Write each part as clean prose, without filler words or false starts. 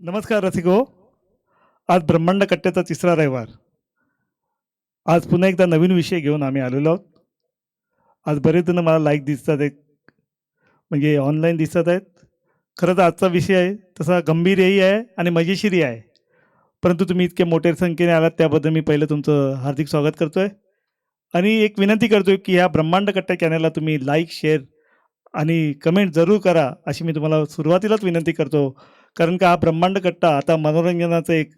नमस्कार रसिको. आज ब्रह्मांड कट्ट्याचा तिसरा रविवार. आज पुन्हा एकदा नवीन विषय घेऊन आम्ही आलेलो आहोत. आज बरेच जण मला लाईक दिसतात आहेत, म्हणजे ऑनलाईन दिसत आहेत. खरं तर आजचा विषय आहे तसा गंभीरही आहे आणि मजेशीरही आहे. परंतु तुम्ही इतक्या मोठ्या संख्येने आलात त्याबद्दल मी पहिलं तुमचं हार्दिक स्वागत करतो आहे. आणि एक विनंती करतो आहे की ह्या ब्रह्मांड कट्टा चॅनलला तुम्ही लाईक, शेअर आणि कमेंट जरूर करा, अशी मी तुम्हाला सुरुवातीलाच विनंती करतो. कारण का हा ब्रह्मांड कट्टा आता मनोरंजनाचं एक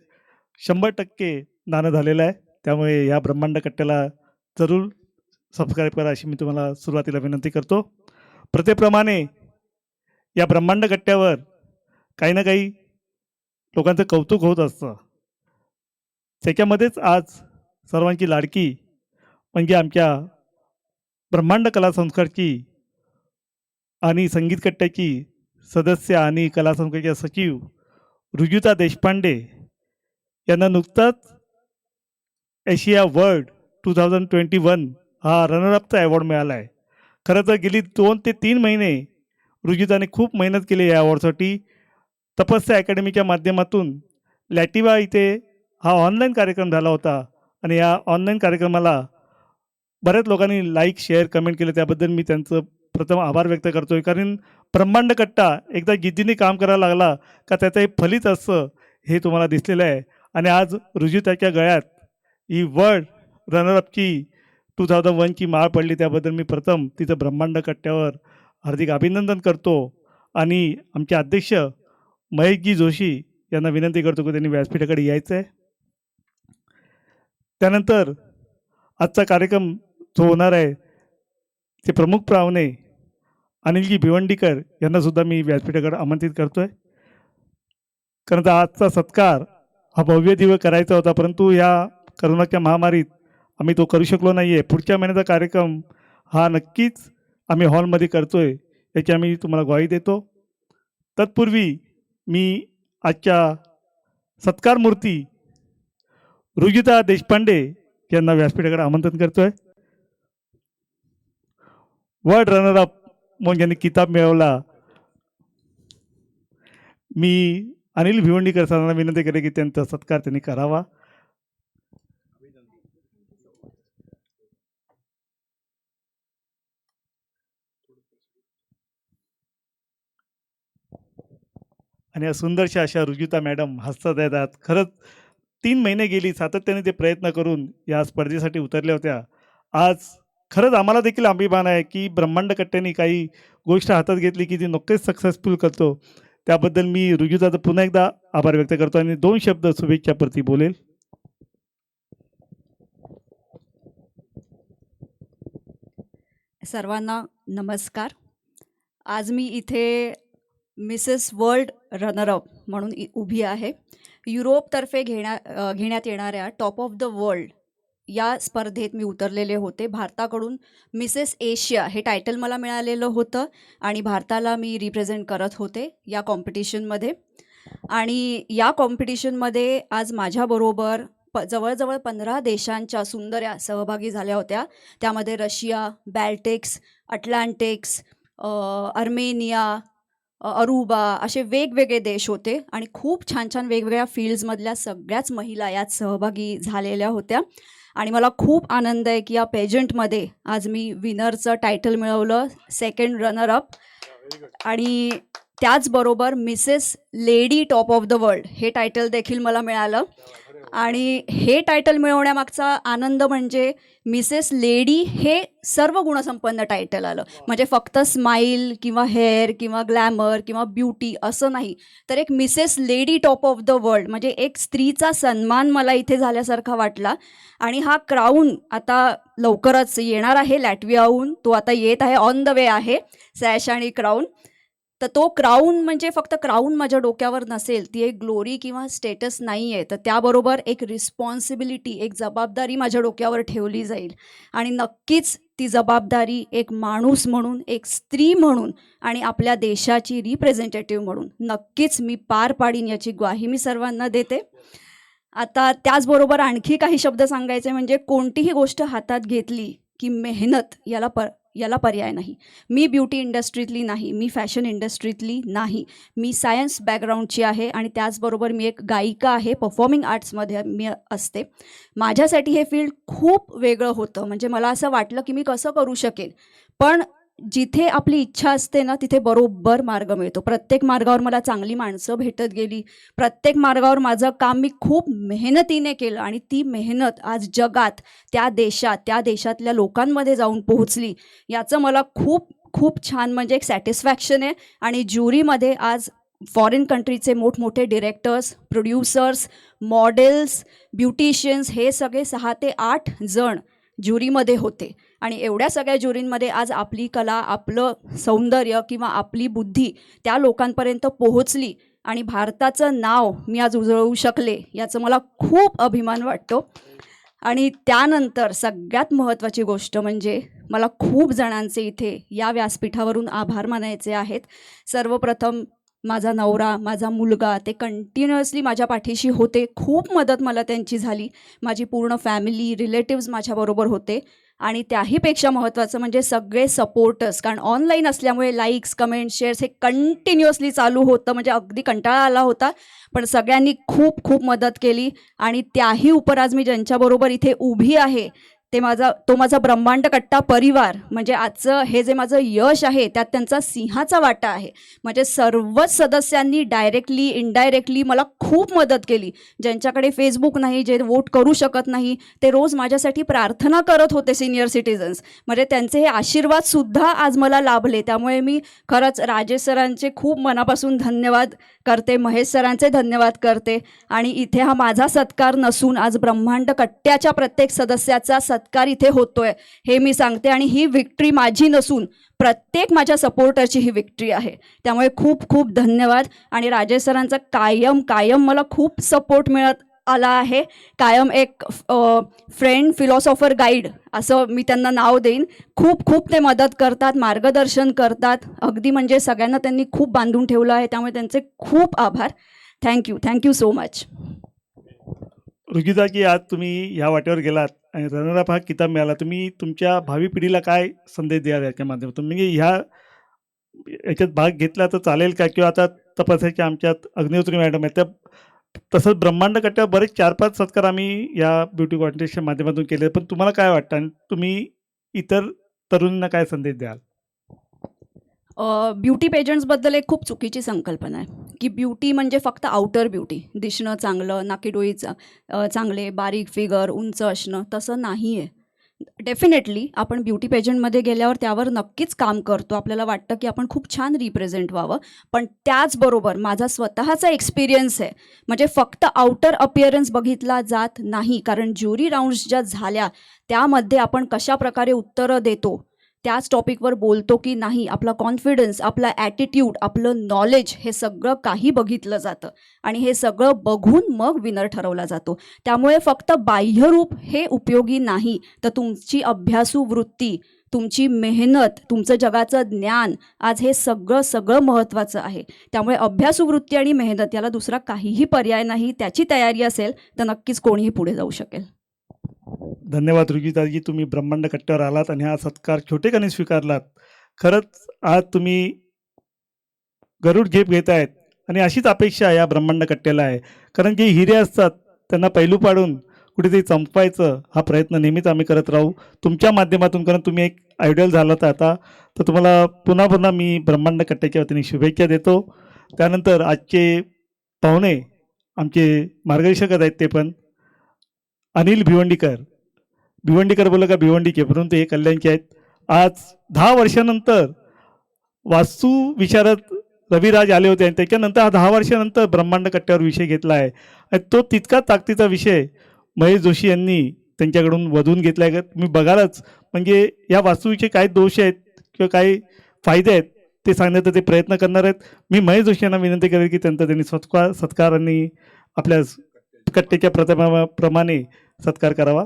100% नाणं झालेलं आहे. त्यामुळे या ब्रह्मांड कट्ट्याला जरूर सबस्क्राईब करा, अशी मी तुम्हाला सुरुवातीला विनंती करतो. प्रथेप्रमाणे या ब्रह्मांड कट्ट्यावर काही ना काही लोकांचं कौतुक होत असतं. त्याच्यामध्येच आज सर्वांची लाडकी म्हणजे आमच्या ब्रह्मांड कला संस्कारची आणि संगीत कट्ट्याची सदस्य आणि कला संस्कृतीच्या सचिव रुजुता देशपांडे यांना नुकताच एशिया वर्ल्ड 2021 हा रनरअपचा अवॉर्ड मिळाला आहे. खरं तर गेली 2 ते 3 महिने रुजुताने खूप मेहनत केली या अवॉर्डसाठी. तपस्या अकॅडमीच्या माध्यमातून लॅटिवा इथे हा ऑनलाईन कार्यक्रम झाला होता आणि या ऑनलाईन कार्यक्रमाला बऱ्याच लोकांनी लाईक, शेअर, कमेंट केले. त्याबद्दल मी त्यांचं प्रथम आभार व्यक्त करतो आहे. कारण ब्रह्मांड कट्टा एकदा जिद्दीने काम करायला लागला का त्याचं एक फलित असतं, हे तुम्हाला दिसलेलं आहे. आणि आज रुजुताच्या गळ्यात ही वर्ल्ड रनरअपची 2001ची माळ पडली. त्याबद्दल मी प्रथम तिचं ब्रह्मांड कट्ट्यावर हार्दिक अभिनंदन करतो. आणि आमचे अध्यक्ष महेशजी जोशी यांना विनंती करतो की त्यांनी व्यासपीठाकडे यायचं आहे. त्यानंतर आजचा कार्यक्रम जो होणार आहे ते प्रमुख पाहुणे अनिलजी भिवंडीकर यांनासुद्धा मी व्यासपीठाकडे आमंत्रित करतो आहे. कारण तर आजचा सत्कार हा भव्य दिव्य करायचा होता, परंतु या करोनाच्या महामारीत आम्ही तो करू शकलो नाही आहे. पुढच्या महिन्याचा कार्यक्रम हा नक्कीच आम्ही हॉलमध्ये करतो आहे, याची आम्ही तुम्हाला ग्वाही देतो. तत्पूर्वी मी आजच्या सत्कार मूर्ती रुजुता देशपांडे यांना व्यासपीठाकडे आमंत्रण करतो आहे. वर्ल्ड रनरअप म्हणून ज्यांनी किताब मिळवला, मी अनिल भिवंडीकर सरांना विनंती केली की त्यांचा सत्कार त्यांनी करावा. आणि या सुंदरशा अशा रुजुता मॅडम हसतात येतात. खरंच 3 महिने गेली सातत्याने ते प्रयत्न करून या स्पर्धेसाठी उतरल्या होत्या. आज खरंच आम्हाला देखील अभिमान आहे की ब्रह्मांड कट्ट्याने काही गोष्ट हातात घेतली की ती नक्कीच सक्सेसफुल करतो. त्याबद्दल मी रुजुताचा पुन्हा एकदा आभार व्यक्त करतो आणि 2 शब्द शुभेच्छाप्रती बोलेल. सर्वांना नमस्कार. आज मी इथे मिसेस वर्ल्ड रनरअप म्हणून उभी आहे. युरोपतर्फे घेण्यात येणाऱ्या टॉप ऑफ द वर्ल्ड या स्पर्धेत मी उतरलेले होते. भारताकडून मिसेस एशिया हे टायटल मला मिळालेलं होतं आणि भारताला मी रिप्रेझेंट करत होते या कॉम्पिटिशनमध्ये. आणि या कॉम्पिटिशनमध्ये आज माझ्याबरोबर जवळजवळ 15 देशांच्या सुंदऱ्या सहभागी झाल्या होत्या. त्यामध्ये रशिया, बाल्टिक्स, अटलांटिक्स, अर्मेनिया, अरुबा असे वेगवेगळे देश होते आणि खूप छान छान वेगवेगळ्या फील्ड्समधल्या सगळ्याच महिला यात सहभागी झालेल्या होत्या. आणि मला खूप आनंद आहे की या पेजंटमध्ये आज मी विनरचं टायटल मिळवलं, सेकंड रनरअप. आणि त्याचबरोबर Mrs lady top of the world हे टायटल देखील मला मिळालं. आणि हे टायटल मिळवण्यामागचा आनंद म्हणजे मिसेस लेडी हे सर्व गुणसंपन्न टायटल आलं. म्हणजे फक्त स्माईल किंवा हेअर किंवा ग्लॅमर किंवा ब्युटी असं नाही, तर एक Mrs lady top of the world म्हणजे एक स्त्रीचा सन्मान मला इथे झाल्यासारखा वाटला. आणि हा क्राऊन आता लवकरच येणार आहे लॅटवियाहून. तो आता येत आहे, ऑन द वे आहे सॅश आणि क्राऊन. तर तो क्राऊन म्हणजे फक्त क्राऊन माझ्या डोक्यावर नसेल, ती एक ग्लोरी किंवा स्टेटस नाही आहे, तर त्याबरोबर एक रिस्पॉन्सिबिलिटी, एक जबाबदारी माझ्या डोक्यावर ठेवली जाईल. आणि नक्कीच ती जबाबदारी एक माणूस म्हणून, एक स्त्री म्हणून आणि आपल्या देशाची रिप्रेझेंटेटिव्ह म्हणून नक्कीच मी पार पाडीन, याची ग्वाही मी सर्वांना देते. आता त्याचबरोबर आणखी काही शब्द सांगायचे म्हणजे कोणतीही गोष्ट हातात घेतली की मेहनत याला पर्याय नाही. मी ब्युटी इंडस्ट्रीतली नाही, मी फॅशन इंडस्ट्रीतली नाही. मी सायन्स बॅकग्राऊंडची आहे आणि त्याचबरोबर मी एक गायिका आहे. परफॉर्मिंग आर्ट्समध्ये मी असते. माझ्यासाठी हे फील्ड खूप वेगळं होतं. म्हणजे मला असं वाटलं की मी कसं करू शकेन. पण जिथे आपली इच्छा असते ना, तिथे बरोबर मार्ग मिळतो. प्रत्येक मार्गावर मला चांगली माणसं भेटत गेली. प्रत्येक मार्गावर माझं काम मी खूप मेहनतीने केलं आणि ती मेहनत आज जगात, त्या देशातल्या लोकांमध्ये जाऊन पोहोचली. याचं मला खूप खूप छान म्हणजे एक सॅटिस्फॅक्शन आहे. आणि ज्युरीमध्ये आज फॉरेन कंट्रीचे मोठमोठे डिरेक्टर्स, प्रोड्युसर्स, मॉडेल्स, ब्युटिशियन्स हे सगळे 6 ते 8 जण ज्युरीमध्ये होते. आणि एवढ्या सगळ्या ज्युरींमध्ये आज आपली कला, आपलं सौंदर्य किंवा आपली बुद्धी त्या लोकांपर्यंत पोहोचली आणि भारताचं नाव मी आज उजळवू शकले, याचं मला खूप अभिमान वाटतो. आणि त्यानंतर सगळ्यात महत्त्वाची गोष्ट म्हणजे मला खूप जणांचे इथे या व्यासपीठावरून आभार मानायचे आहेत. सर्वप्रथम माझा नवरा, माझा मुलगा ते कंटिन्युअसली माझ्या पाठीशी होते. खूप मदत मला त्यांची झाली. माझी पूर्ण फॅमिली, रिलेटिव्ज माझ्याबरोबर होते. आणि त्याहीपेक्षा महत्त्वाचं म्हणजे सगळे सपोर्टर्स, कारण ऑनलाईन असल्यामुळे लाईक्स, कमेंट्स, शेअर्स हे कंटिन्युअसली चालू होतं. म्हणजे अगदी कंटाळा आला होता. पण सगळ्यांनी खूप खूप मदत केली. आणि त्याही उपर आज मी ज्यांच्याबरोबर इथे उभी आहे तो माझा ब्रह्मांड कट्टा परिवार. म्हणजे आजचं हे जे माझं यश आहे त्यात त्यांचा सिंहाचा वाटा आहे. म्हणजे सर्वच सदस्यांनी डायरेक्टली, इनडायरेक्टली मला खूप मदत केली. ज्यांच्याकडे फेसबुक नाही, जे वोट करू शकत नाही, ते रोज माझ्यासाठी प्रार्थना करत होते, सिनियर सिटिझन्स. म्हणजे त्यांचे हे आशीर्वादसुद्धा आज मला लाभले. त्यामुळे मी खरंच राजेश सरांचे खूप मनापासून धन्यवाद करते, महेश सरांचे धन्यवाद करते. आणि इथे हा माझा सत्कार नसून आज ब्रह्मांड कट्ट्याच्या प्रत्येक सदस्याचा सत्कार इथे होतोय हे मी सांगते. आणि ही विक्ट्री माझी नसून प्रत्येक माझ्या सपोर्टरची ही विक्ट्री आहे. त्यामुळे खूप खूप धन्यवाद. आणि राजेश सरांचा कायम मला खूप सपोर्ट मिळत आला आहे. कायम एक फ्रेंड, फिलॉसॉफर, गाईड असं मी त्यांना नाव देईन. खूप ते मदत करतात, मार्गदर्शन करतात. अगदी म्हणजे सगळ्यांना त्यांनी खूप बांधून ठेवलं आहे. त्यामुळे त्यांचे खूप आभार. Thank you so much. रुजिता, की आज तुम्ही ह्या वाटेवर गेलात आणि रनरअप हा किताब मिळाला. तुम्ही तुमच्या भावी पिढीला काय संदेश द्याल याच्या माध्यमातून? म्हणजे याच्यात भाग घेतला तर चालेल का? किंवा आता तपासायच्या आमच्यात अग्निहोत्री मॅडम आहेत, त्या तसंच ब्रह्मांड कट्ट्यावर बरेच 4-5 सत्कार आम्ही या ब्युटी कॉन्टेस्टच्या माध्यमातून केले. पण तुम्हाला काय वाटतं आणि तुम्ही इतर तरुणींना काय संदेश द्याल? ब्युटी पेजंट्सबद्दल एक खूप चुकीची संकल्पना आहे की ब्युटी म्हणजे फक्त आउटर ब्युटी, दिसणं चांगलं, नाकीडोळी चांगले, बारीक फिगर, उंच असणं. तसं नाही आहे. डेफिनेटली आपण ब्युटी पेजंटमध्ये गेल्यावर त्यावर नक्कीच काम करतो. आपल्याला वाटतं की आपण खूप छान रिप्रेझेंट व्हावं. पण त्याचबरोबर माझा स्वतःचा एक्सपिरियन्स आहे. म्हणजे फक्त आउटर अपिअरन्स बघितला जात नाही. कारण ज्युरी राऊंड्स ज्या झाल्या त्यामध्ये आपण कशाप्रकारे उत्तरं देतो, त्याच टॉपिकवर बोलतो की नाही, आपला कॉन्फिडन्स, आपला ॲटिट्यूड, आपलं नॉलेज हे सगळं काही बघितलं जातं. आणि हे सगळं बघून मग विनर ठरवला जातो. त्यामुळे फक्त बाह्यरूप हे उपयोगी नाही, तर तुमची अभ्यासू वृत्ती, तुमची मेहनत, तुमचं जगाचं ज्ञान, आज हे सगळं महत्त्वाचं आहे. त्यामुळे अभ्यासू वृत्ती आणि मेहनत याला दुसरा काहीही पर्याय नाही. त्याची तयारी असेल तर नक्कीच कोणीही पुढे जाऊ शकेल. धन्यवाद रुजिताजी, तुम्ही ब्रह्मांड कट्ट्यावर आलात आणि हा सत्कार छोटेखानी स्वीकारलात. खरंच आज तुम्ही गरुड झेप घेतायत आणि अशीच अपेक्षा या ब्रह्मांड कट्ट्याला आहे. कारण की हिरे असतात त्यांना पैलू पाडून कुठेतरी चमकायचं हा प्रयत्न नेहमीच आम्ही करत राहू तुमच्या माध्यमातून. कारण तुम्ही एक आयडल झालात आता, तर तुम्हाला पुन्हा मी ब्रह्मांड कट्ट्याच्या वतीने शुभेच्छा देतो. त्यानंतर आजचे पाहुणे आमचे मार्गदर्शक आहेत, ते पण अनिल भिवंडीकर बोला का भिवंडीचे, परंतु हे कल्याणचे आहेत. आज 10 वर्षानंतर वास्तू विशारद रविराज आले होते आणि त्याच्यानंतर हा 10 वर्षानंतर ब्रह्मांड कट्ट्यावर विषय घेतला आहे. आणि तो तितका ताकदीचा विषय महेश जोशी यांनी त्यांच्याकडून वधून घेतला आहे. तुम्ही बघालच म्हणजे या वास्तूविषयी काय दोष आहेत किंवा काय फायदे आहेत ते सांगण्याचा ते प्रयत्न करणार आहेत. मी महेश जोशी यांना विनंती करेल की त्यांनी सत्कारांनी आपल्या कट्ट्याच्या प्रमाणे सत्कार करावा.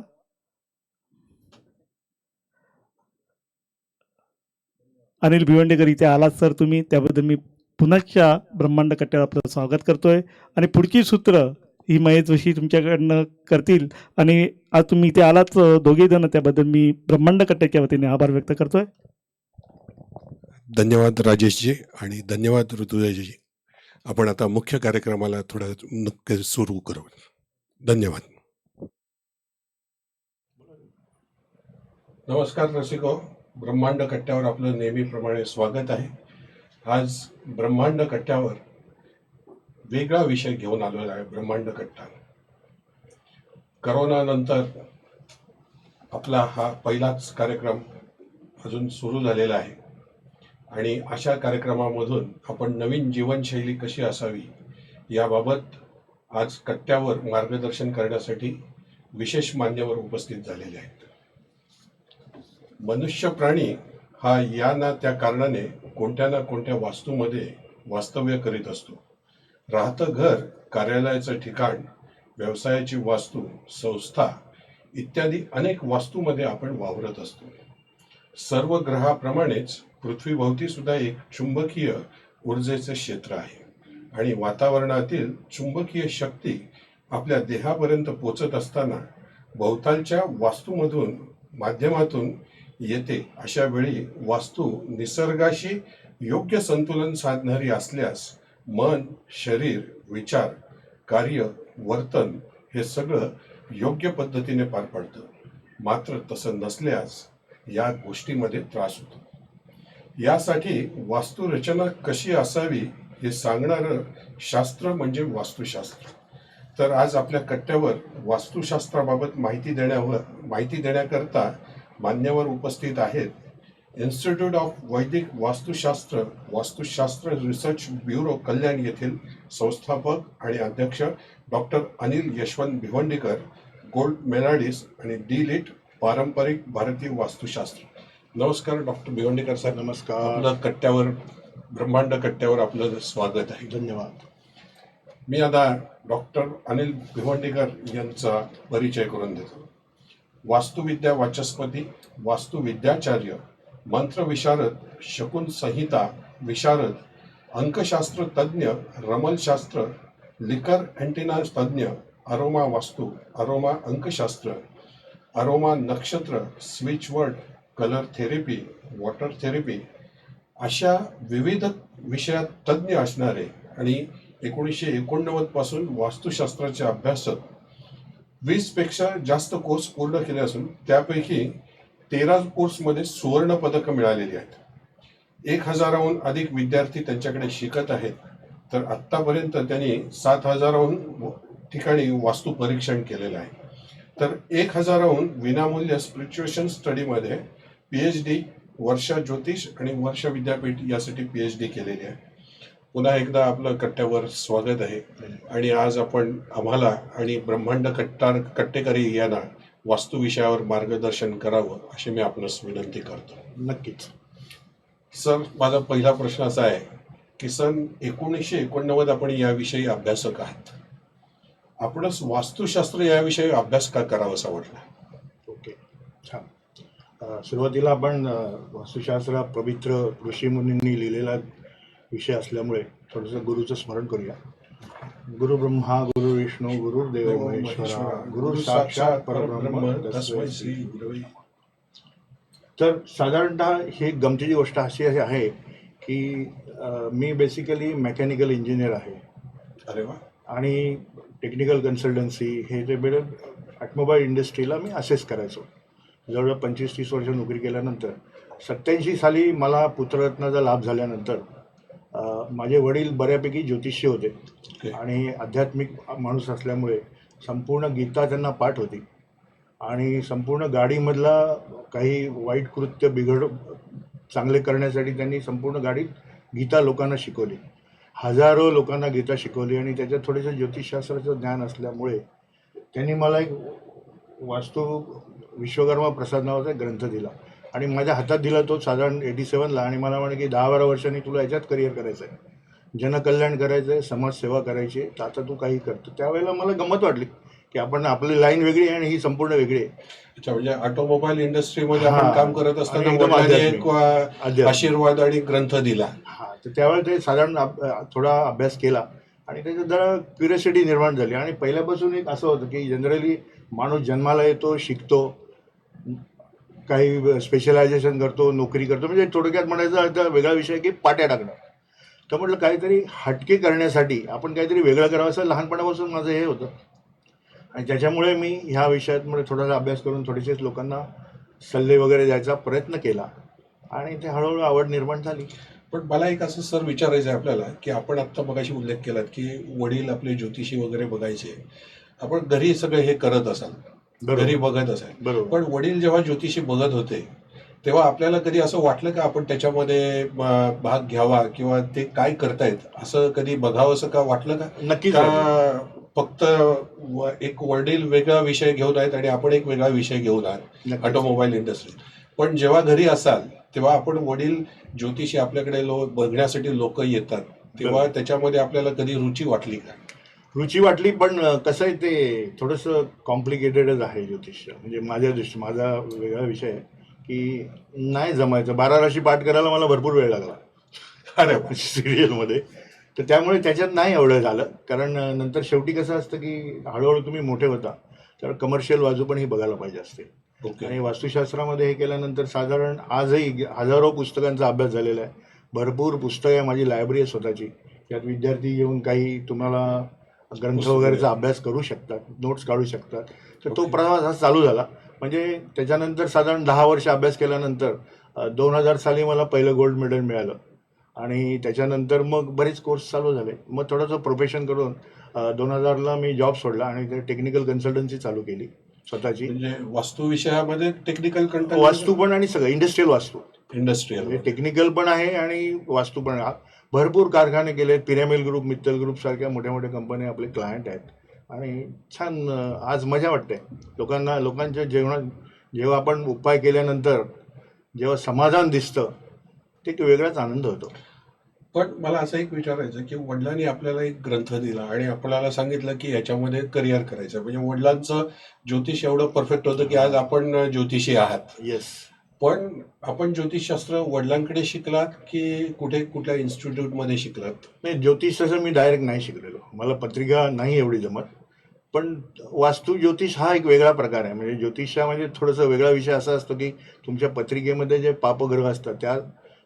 अनिल भिवंडेकर इथे आलात सर तुम्ही, त्याबद्दल मी पुन्हा ब्रह्मांड कट्ट्यावर आपलं स्वागत करतोय. आणि पुढची सूत्र ही महेश जोशी तुमच्याकडनं करतील. आणि आज तुम्ही इथे आलात दोघे जण, त्याबद्दल मी ब्रह्मांड कट्ट्याच्या वतीने आभार व्यक्त करतोय. धन्यवाद राजेशजी आणि धन्यवाद ऋतुजाजी. आपण आता मुख्य कार्यक्रमाला थोडं नक्की सुरू करू. धन्यवाद. नमस्कार रसिको, ब्रह्मांड कट्ट्यावर आपलं नेहमीप्रमाणे स्वागत आहे. आज ब्रह्मांड कट्ट्यावर वेगळा विषय घेऊन आलेला आहे. ब्रह्मांड कट्टा करोना नंतर आपला हा पहिलाच कार्यक्रम अजून सुरू झालेला आहे आणि अशा कार्यक्रमामधून आपण नवीन जीवनशैली कशी असावी याबाबत आज कट्ट्यावर मार्गदर्शन करण्यासाठी विशेष मान्यवर उपस्थित झालेले आहेत. मनुष्य प्राणी हा या ना त्या कारणाने कोणत्या ना कोणत्या वास्तूमध्ये वास्तव्य करीत असतो. राहतं घर, कार्यालयाचं ठिकाण, व्यवसायाची वास्तू, संस्था इत्यादी अनेक वास्तूमध्ये आपण वावरत असतो. सर्व ग्रहाप्रमाणेच पृथ्वीभोवती सुद्धा एक चुंबकीय ऊर्जेचे क्षेत्र आहे आणि वातावरणातील चुंबकीय शक्ती आपल्या देहापर्यंत पोचत असताना भोवतालच्या वास्तूमधून माध्यमातून येते. अशा वेळी वास्तू निसर्गाशी योग्य संतुलन साधणारी असल्यास मन, शरीर, विचार, कार्य, वर्तन हे सगळं योग्य पद्धतीने पार पडतं. मात्र तसं नसल्यास या गोष्टीमध्ये त्रास होतो. यासाठी वास्तुरचना कशी असावी हे सांगणारं शास्त्र म्हणजे वास्तुशास्त्र. तर आज आपल्या कट्ट्यावर वास्तुशास्त्राबाबत माहिती देण्याकरता मान्यवर उपस्थित आहेत. इन्स्टिट्यूट ऑफ वैदिक वास्तुशास्त्र रिसर्च ब्युरो कल्याण येथील संस्थापक आणि अध्यक्ष doctor Anil Yashwant Bhiwandikar, gold medalist आणि डी.लिट पारंपरिक भारतीय वास्तुशास्त्र. नमस्कार डॉक्टर भिवंडीकर सर. नमस्कार. आपलं कट्ट्यावर ब्रह्मांड कट्ट्यावर आपलं स्वागत आहे. धन्यवाद. मी आता डॉक्टर अनिल भिवंडीकर यांचा परिचय करून देतो. वास्तुविद्या वाचस्पती, वास्तुविद्याचार्य, मंत्रविशारद, शकुन संहिता विशारद, अंकशास्त्र तज्ज्ञ, रमलशास्त्र, लिकर अँटिना तज्ज्ञ, अरोमा वास्तू, अरोमा अंकशास्त्र, अरोमा नक्षत्र, switch word, colour therapy, water therapy अशा विविध विषयात तज्ज्ञ असणारे आणि 1989 पासून वास्तुशास्त्राचे अभ्यासक 20पेक्षा जास्त कोर्स पूर्ण केले असून त्यापैकी 13 कोर्समध्ये सुवर्ण पदकं मिळालेली आहेत. 1000हून अधिक विद्यार्थी त्यांच्याकडे शिकत आहेत. तर आत्तापर्यंत त्यांनी 7000हून ठिकाणी वास्तू परीक्षण केलेलं आहे. तर 1000हून विनामूल्य स्पिरिच्युएशन स्टडीमध्ये PhD, वर्षा ज्योतिष आणि वर्षा विद्यापीठ यासाठी PhD केलेली आहे. पुन्हा एकदा आपलं कट्ट्यावर स्वागत आहे आणि आज आपण आम्हाला आणि ब्रह्मांड कट्टेकरी यांना वास्तू विषयावर मार्गदर्शन करावं अशी मी आपणास विनंती करतो. नक्कीच सर, माझा पहिला प्रश्न असा आहे की सन 1989 आपण याविषयी अभ्यासक आहात. आपणच वास्तुशास्त्र याविषयी अभ्यास का करावा असं वाटलं? ओके, छान. सुरुवातीला आपण वास्तुशास्त्र पवित्र ऋषीमुनींनी लिहिलेला विषय असल्यामुळे थोडंसं गुरुचं स्मरण करूया. गुरु ब्रह्मा गुरु विष्णू गुरुर्देव महेश्वरा गुरु साक्षात परब्रह्म तस्मै श्री गुरवे. तर साधारणतः ही गमतीची गोष्ट अशी आहे की मी बेसिकली मेकॅनिकल इंजिनियर आहे. अरे वा. आणि टेक्निकल कन्सल्टन्सी हे जे बेड ऑटोमोबाईल इंडस्ट्रीला मी असेस करायचो. जवळजवळ 25-30 वर्ष नोकरी केल्यानंतर 87 साली मला पुत्ररत्नाचा लाभ झाल्यानंतर माझे वडील बऱ्यापैकी ज्योतिषी होते आणि आध्यात्मिक माणूस असल्यामुळे संपूर्ण गीता त्यांना पाठ होती आणि संपूर्ण गाडीमधला काही वाईट कृत्य चांगले करण्यासाठी त्यांनी संपूर्ण गाडीत गीता लोकांना शिकवली. हजारो लोकांना गीता शिकवली आणि त्याच्यात थोडंसं ज्योतिषशास्त्राचं ज्ञान असल्यामुळे त्यांनी मला एक वास्तू विश्वकर्मा प्रसाद नावाचा ग्रंथ दिला आणि माझ्या हातात दिला तो साधारण 87ला आणि मला म्हणे की 10-12 वर्षांनी तुला याच्यात करिअर करायचं आहे, जनकल्याण करायचं आहे, समाजसेवा करायची आहे, तर आता तू काही करतो. त्यावेळेला मला गंमत वाटली की आपण आपली लाईन वेगळी आहे आणि ही संपूर्ण वेगळी आहे. अच्छा, म्हणजे ऑटोमोबाईल इंडस्ट्रीमध्ये आपण काम करत असताना वडिलांनी एक आशीर्वाद आणि ग्रंथ दिला. हा, तर त्यावेळेला ते साधारण थोडा अभ्यास केला आणि त्याच्यात जरा क्युरियोसिटी निर्माण झाली. आणि पहिल्यापासून एक असं होतं की जनरली माणूस जन्माला येतो, शिकतो, काही स्पेशलायझेशन करतो, नोकरी करतो, म्हणजे थोडक्यात म्हणायचं अर्थ वेगळा विषय की पाट्या टाकणं. तर म्हटलं काहीतरी हटके करण्यासाठी आपण काहीतरी वेगळं करावं, असं लहानपणापासून माझं हे होतं. आणि त्याच्यामुळे मी ह्या विषयात थोडासा अभ्यास करून थोडेसेच लोकांना सल्ले वगैरे द्यायचा प्रयत्न केला आणि ते हळूहळू आवड निर्माण झाली. पण मला एक असं सर विचारायचं आहे आपल्याला, की आपण आत्ता मगाशी उल्लेख केलात की वडील आपले ज्योतिषी वगैरे बघायचे, आपण घरी सगळे हे करत असाल, बरोबर. घरी बघत असाल. बरोबर. पण वडील जेव्हा ज्योतिषी बघत होते तेव्हा आपल्याला कधी असं वाटलं का आपण त्याच्यामध्ये भाग घ्यावा किंवा ते काय करतायत असं कधी बघावं असं का वाटलं का? नक्कीच वाटलं. का फक्त एक वडील वेगळा विषय घेऊन आहेत आणि आपण एक वेगळा विषय घेऊन आहात नक्कीच. Automobile industry. पण जेव्हा घरी असाल तेव्हा आपण वडील ज्योतिषी आपल्याकडे बघण्यासाठी लोक येतात तेव्हा बरोबर. त्याच्यामध्ये आपल्याला कधी रुची वाटली का? रुची वाटली, पण कसं आहे ते थोडंसं कॉम्प्लिकेटेडच आहे ज्योतिष्य. म्हणजे माझा वेगळा विषय आहे की नाही जमायचं. 12 राशी पाठ करायला मला भरपूर वेळ लागला अरे वा. सिरियलमध्ये. तर त्यामुळे त्याच्यात नाही एवढं झालं, कारण नंतर शेवटी कसं असतं की हळूहळू तुम्ही मोठे होता तर कमर्शियल बाजू पण ही बघायला पाहिजे असते. ओके. आणि वास्तुशास्त्रामध्ये हे केल्यानंतर साधारण आजही हजारो पुस्तकांचा अभ्यास झालेला आहे. भरपूर पुस्तकं आहे, माझी लायब्ररी आहे स्वतःची. त्यात विद्यार्थी येऊन काही तुम्हाला ग्रंथ पुस्तकं वगैरेचा अभ्यास करू शकतात, नोट्स काढू शकतात. तर तो ओके. प्रवास हा चालू झाला. म्हणजे त्याच्यानंतर साधारण 10 वर्ष अभ्यास केल्यानंतर 2000 साली मला पहिलं गोल्ड मेडल मिळालं. आणि त्याच्यानंतर मग बरेच कोर्स चालू झाले. मग थोडंसं प्रोफेशन करून 2000ला मी जॉब सोडला आणि ते टेक्निकल कन्सल्टन्सी चालू केली स्वतःची. म्हणजे वास्तू विषयामध्ये टेक्निकल कंटेंट, वास्तू पण आणि सगळं इंडस्ट्रियल वास्तू, इंडस्ट्रियल. म्हणजे टेक्निकल पण आहे आणि वास्तू पण आहे. भरपूर कारखाने केले. पिरामिल ग्रुप, मित्तल ग्रुप सारख्या मोठ्या मोठ्या कंपन्या आपले क्लायंट आहेत. आणि छान आज मजा वाटते लोकांच्या जेवणात जेव्हा आपण उपाय केल्यानंतर जेव्हा समाधान दिसतं ते एक वेगळाच आनंद होतो. पण मला असं एक विचारायचं की वडिलांनी आपल्याला एक ग्रंथ दिला आणि आपल्याला सांगितलं की याच्यामध्ये करिअर करायचं, म्हणजे वडिलांचं ज्योतिष एवढं परफेक्ट होतं की आज आपण ज्योतिषी आहात. येस. पण आपण ज्योतिषशास्त्र वडिलांकडे शिकलात की कुठल्या इन्स्टिट्यूटमध्ये शिकलात? नाही, ज्योतिष तसं मी डायरेक्ट नाही शिकलेलो. मला पत्रिका नाही एवढी जमत. पण वास्तू ज्योतिष हा एक वेगळा प्रकार आहे. म्हणजे ज्योतिषामध्ये थोडंसं वेगळा विषय असा असतो की तुमच्या पत्रिकेमध्ये जे पापग्रह असतात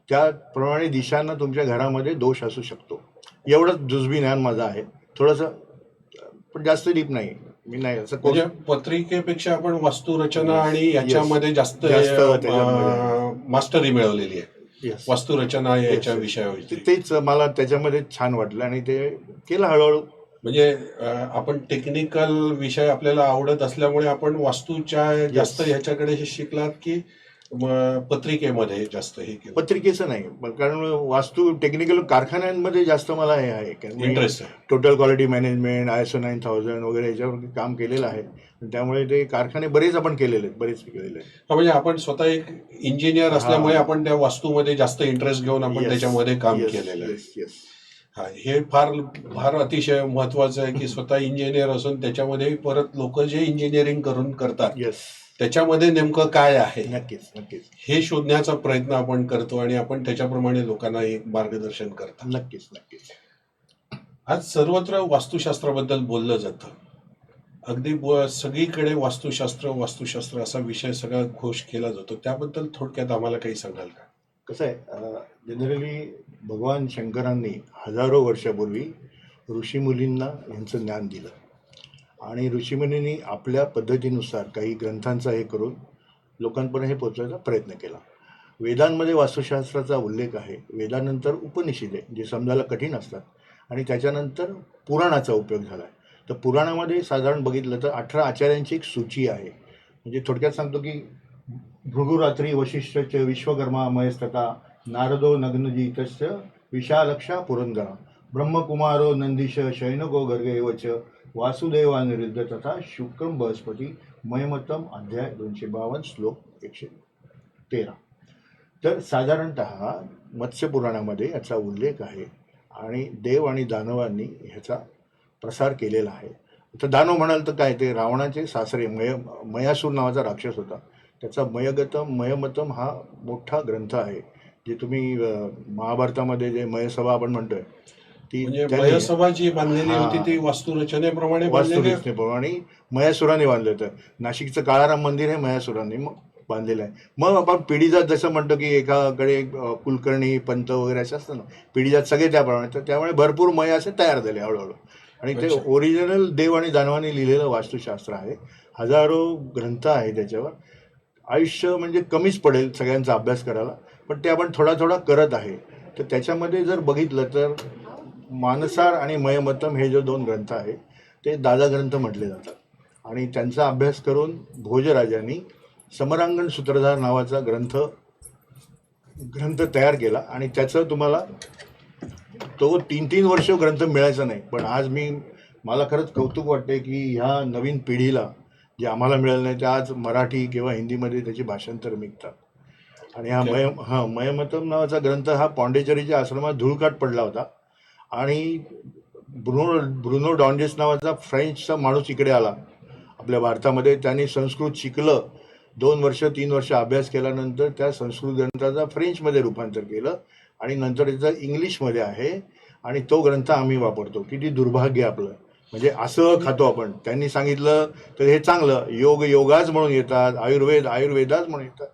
त्याप्रमाणे दिशांना तुमच्या घरामध्ये दोष असू शकतो. एवढंच जुजबी ज्ञान माझं आहे. थोडंसं, पण जास्त डीप नाही. मी नाही असं म्हणजे पत्रिकेपेक्षा आपण वास्तुरचना आणि Yes. याच्यामध्ये जास्त त्याच्यामध्ये. मास्टरी मिळवलेली आहे. Yes. वास्तुरचना याच्या Yes. विषयावरती. तेच मला त्याच्यामध्ये छान वाटलं आणि ते केलं हळूहळू. म्हणजे आपण टेक्निकल विषय आपल्याला आवडत असल्यामुळे आपण वास्तूच्या जास्त ह्याच्याकडे शिकलात की पत्रिकेमध्ये जास्त हे केलं? पत्रिकेचं नाही, कारण वास्तू टेक्निकल कारखान्यांमध्ये जास्त मला हे आहे. इंटरेस्ट आहे. टोटल क्वालिटी मॅनेजमेंट, ISO 9000 वगैरे याच्यावर काम केलेलं आहे. त्यामुळे ते कारखाने बरेच आपण केलेले आहेत. म्हणजे आपण स्वतः एक इंजिनियर असल्यामुळे आपण त्या वास्तूमध्ये जास्त इंटरेस्ट घेऊन आपण त्याच्यामध्ये काम केलेलं आहे. हा, हे फार अतिशय महत्वाचं आहे की स्वतः इंजिनियर असून त्याच्यामध्ये परत लोक जे इंजिनिअरिंग करतात त्याच्यामध्ये नेमकं काय आहे नक्कीच हे शोधण्याचा प्रयत्न आपण करतो आणि आपण त्याच्याप्रमाणे लोकांना एक मार्गदर्शन करतो. नक्कीच. आज सर्वत्र वास्तुशास्त्राबद्दल बोललं जातं. अगदी सगळीकडे वास्तुशास्त्र असा विषय सगळा घोष केला जातो. त्याबद्दल थोडक्यात आम्हाला काही सांगाल का? कसं आहे, जनरली भगवान शंकरांनी हजारो वर्षापूर्वी ऋषीमुनींना यांचं ज्ञान दिलं आणि ऋषीमुनींनी आपल्या पद्धतीनुसार काही ग्रंथांचा हे करून लोकांपर्यंत हे पोचवायचा प्रयत्न केला. वेदांमध्ये वास्तुशास्त्राचा उल्लेख आहे. वेदानंतर उपनिषदे जे समजायला कठीण असतात आणि त्याच्यानंतर पुराणाचा उपयोग झाला आहे. तर पुराणामध्ये साधारण बघितलं तर 18 आचार्यांची एक सूची आहे. म्हणजे थोडक्यात सांगतो की भृगुरात्री वशिष्ठच विश्वकर्मा मयस्तथा नारदो नग्नजितस्य विशालक्षा पुरंदरा ब्रह्मकुमारो नंदीश शैनको गर्गेवच वासुदेवानिरुद्ध तथा शुक्रम बृहस्पती मयमतम अध्याय 252 श्लोक 113. तर साधारणतः मत्स्यपुराणामध्ये याचा उल्लेख आहे आणि देव आणि दानवांनी ह्याचा प्रसार केलेला आहे. तर दानव म्हणाल तर काय, ते रावणाचे सासरे मयासूर नावाचा राक्षस होता. त्याचा मयमतम हा मोठा ग्रंथ आहे. जे तुम्ही महाभारतामध्ये जे मयसभा आपण म्हणतोय ती मयसभा जी बांधलेली होती ती वास्तुरचनेप्रमाणे मयासुराने बांधलं होतं. नाशिकचं काळाराम मंदिर हे मयासुराने बांधलेला आहे. मग आपण पिढीजात जसं म्हणतो की एकाकडे कुलकर्णी पंत वगैरे असं असतं ना, पिढीजात सगळे त्याप्रमाणे, तर त्यामुळे भरपूर मय असे तयार झाले हळूहळू. आणि ते अच्छा. ओरिजिनल देव आणि दानवाने लिहिलेलं वास्तुशास्त्र आहे. हजारो ग्रंथ आहे त्याच्यावर. आयुष्य म्हणजे कमीच पडेल सगळ्यांचा अभ्यास करायला, पण ते आपण थोडा थोडा करत आहे. तर त्याच्यामध्ये जर बघितलं तर मानसार आणि मयमतम हे जे 2 ग्रंथ आहेत ते दादा ग्रंथ म्हटले जातात. आणि त्यांचा अभ्यास करून भोजराजांनी समरांगण सूत्रधार नावाचा ग्रंथ तयार केला. आणि त्याचं तुम्हाला तो 3-3 वर्ष ग्रंथ मिळायचा नाही. पण आज मला खरंच कौतुक वाटते की ह्या नवीन पिढीला जे आम्हाला मिळालं नाही ते आज मराठी किंवा हिंदीमध्ये त्याची भाषांतर निघतात. आणि मयमतम नावाचा ग्रंथ हा पॉंडेचेरीच्या आश्रमात धुळकाट पडला होता. आणि ब्रुनो डॉन्जेस नावाचा फ्रेंचचा माणूस इकडे आला आपल्या भारतामध्ये. त्यांनी संस्कृत शिकलं, 2 वर्ष 3 वर्ष अभ्यास केल्यानंतर त्या संस्कृत ग्रंथाचा फ्रेंचमध्ये रूपांतर केलं आणि नंतर त्याचं इंग्लिशमध्ये आहे. आणि तो ग्रंथ आम्ही वापरतो. किती दुर्भाग्य आपलं, म्हणजे असं खातो आपण. त्यांनी सांगितलं तर हे चांगलं, योगाज म्हणून येतात, आयुर्वेदाज म्हणून येतात,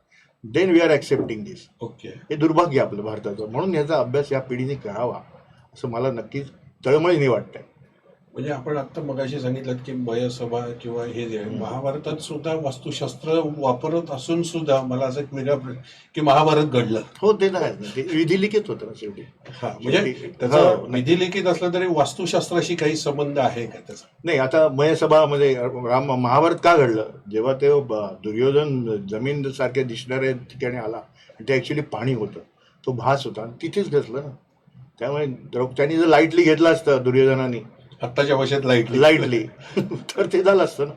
then we are accepting this. Okay. हे दुर्भाग्य आपलं भारताचं. म्हणून ह्याचा अभ्यास या पिढीने करावा असं मला नक्कीच तळमळीने वाटतंय. म्हणजे आपण आत्ता मगाशी सांगितलं की मयसभा किंवा हे जे आहे, महाभारतात सुद्धा वास्तुशास्त्र वापरत असून सुद्धा मला असं एक वेगळा प्रश्न की महाभारत घडलं. हो, ते तर आहे ना, ते विधिलिखित होतं ना शेवटी. हा, म्हणजे त्याचा विधिलिखित असलं तरी वास्तुशास्त्राशी काही संबंध आहे का त्याचा? नाही, आता मयसभामध्ये महाभारत का घडलं, जेव्हा ते दुर्योधन जमीन सारख्या दिसणाऱ्या ठिकाणी आला आणि ते ॲक्च्युली पाणी होतं, तो भास होता आणि तिथेच घसलं ना. त्यामुळे त्यांनी जर लाईटली घेतलं असतं दुर्योधनाने, आत्ताच्या वर्षात लाईटली तर ते झालं असतं ना.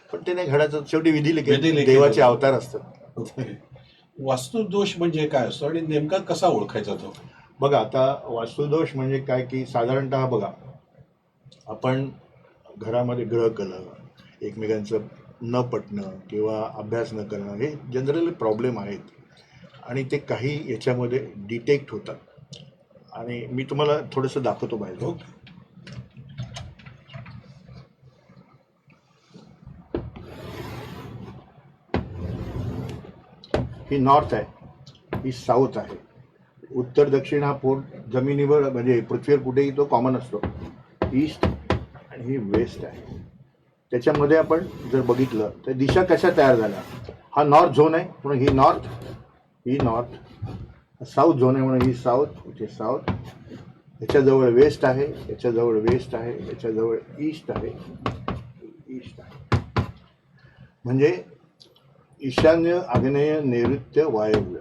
पण ते नाही घडायचं. शेवटी विधिलिखित देवाचे अवतार असतात. वास्तुदोष म्हणजे काय असतो आणि नेमका कसा ओळखायचा तो? बघा, आता वास्तुदोष म्हणजे काय की साधारणतः बघा, आपण घरामध्ये ग्रह कलह, एकमेकांचं न पटणं किंवा अभ्यास न करणं हे जनरली प्रॉब्लेम आहेत. आणि ते काही याच्यामध्ये डिटेक्ट होतात. आणि मी तुम्हाला थोडंसं दाखवतो बाहेर. ही नॉर्थ आहे, ही साऊथ आहे. उत्तर दक्षिण हा पोर्ट जमिनीवर म्हणजे पृथ्वीवर कुठेही तो कॉमन असतो. ईस्ट आणि ही वेस्ट आहे. त्याच्यामध्ये आपण जर बघितलं तर दिशा कशा तयार झाल्या. हा नॉर्थ झोन आहे म्हणून ही नॉर्थ, ही नॉर्थ. साऊथ झोन आहे म्हणून ही साऊथ, इथे साऊथ. याच्याजवळ वेस्ट आहे, याच्याजवळ वेस्ट आहे, याच्याजवळ ईस्ट आहे, ईस्ट आहे. म्हणजे ईशान्य, आग्नेय, नैऋत्य, वायव्य,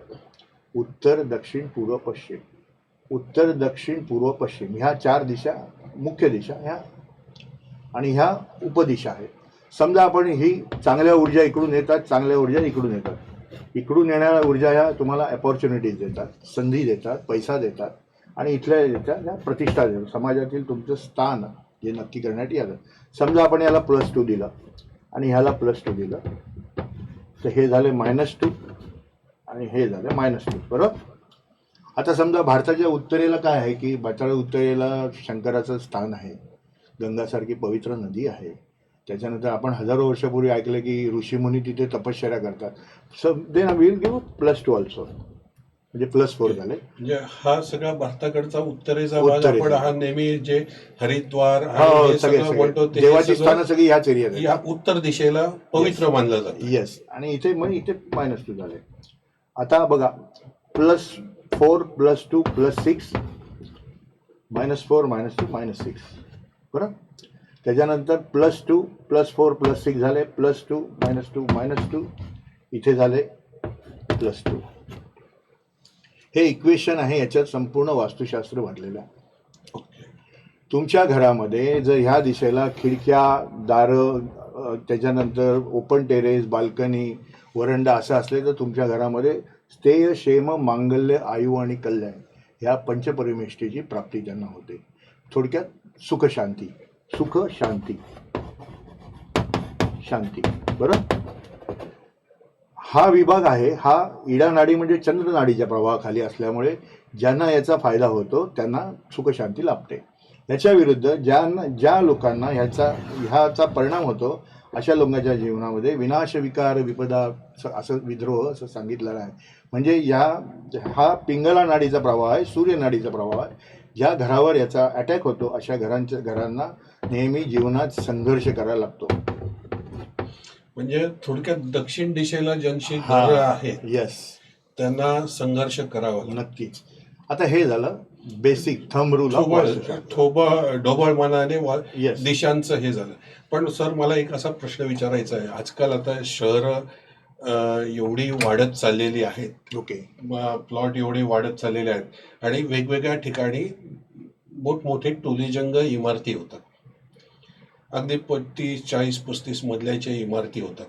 उत्तर, दक्षिण, पूर्व, पश्चिम. उत्तर, दक्षिण, पूर्व, पश्चिम ह्या 4 दिशा मुख्य दिशा ह्या, आणि ह्या उपदिशा आहेत. समजा आपण ही चांगल्या ऊर्जा इकडून येतात, चांगल्या ऊर्जा इकडून येतात. इकडून येणाऱ्या ऊर्जा ह्या तुम्हाला अपॉर्च्युनिटीज देतात, संधी देतात, पैसा देतात. आणि इथल्या देतात ह्या प्रतिष्ठा देतात, समाजातील तुमचं स्थान जे नक्की करण्यात येतं. समजा आपण याला +2 दिलं आणि ह्याला +2 दिलं तर हे झाले -2 आणि हे झालं -2, बरोबर. आता समजा भारताच्या उत्तरेला काय आहे की भारताच्या उत्तरेला शंकराचं स्थान आहे, गंगासारखी पवित्र नदी आहे. त्याच्यानंतर आपण हजारो वर्षापूर्वी ऐकलं की ऋषीमुनी तिथे तपश्चर्या करतात. So then will give +2 also, म्हणजे +4 झाले. म्हणजे हा सगळा भारताकडचा उत्तरेचा भाग आपण हा नेहमी जे हरिद्वार म्हणतो देवाची स्थानं सगळी ह्याच एरियात या उत्तर दिशेला पवित्र मानलं जातं. येस. आणि इथे -2 झाले. आता बघा, +4 +2 +6 -4 -2 -6, बरं. त्याच्यानंतर +2 +4 +6 झाले, +2 -2 -2, इथे झाले +2. हे इक्वेशन आहे, याच्यात संपूर्ण वास्तुशास्त्र भरलेलं आहे. तुमच्या घरामध्ये जर ह्या दिशेला खिडक्या, दारं, त्याच्यानंतर ओपन टेरेस, बाल्कनी, वरंडा असं असले तर तुमच्या घरामध्ये स्थेय, क्षेम, मांगल्य, आयु आणि कल्याण ह्या पंचपरिमेष्ठीची प्राप्ती त्यांना होते. थोडक्यात सुख शांती, सुख शांती, शांती, बरं. हा विभाग आहे, हा इडा नाडी म्हणजे चंद्र नाडीच्या प्रभावाखाली असल्यामुळे ज्यांना याचा फायदा होतो त्यांना सुखशांती लाभते. याच्या विरुद्ध ज्या लोकांना ह्याचा परिणाम होतो अशा लोकांच्या जीवनामध्ये विनाश विकार विपदा असं विद्रोह असं सांगितलेलं आहे. म्हणजे हा पिंगला नाडीचा प्रवाह आहे, सूर्य नाडीचा प्रवाह आहे. ज्या घरावर याचा अटॅक होतो अशा घरांना नेहमी जीवनात संघर्ष करायला लागतो. म्हणजे थोडक्यात दक्षिण दिशेला ज्यांची हा, घरं आहेत येस, त्यांना संघर्ष करावा लागतो. नक्कीच. आता हे झालं बेसिक थंब रूल ऑफ ढोबळ मनाने येस. दिशांचं हे झालं. पण सर मला एक असा प्रश्न विचारायचा आहे, आजकाल आता शहरं एवढी वाढत चाललेली आहेत, ओके, प्लॉट एवढे वाढत चाललेले आहेत आणि वेगवेगळ्या ठिकाणी मोठमोठे टोलेजंग इमारती होतात. अगदी 30-40-35 मजल्याच्या इमारती होतात.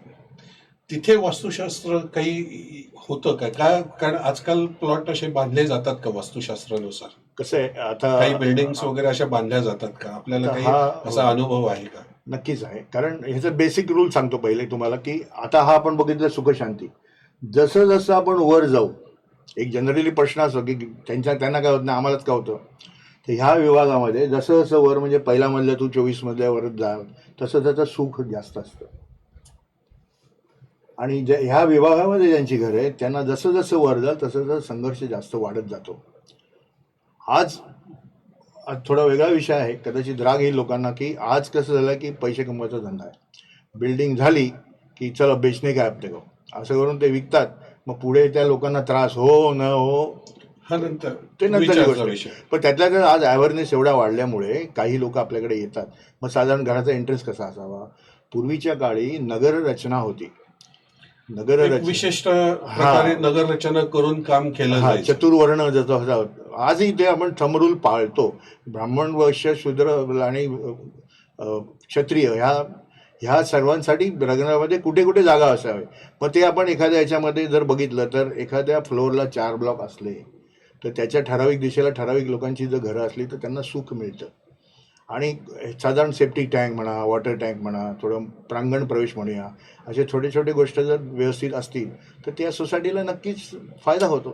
तिथे वास्तुशास्त्र काही होतं का? कारण आजकाल प्लॉट असे बांधले जातात का वास्तुशास्त्रानुसार? कसं आहे आता काही बिल्डिंग्स वगैरे अशा बांधल्या जातात का? आपल्याला काही असा अनुभव आहे का? नक्कीच आहे. कारण ह्याचं बेसिक रूल सांगतो पहिले तुम्हाला, की आता हा आपण बघितलं सुखशांती. जसं जसं आपण वर जाऊ, एक जनरली प्रश्न असतो की त्यांना काय होत नाही, आम्हालाच काय होतं. तर ह्या विभागामध्ये जसं जसं वर म्हणजे पहिल्या मजल्यातून 24 मजल्यावर जा, तसं त्याचं सुख जास्त असतं. आणि ह्या विभागामध्ये ज्यांची घरं आहेत त्यांना जसं जसं वर जाल तसं तसं संघर्ष जास्त वाढत जातो. आज थोडा वेगळा विषय आहे, कदाचित राग येईल लोकांना, की आज कसं झालं की पैसे कमवायचा धंदा आहे. बिल्डिंग झाली की चला बेचणे काय आपले को असं करून ते विकतात. मग पुढे त्या लोकांना त्रास हो न हो हा नंतर ते नंतरची विचारचा गोष्ट आहे. विषय. पण त्यातल्या त्यात आज अवेअरनेस एवढा वाढल्यामुळे काही लोक आपल्याकडे येतात. मग साधारण घराचा इंटरेस्ट कसा असावा. पूर्वीच्या काळी नगररचना होती. एक विशिष्ट प्रकारे नगररचना करून काम केलं जायचं. चतुर्वर्ण जसं आजही ते आपण थंब रूल पाळतो. ब्राह्मण वैश्य शूद्र आणि क्षत्रिय ह्या सर्वांसाठी नगरामध्ये कुठे कुठे जागा असावी. मग ते आपण एखाद्या याच्यामध्ये जर बघितलं तर एखाद्या फ्लोअरला 4 ब्लॉक असले तर त्याच्या ठराविक दिशेला ठराविक लोकांची जर घरं असली तर त्यांना सुख मिळतं. आणि साधारण सेफ्टी टँक म्हणा, वॉटर टँक म्हणा, थोडं प्रांगण प्रवेश म्हणूया, असे छोटे छोटे गोष्ट जर व्यवस्थित असतील तर त्या सोसायटीला नक्कीच फायदा होतो.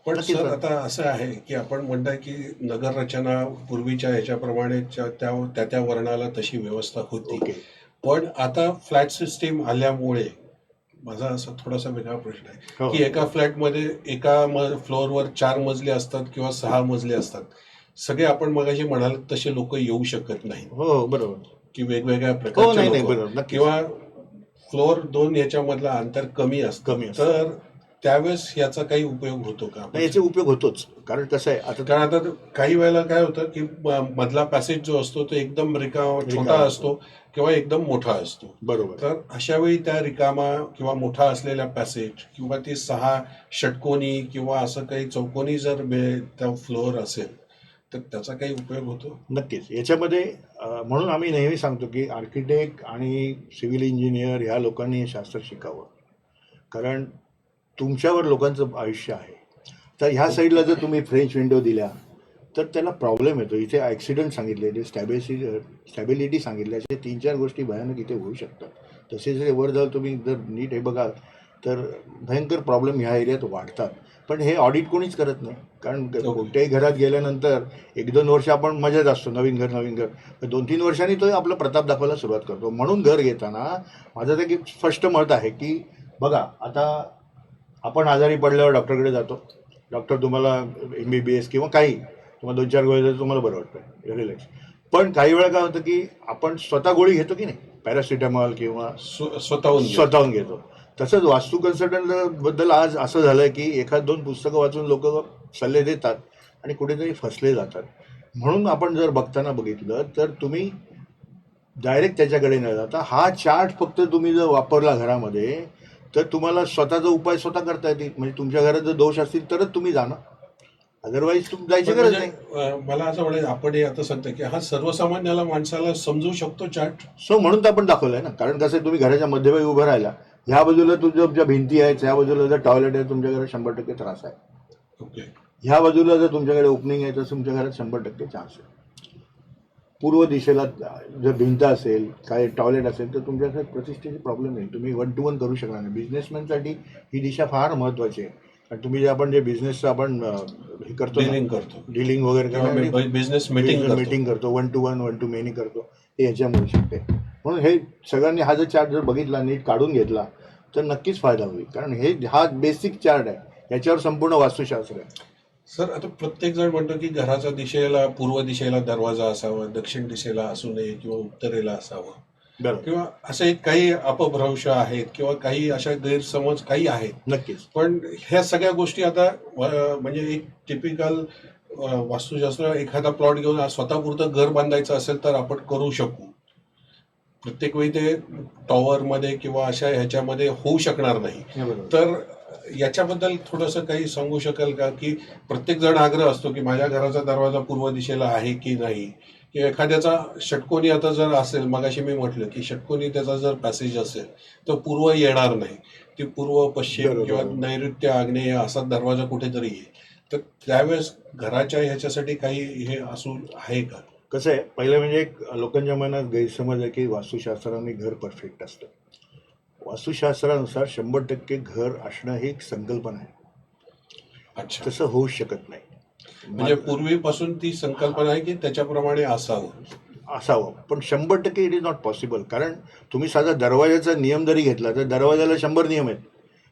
पण नक्कीच. सर आता असं आहे की आपण म्हणताय की नगररचना पूर्वीच्या ह्याच्याप्रमाणे त्या वर्णाला तशी व्यवस्था होती. ओके. पण आता फ्लॅट सिस्टीम आल्यामुळे माझा असा थोडासा वेगळा प्रश्न आहे की एका फ्लॅटमध्ये एका फ्लोअरवर 4 मजले असतात किंवा 6 मजले असतात. सगळे आपण मगाशी म्हणाल तसे लोक येऊ शकत नाही. हो बरोबर. की वेगवेगळ्या नाही प्रकारचे बरोबर, लोक नक्कीच. किंवा फ्लोअर 2 याच्यामधलं अंतर कमी असतं. तर त्यावेळेस याचा काही उपयोग होतो का? नाही, याचा उपयोग होतोच. कारण कसं आहे आता कारण आता काही वेळेला काय होतं की मधला पॅसेज जो असतो तो एकदम छोटा असतो किंवा एकदम मोठा असतो. बरोबर. तर अशा वेळी त्या रिकामा किंवा मोठा असलेल्या पॅसेज किंवा ते 6 षटकोनी किंवा असं काही चौकोनी जर त्या फ्लोअर असेल तर त्याचा काही उपयोग होतो? नक्कीच. याच्यामध्ये म्हणून आम्ही नेहमी सांगतो की आर्किटेक्ट आणि सिव्हिल इंजिनियर ह्या लोकांनी हे शास्त्र शिकावं. कारण तुमच्यावर लोकांचं आयुष्य आहे. तर ह्या साईडला जर तुम्ही फ्रेंच विंडो दिल्या तर त्याला प्रॉब्लेम येतो. इथे ॲक्सिडेंट सांगितलेले, स्टॅबिलिटी सांगितले, असे 3-4 गोष्टी भयानक इथे होऊ शकतात. तसेच वर जाऊन तुम्ही जर नीट हे बघाल तर भयंकर प्रॉब्लेम ह्या एरियात वाढतात. पण हे ऑडिट कोणीच करत नाही. कारण कोणत्याही घरात गेल्यानंतर 1-2 वर्ष आपण मजेत असतो. नवीन घर 2-3 वर्षांनी तो आपला प्रताप दाखवायला सुरुवात करतो. म्हणून घर घेताना माझं तर की स्पष्ट मत आहे की बघा, आता आपण आजारी पडल्यावर डॉक्टरकडे जातो. डॉक्टर तुम्हाला MBBS किंवा काही तुम्हाला 2-4 गोळ्या देतो, तुम्हाला बरं वाटतं, रिलॅक्स. पण काही वेळा काय होतं की आपण स्वतः गोळी घेतो की नाही, पॅरासिटामॉल किंवा स्वतःहून घेतो. तसंच वास्तू कन्सल्टंट बद्दल आज असं झालं की 1-2 पुस्तकं वाचून लोक सल्ले देतात आणि कुठेतरी फसले जातात. म्हणून आपण जर बघताना बघितलं तर तुम्ही डायरेक्ट त्याच्याकडे न जाता हा चार्ट फक्त तुम्ही जर वापरला घरामध्ये तर तुम्हाला स्वतःचा उपाय स्वतः करता येतील. म्हणजे तुमच्या घरात जर दोष असतील तरच तुम्ही जाणं, अदरवाईज तुम्ही जायची गरज नाही. मला असं वाटतं आपण आता सांगतो की हा सर्वसामान्याला माणसाला समजू शकतो चार्ट. सो म्हणून तर आपण दाखवलंय ना. कारण कसं आहे, तुम्ही घराच्या मध्यभागी उभं राहिला, ह्या बाजूला तुमच्या भिंती आहेत, ह्या बाजूला जर टॉयलेट आहे तुमच्या घरात 100% त्रास आहे. ओके. ह्या बाजूला जर तुमच्याकडे ओपनिंग आहे तर तुमच्या घरात 100% चान्स आहे. पूर्व दिशेला जर भिंत असेल, काय टॉयलेट असेल तर तुमच्याकडे प्रतिष्ठेचे प्रॉब्लेम येईल. तुम्ही 1 to 1 करू शकणार नाही. बिझनेसमॅनसाठी ही दिशा फार महत्त्वाची आहे. कारण तुम्ही जे बिझनेसचं आपण हे करतो, डीलिंग वगैरे बिझनेस मीटिंग करतो, 1 to 1 1 to many करतो, हे ह्याच्यामुळे शक्य आहे. म्हणून हे सगळ्यांनी हा जर चार्ट जर बघितला, नीट काढून घेतला तर नक्कीच फायदा होईल. कारण हा बेसिक चार्ट आहे, याच्यावर संपूर्ण वास्तुशास्त्र आहे. सर, आता प्रत्येक जण म्हणतो की घराच्या दिशेला, पूर्व दिशेला दरवाजा असावा, दक्षिण दिशेला असू नये किंवा उत्तरेला असावा, बरोबर, किंवा असे काही अपभ्रंश आहेत किंवा काही अशा गैरसमज काही आहेत. नक्कीच. पण ह्या सगळ्या गोष्टी आता म्हणजे एक टिपिकल वास्तुशास्त्र, एखादा प्लॉट घेऊन स्वतःपुरतं घर बांधायचं असेल तर आपण करू शकू. प्रत्येक वेळी ते टॉवरमध्ये किंवा अशा ह्याच्यामध्ये होऊ शकणार नाही. हे बरोबर. तर याच्याबद्दल थोडंसं काही सांगू शकाल का, की प्रत्येक जण आग्रह असतो की माझ्या घराचा दरवाजा पूर्व दिशेला आहे की नाही, किंवा एखाद्याचा षटकोनी आता जर असेल, मगाशी मी म्हटलं की षटकोनी त्याचा जर पॅसेज असेल तर पूर्व येणार नाही, ती पूर्व, पश्चिम बरोबर. किंवा नैऋत्य, आग्नेय असा दरवाजा कुठेतरी येईल. तर त्यावेळेस घराच्या ह्याच्यासाठी काही हे असू आहे का? कसं आहे, पहिलं म्हणजे एक लोकांच्या मनात गैरसमज आहे की वास्तुशास्त्राने घर परफेक्ट असतं. वास्तुशास्त्रानुसार 100% घर असणं ही एक संकल्पना आहे. अच्छा, तसं होऊ शकत नाही. म्हणजे पूर्वीपासून ती संकल्पना आहे की त्याच्याप्रमाणे असावं, पण 100% इट इज नॉट पॉसिबल. कारण तुम्ही साधा दरवाजाचा नियम जरी घेतला तर दरवाजाला 100 नियम आहेत.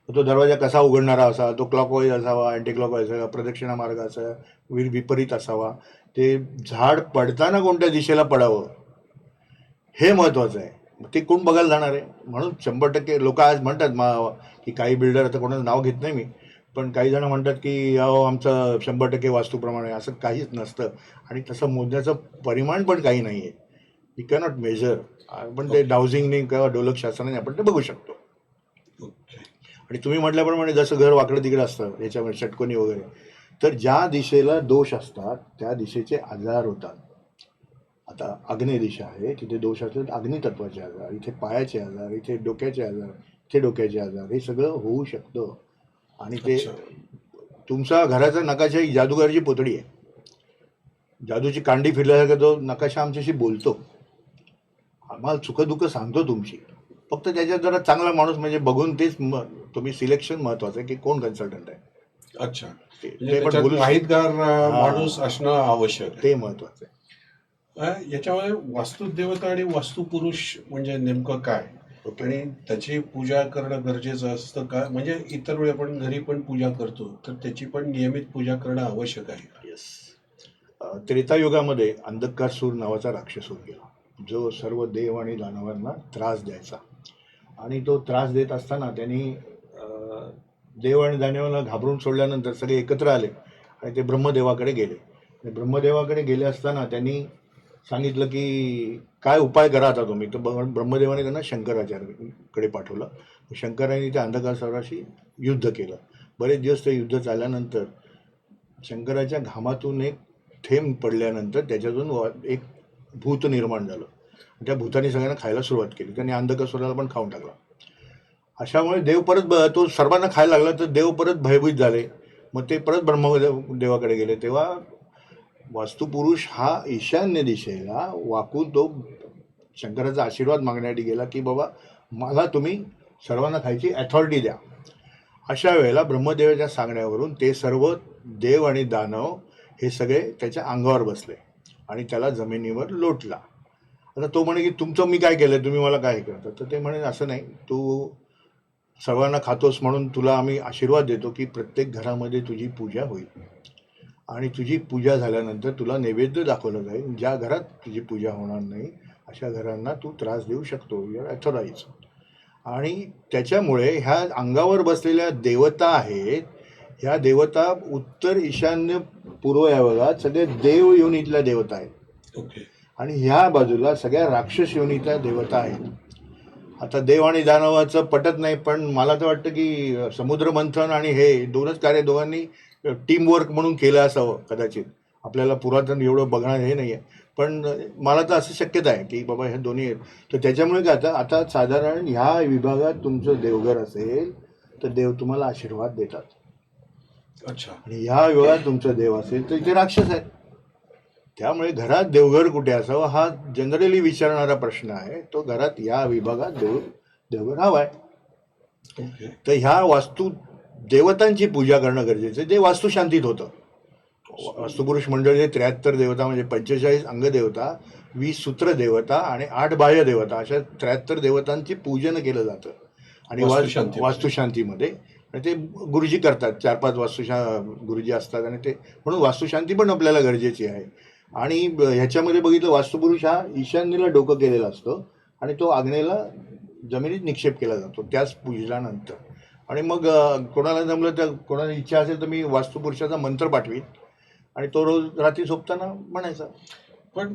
तो दरवाजा कसा उघडणारा असावा, तो क्लॉकवाईज असावा, अँटी क्लॉकवाईज असावा, प्रदक्षिणा मार्ग असावा, विपरीत असावा, ते झाड पडताना कोणत्या दिशेला पडावं हे महत्त्वाचं आहे. ते कोण बघायला जाणार आहे? म्हणून 100% लोक आज म्हणतात की काही बिल्डर, आता कोणाचं नाव घेत नाही मी, पण काही जण म्हणतात की अहो आमचं 100% वास्तूप्रमाणे. असं काहीच नसतं आणि तसं मोजण्याचं परिमाण पण काही नाही आहे. You cannot measure. पण ते डाउझिंगने किंवा डोलकशास्त्राने आपण ते बघू शकतो. आणि तुम्ही म्हटल्याप्रमाणे जसं घर वाकडं तिकडं असतं याच्यामध्ये षटकोनी वगैरे, तर ज्या दिशेला दोष असतात त्या दिशेचे आजार होतात. आता आग्नेय दिशा आहे, तिथे दोष असले तर अग्नी तत्वाचे आजार, इथे पायाचे आजार, इथे डोक्याचे आजार, इथे डोक्याचे आजार, हे सगळं होऊ शकतं. आणि ते तुमचा घराचा नकाशा ही जादूगारची पुतळी आहे. जादूची कांडी फिरल्यासारखं तो नकाशा आमच्याशी बोलतो, आम्हाला सुखदुःख सांगतो तुमची. फक्त त्याच्यात जरा चांगला माणूस म्हणजे बघून तेच तुम्ही सिलेक्शन महत्वाचं आहे की कोण कन्सल्टंट आहे. अच्छा, ते म्हणजे पण त्याच्यात बोलू माहितगार हा. माणूस असणं आवश्यक आहे. ते महत्वाचं आहे. याच्यामध्ये वास्तुदेवता आणि वास्तुपुरुष म्हणजे नेमकं काय, ओके. आणि त्याची पूजा करणं गरजेचं असतं का? म्हणजे इतर वेळी आपण घरी पण पूजा करतो, तर त्याची पण नियमित पूजा करणं आवश्यक आहे. येस. त्रेतायुगामध्ये अंधकारसूर नावाचा राक्षस होऊन गेला, जो सर्व देव आणि दानवांना त्रास द्यायचा. आणि तो त्रास देत असताना त्यांनी देव आणि दानवांना घाबरून सोडल्यानंतर सगळे एकत्र आले आणि ते ब्रह्मदेवाकडे गेले. आणि ब्रह्मदेवाकडे गेले असताना त्यांनी सांगितलं की काय उपाय करा आता तुम्ही. तर ब्रह्मदेवाने त्यांना शंकराचार्याकडे पाठवलं. शंकराने त्या अंधकासुराशी युद्ध केलं. बरेच दिवस ते युद्ध चालल्यानंतर शंकराच्या घामातून एक थेंब पडल्यानंतर त्याच्यातून एक भूत निर्माण झालं. त्या भूताने सगळ्यांना खायला सुरुवात केली. त्यांनी अंधकासुराला पण खाऊन टाकला. अशामुळे देव परत तो सर्वांना खायला लागला, तर देव परत भयभीत झाले. मग ते परत ब्रह्मदेवाकडे गेले. तेव्हा वास्तुपुरुष हा ईशान्य दिशेला वाकून तो शंकराचा आशीर्वाद मागण्यासाठी गेला की बाबा मला तुम्ही सर्वांना खायची अथॉरिटी द्या. अशा वेळेला ब्रह्मदेवाच्या सांगण्यावरून ते सर्व देव आणि दानव हे सगळे त्याच्या अंगावर बसले आणि त्याला जमिनीवर लोटला. आता तो म्हणे की तुमचं मी काय केलं, तुम्ही मला काय करता. तर ते म्हणे असं नाही, तू सर्वांना खातोस म्हणून तुला आम्ही आशीर्वाद देतो की प्रत्येक घरामध्ये तुझी पूजा होईल आणि तुझी पूजा झाल्यानंतर तुला नैवेद्य दाखवलं जाईल. ज्या घरात तुझी पूजा होणार नाही अशा घरांना तू त्रास देऊ शकतो, यू आर अथॉराइज. आणि त्याच्यामुळे ह्या अंगावर बसलेल्या देवता आहेत, ह्या देवता उत्तर ईशान्य पूर्व या भागात सगळे देव योनीतल्या देवता आहेत. ओके. आणि ह्या बाजूला सगळ्या राक्षस योनीच्या देवता आहेत. आता देव आणि दानवाचं पटत नाही, पण मला तर वाटतं की समुद्र मंथन आणि हे दोनच कार्य दोघांनी टीमवर्क म्हणून केलं असावं कदाचित. आपल्याला पुरातन एवढं बघणं हे नाही आहे, पण मला तर असं शक्यता आहे की बाबा हे दोन्ही आहेत. तर त्याच्यामुळे काय आता साधारण ह्या विभागात तुमचं देवघर असेल तर देव तुम्हाला आशीर्वाद देतात. अच्छा. आणि ह्या विभागात तुमचं देव असेल तर इथे राक्षस आहेत. त्यामुळे घरात देवघर कुठे असावं हा जनरली विचारणारा प्रश्न आहे. तो घरात या विभागात देवघर हवा आहे. ओके. तर ह्या वास्तू देवतांची पूजा करणं गरजेचं आहे. ते वास्तुशांतीत होतं. वास्तुपुरुष मंडळ हे 73 देवता म्हणजे 45 अंगदेवता 20 सूत्र देवता आणि 8 बाह्य देवता अशा 73 देवतांची पूजन केलं जातं. आणि वास्तुशांतीमध्ये. वास्तुशांतीमध्ये आणि ते गुरुजी करतात. 4-5 गुरुजी असतात आणि ते म्हणून वास्तुशांती पण आपल्याला गरजेची आहे. आणि ह्याच्यामध्ये बघितलं वास्तुपुरुष हा ईशान्येला डोकं केलेला असतो आणि तो आग्नेयला जमिनीत निक्षेप केला जातो त्याच पूजल्यानंतर. आणि मग कोणाला जमलं तर कोणाला इच्छा असेल तर मी वास्तुपुरुषाचा मंत्र पाठवीन आणि तो रोज रात्री झोपताना म्हणायचा. पण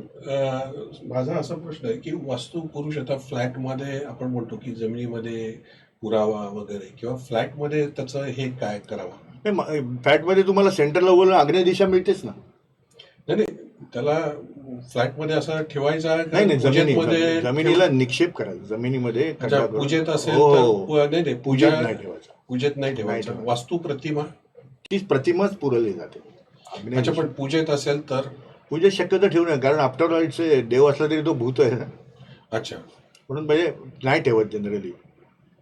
माझा असा प्रश्न आहे की वास्तुपुरुष आता फ्लॅटमध्ये आपण म्हणतो की जमिनीमध्ये पुरावा वगैरे, किंवा फ्लॅटमध्ये त्याचं हे काय करावं? फ्लॅटमध्ये तुम्हाला सेंटरला उभं आग्नेय दिशा मिळतेच ना. नाही नाही, त्याला फ्लॅटमध्ये असा ठेवायचा का नाही पूजेमध्ये जमिनीला निक्षेप करायचा. जमिनीमध्ये अच्छा, खड्डा करून. पूजेत असेल हो, तर हो. नाही नाही, पूजेत नाही ठेवायचा. पूजेत नाही ठेवायचं. ठेवायचं. वास्तू प्रतिमा. ती प्रतिमाच पुरवली जाते. आग्नेय अच्छा, दिशा. पण पूजेत असेल तर? पूजेत शक्यतो ठेवू नये, कारण आफ्टर ऑल देव असला तरी तो भूत आहे ना, अच्छा, म्हणून म्हणजे नाही ठेवत जनरली.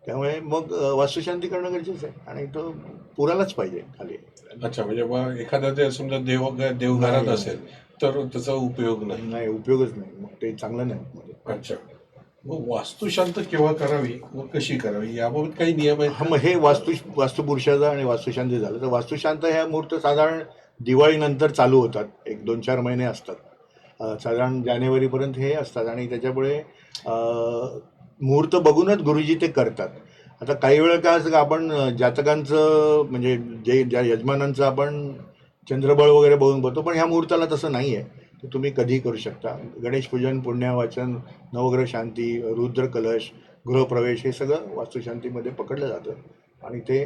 त्यामुळे मग वास्तुशांती करणं गरजेचं आहे आणि तो पुरालाच पाहिजे खाली. अच्छा, म्हणजे मग एखादा ते समजा देवघरात नाही. असेल तर त्याचा उपयोग नाही. नाही, उपयोगच नाही, मग ते चांगलं नाही. अच्छा, मग वास्तुशांत केव्हा करावी व कशी करावी याबाबत काही नियम आहेत हा, का? मग हे वास्तुपुरुषाचा आणि वास्तुशांती झालं. तर वास्तुशांत ह्या मुहूर्त साधारण दिवाळीनंतर चालू होतात. 1-2-4 महिने असतात. साधारण जानेवारीपर्यंत हे असतात आणि त्याच्यामुळे मुहूर्त बघूनच गुरुजी ते करतात. आता काही वेळा काय असतं का आपण जातकांचं म्हणजे ज्या यजमानांचं आपण चंद्रबळ वगैरे बघून बघतो, पण ह्या मुहूर्ताला तसं नाही आहे. तर तुम्ही कधीही करू शकता. गणेशपूजन, पुण्यावाचन, नवग्रह शांती, रुद्र कलश, गृहप्रवेश हे सगळं वास्तुशांतीमध्ये पकडलं जातं. आणि ते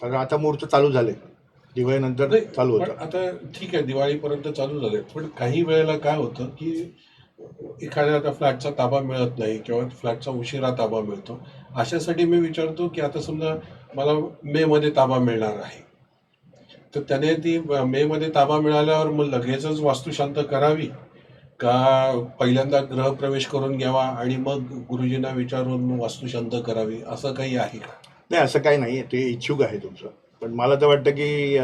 सगळं आता मुहूर्त चालू झाले, दिवाळीनंतर नाही, चालू पण होतं. आता ठीक आहे, दिवाळीपर्यंत चालू झाले, पण काही वेळेला काय होतं की एखाद्या फ्लॅटचा ताबा मिळत नाही किंवा फ्लॅटचा उशिरा ताबा मिळतो. अशासाठी मी विचारतो की आता समजा मला मे मध्ये ताबा मिळणार आहे, तर त्याने ती मे मध्ये ताबा मिळाल्यावर मग लगेचच वास्तुशांत करावी का पहिल्यांदा गृहप्रवेश करून घ्यावा आणि मग गुरुजींना विचारून वास्तुशांत करावी, असं काही आहे का? नाही, असं काही नाही आहे. ते इच्छुक आहे तुमचं. पण मला तर वाटतं की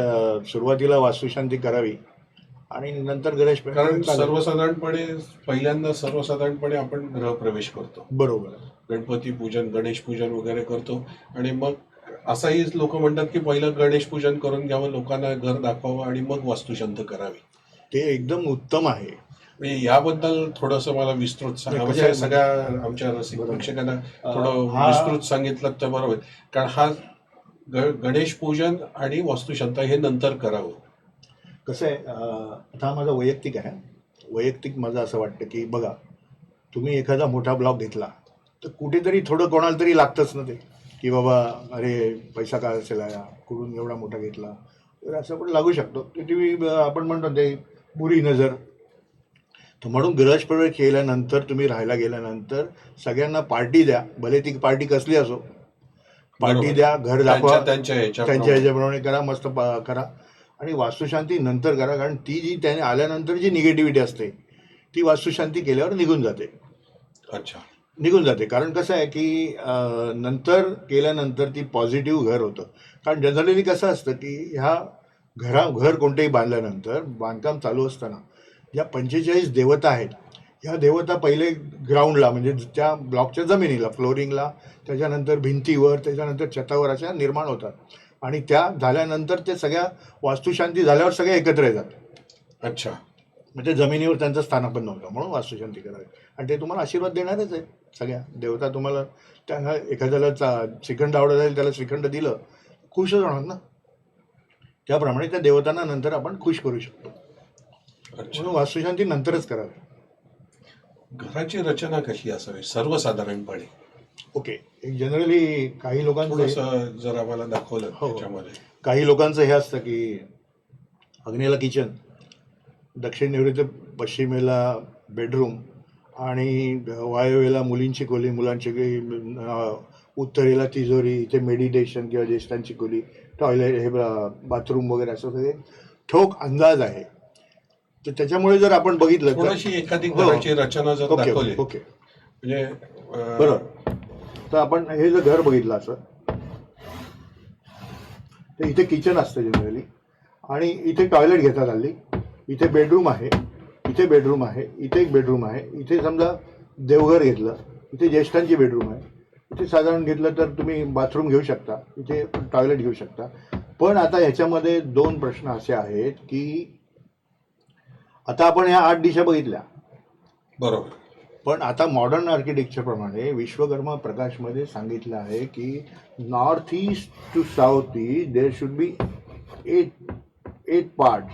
सुरुवातीला वास्तुशांती करावी आणि नंतर गणेश कारण सर्वसाधारणपणे आपण गृहप्रवेश करतो, बरोबर आहे. गणपती पूजन, गणेश पूजन वगैरे करतो, आणि मग असंही लोक म्हणतात की पहिलं गणेश पूजन करून घ्यावं, लोकांना घर दाखवावं आणि मग वास्तुशांत करावी. ते एकदम उत्तम आहे. म्हणजे याबद्दल थोडंसं मला विस्तृत सांगा, नाही, कसं म्हणजे आहे, सगळ्या आमच्या रसिक बरोबर. प्रेक्षकांना थोडं हा- विस्तृत सांगितलं तर बरोबर होईल. कारण हा गणेश पूजन आणि वास्तुशांत हे नंतर करावं. कसं आहे, आता हा माझा वैयक्तिक आहे. वैयक्तिक माझं असं वाटतं की बघा, तुम्ही एखादा मोठा ब्लॉक घेतला तर कुठेतरी थोडं कोणाला तरी लागतंच ना ते, की बाबा अरे पैसा काय असेल या कुठून एवढा मोठा घेतला, तर असं पण लागू शकतो. ते तुम्ही आपण म्हणतो ते बुरी नजर. तर म्हणून गृहप्रवेश केल्यानंतर तुम्ही राहायला गेल्यानंतर सगळ्यांना पार्टी द्या, भले ती पार्टी कसली असो, पार्टी बरोबर. द्या, घर दाखवा, त्यांच्या त्यांच्या ह्याच्याप्रमाणे करा, मस्त करा. आणि वास्तुशांती नंतर करा, कारण ती जी त्याने आल्यानंतर जी निगेटिव्हिटी असते ती वास्तुशांती केल्यावर निघून जाते. कारण कसं आहे की नंतर केल्यानंतर ती पॉझिटिव्ह घर होतं. कारण जनरली कसं असतं की घर कोणतेही बांधल्यानंतर बांधकाम चालू असताना ज्या 45 देवता आहेत, ह्या देवता पहिले ग्राउंडला म्हणजे त्या ब्लॉकच्या जमिनीला, फ्लोरिंगला, त्याच्यानंतर भिंतीवर, त्याच्यानंतर छतावर अशा निर्माण होतात. आणि त्या झाल्यानंतर ते सगळ्या वास्तुशांती झाल्यावर सगळे एकत्र येतात. अच्छा, म्हणजे जमिनीवर त्यांचं स्थानापन्न नव्हतं, म्हणून वास्तुशांती करावी. आणि ते तुम्हाला आशीर्वाद देणारच आहे. सगळ्या देवता तुम्हाला, त्यांना एखाद्याला श्रीखंड आवडत असेल त्याला श्रीखंड दिलं, खुशच होणार ना. त्याप्रमाणे त्या देवतांना नंतर आपण खुश करू शकतो. म्हणून वास्तुशांती नंतरच करावी. घराची रचना कशी असावी सर्वसाधारणपणे? ओके, एक जनरली काही लोकांचं थोडंसं जर आम्हाला दाखवलं हो. त्याच्यामध्ये. काही लोकांचं हे असतं की अग्नेला किचन, दक्षिण निवृत्त पश्चिमेला बेडरूम आणि वायव्येला मुलींची खोली, मुलांची उत्तरेला तिजोरी, इथे मेडिटेशन किंवा ज्येष्ठांची खोली, टॉयलेट, हे बाथरूम वगैरे, असं सगळे ठोक अंदाज आहे. तर त्याच्यामुळे जर आपण बघितलं तर थोडीशी एखादी घराची रचना जर दाखवली ओके म्हणजे बरोबर. तर आपण हे जर घर बघितलं असं, तर इथे किचन असतं जनरली, आणि इथे टॉयलेट घेतात हल्ली, इथे बेडरूम आहे, इथे बेडरूम आहे, इथे एक बेडरूम आहे, इथे समजा देवघर घेतलं, इथे ज्येष्ठांची बेडरूम आहे, इथे साधारण घेतलं तर तुम्ही बाथरूम घेऊ शकता, इथे टॉयलेट घेऊ शकता. पण आता ह्याच्यामध्ये दोन प्रश्न असे आहेत की आता आपण ह्या 8 दिशा बघितल्या, बरोबर. पण आता मॉडर्न आर्किटेक्चरप्रमाणे विश्वकर्मा प्रकाशमध्ये सांगितलं आहे की north east to south east there should be 8 part.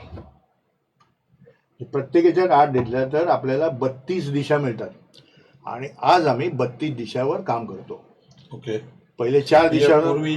प्रत्येक याच्यात 8 घेतल्या तर आपल्याला 32 दिशा मिळतात. आणि आज आम्ही 32 दिशावर काम करतो. ओके. पहिले 4 दिशा, पूर्वी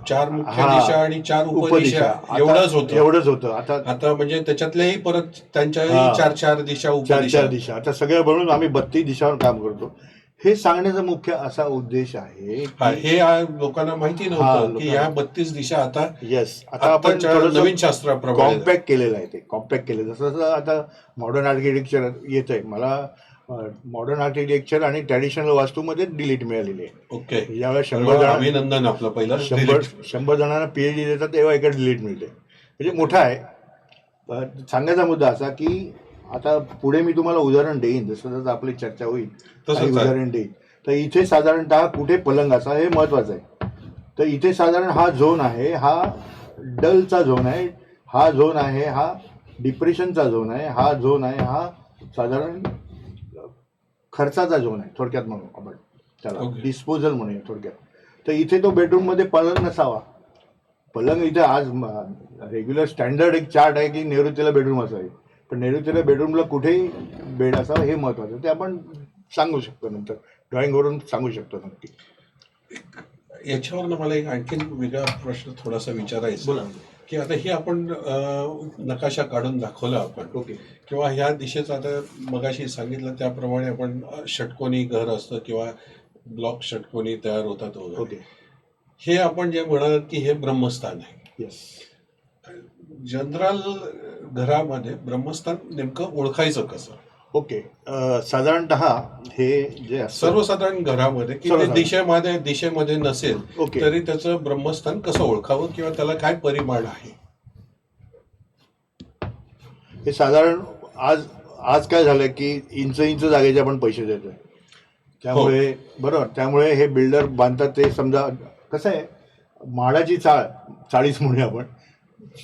4 मुख्य हा, दिशा आणि 4 उपदिशा उपदिशा एवढंच होतं. आता म्हणजे त्याच्यातलेही परत त्यांच्याही हा. 4 दिशा 4 उपदिशा. दिशा आता सगळ्या बनवून आम्ही 32 दिशावर काम करतो. हे सांगण्याचा मुख्य असा उद्देश आहे हा, की हे लोकांना माहिती हा, नव्हतं की लोकांना- या 32 दिशा आता येस, आता आपण आत्ताच्या थोडंसं नवीन शास्त्राप्रमाणे कॉम्पॅक्ट केलेलं आहे. ते कॉम्पॅक्ट केलं जसं जसं आता मॉडर्न आर्किटेक्चर येत आहे. मला मॉडर्न आर्किटेक्चर आणि ट्रॅडिशनल वास्तूमध्ये डिलीट मिळालेली आहे. ओके. ज्यावेळेस अभिनंदन आपलं पहिलं. 100 जणांना PhD देतात तेव्हा एका डिलीट मिळते. म्हणजे मोठा आहे. सांगायचा मुद्दा असा की आता पुढे मी तुम्हाला उदाहरण देईन, जसं जसं आपली चर्चा होईल तसंच काही आहे. उदाहरण देईन. तर इथे साधारणतः कुठे पलंग असा हे महत्वाचं आहे. तर इथे साधारण हा झोन आहे, हा डलचा झोन आहे, हा झोन आहे, हा डिप्रेशनचा झोन आहे, हा झोन आहे, हा साधारण खर्चाचा झोन आहे. थोडक्यात म्हणू आपण त्याला Okay. डिस्पोजल म्हणूया थोडक्यात. तर इथे तो बेडरूममध्ये पलंग नसावा. पलंग इथे आज रेग्युलर स्टँडर्ड एक चार्ट आहे की नैऋत्येला बेडरूम असावे, पण नैऋत्येला बेडरूमला कुठेही बेड असावं हे महत्वाचं. ते आपण सांगू शकतो, नंतर ड्रॉइंगवरून सांगू शकतो नक्की. याच्यावर मला एक आणखीन वेगळा प्रश्न थोडासा विचारायचा बोला. की आता हे आपण नकाशा काढून दाखवला आपण, ओके. किंवा ह्या दिशेचं आता मगाशी सांगितलं त्याप्रमाणे आपण षटकोनी घर असतं किंवा ब्लॉक षटकोनी तयार होतात वगैरे. ओके. हे आपण जे म्हणाल की हे ब्रह्मस्थान आहे. येस. जनरल घरामध्ये ब्रह्मस्थान नेमकं ओळखायचं कसं? ओके. साधारणतः हे जे असतं सर्वसाधारण घरामध्ये की ते सर्वसाधारण. दिशेमध्ये नसेल ओके. तरी त्याचं ब्रह्मस्थान कसं ओळखावं किंवा त्याला काय परिमाण आहे? हे साधारण आज काय झालं की इंच जागेचे आपण पैसे देतोय. त्यामुळे बरोबर, त्यामुळे हे बिल्डर बांधतात ते समजा कसं आहे, माडाची चाळीस म्हणूया आपण,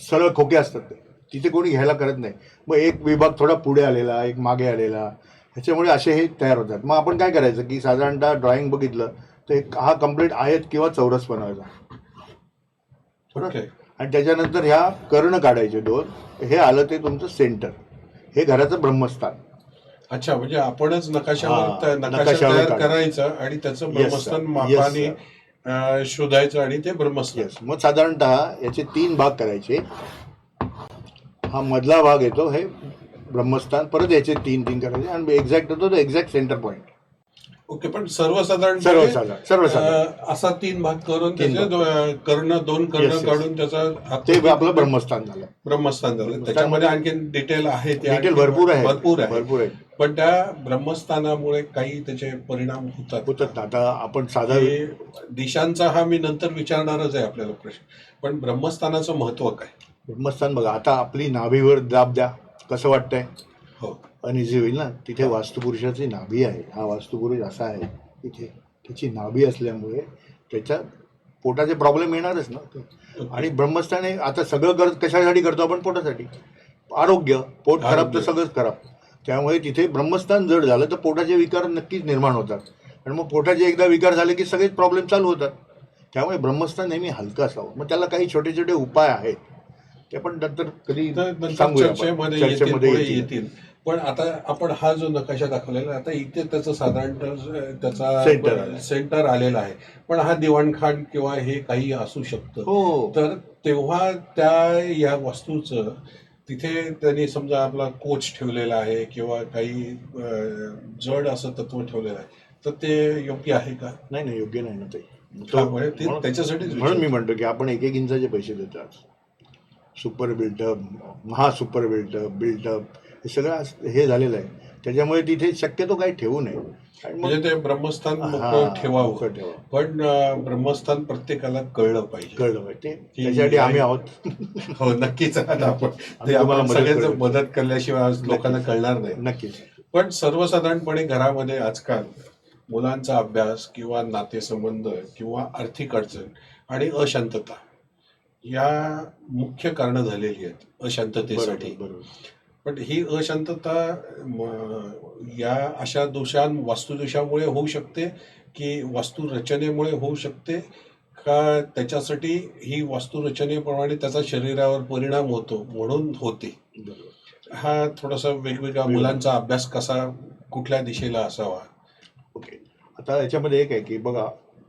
सरळ खोके असतात ते, तिथे कोणी घ्यायला करत नाही. मग एक विभाग थोडा पुढे आलेला, एक मागे आलेला, ह्याच्यामुळे असे हे तयार होतात. मग आपण काय करायचं की साधारणतः ड्रॉइंग बघितलं तर हा कम्प्लीट आयत किंवा चौरस बनवायचा. बरोबर. ओके. आणि त्याच्यानंतर ह्या कर्ण काढायचे 2. हे आलं ते तुमचं सेंटर, हे घराचं ब्रह्मस्थान. अच्छा, म्हणजे आपणच नकाशा नकाशावर तयार काढा. करायचं आणि त्याचं ब्रह्मस्थान sir. मापाने Yes, शोधायचं आणि ते ब्रह्मस्थान. येस. मग साधारणतः याचे 3 भाग करायचे. हा मधला भाग येतो हे ब्रह्मस्थान, परत याचे 3 करायचे आणि एक्झॅक्ट होतो तो एक्झॅक्ट सेंटर पॉईंट. ओके. पण सर्वसाधारण असा 3 भाग करून त्याचे 2 कर्ण Yes, yes. काढून त्याचा ते आपलं ब्रह्मस्थान झालं. ब्रह्मस्थान झालं. त्याच्यामध्ये आणखीन डिटेल आहे, ते डिटेल आणखीन भरपूर आहे. भरपूर आहे. पण त्या ब्रह्मस्थानामुळे काही त्याचे परिणाम होतात. आता आपण साधा हे दिशांचा हा मी नंतर विचारणारच आहे आपल्याला प्रश्न, पण ब्रह्मस्थानाचं महत्व काय? ब्रह्मस्थान बघा, आता आपली नाभीवर दाब द्या, कसं वाटतंय? हो. अनइझी होईल ना. तिथे वास्तुपुरुषाची नाभी आहे. हा वास्तुपुरुष असा आहे, इथे त्याची नाभी असल्यामुळे त्याच्या पोटाचे प्रॉब्लेम येणारच ना. आणि ब्रह्मस्थान हे आता सगळं कशासाठी करतो आपण? पोटासाठी. आरोग्य. पोट खराब तर सगळंच खराब. त्यामुळे तिथे ब्रह्मस्थान जड झालं तर पोटाचे विकार नक्कीच निर्माण होतात, आणि मग पोटाचे एकदा विकार झाले की सगळेच प्रॉब्लेम चालू होतात. त्यामुळे ब्रह्मस्थान नेहमी हलकं असावं. मग त्याला काही छोटे छोटे उपाय आहेत, ते आपण नंतर कधी चर्चेमध्ये येतील. येतील. पण आता आपण हा जो नकाशा दाखवलेला, आता इथे त्याचं साधारणतः Center त्याचा सेंटर आलेला आहे, पण हा दिवाणखान किंवा हे काही असू शकतं. हो. तर तेव्हा या वास्तूचं तिथे त्यांनी समजा आपला कोच ठेवलेला आहे किंवा काही जड असं तत्व ठेवलेलं आहे, तर ते योग्य आहे का? नाही, योग्य नाही ना ते. त्याच्यासाठीच म्हणून मी म्हणतो की आपण 1 इंचाचे पैसे देतो आज. सुपर बिल्टअप, महा सुपर बिल्टअप हे सगळं हे झालेलं आहे. त्याच्यामुळे तिथे शक्यतो काही ठेवू नये. आणि मग म्हणजे ते ब्रह्मस्थान मोकळं हां, ठेवावं, मोकळं ठेवावं. पण ब्रह्मस्थान प्रत्येकाला कळलं पाहिजे. कळलं पाहिजे ते, त्याच्यासाठी आम्ही आहोत. हो, नक्कीच. आता आपण आम्ही ते तुम्हाला आपण मदत सगळ्यांचं करू. मदत केल्याशिवाय आज लोकांना नक्कीच. कळणार नाही. नक्कीच. पण सर्वसाधारणपणे घरामध्ये आजकाल मुलांचा अभ्यास किंवा नातेसंबंध किंवा आर्थिक अडचण आणि अशांतता या मुख्य कारणं झालेली आहेत अशांततेसाठी. बरोबर. पण ही अशांतता या अशा वास्तुदोषामुळे होऊ शकते की वास्तुरचनेमुळे होऊ शकते, का त्याच्यासाठी ही वास्तुरचनेप्रमाणे त्याचा शरीरावर परिणाम होतो म्हणून होते? बरोबर. हा थोडासा वेगवेगळा मुलांचा अभ्यास कसा कुठल्या दिशेला असावा? ओके. आता याच्यामध्ये एक आहे की बघा,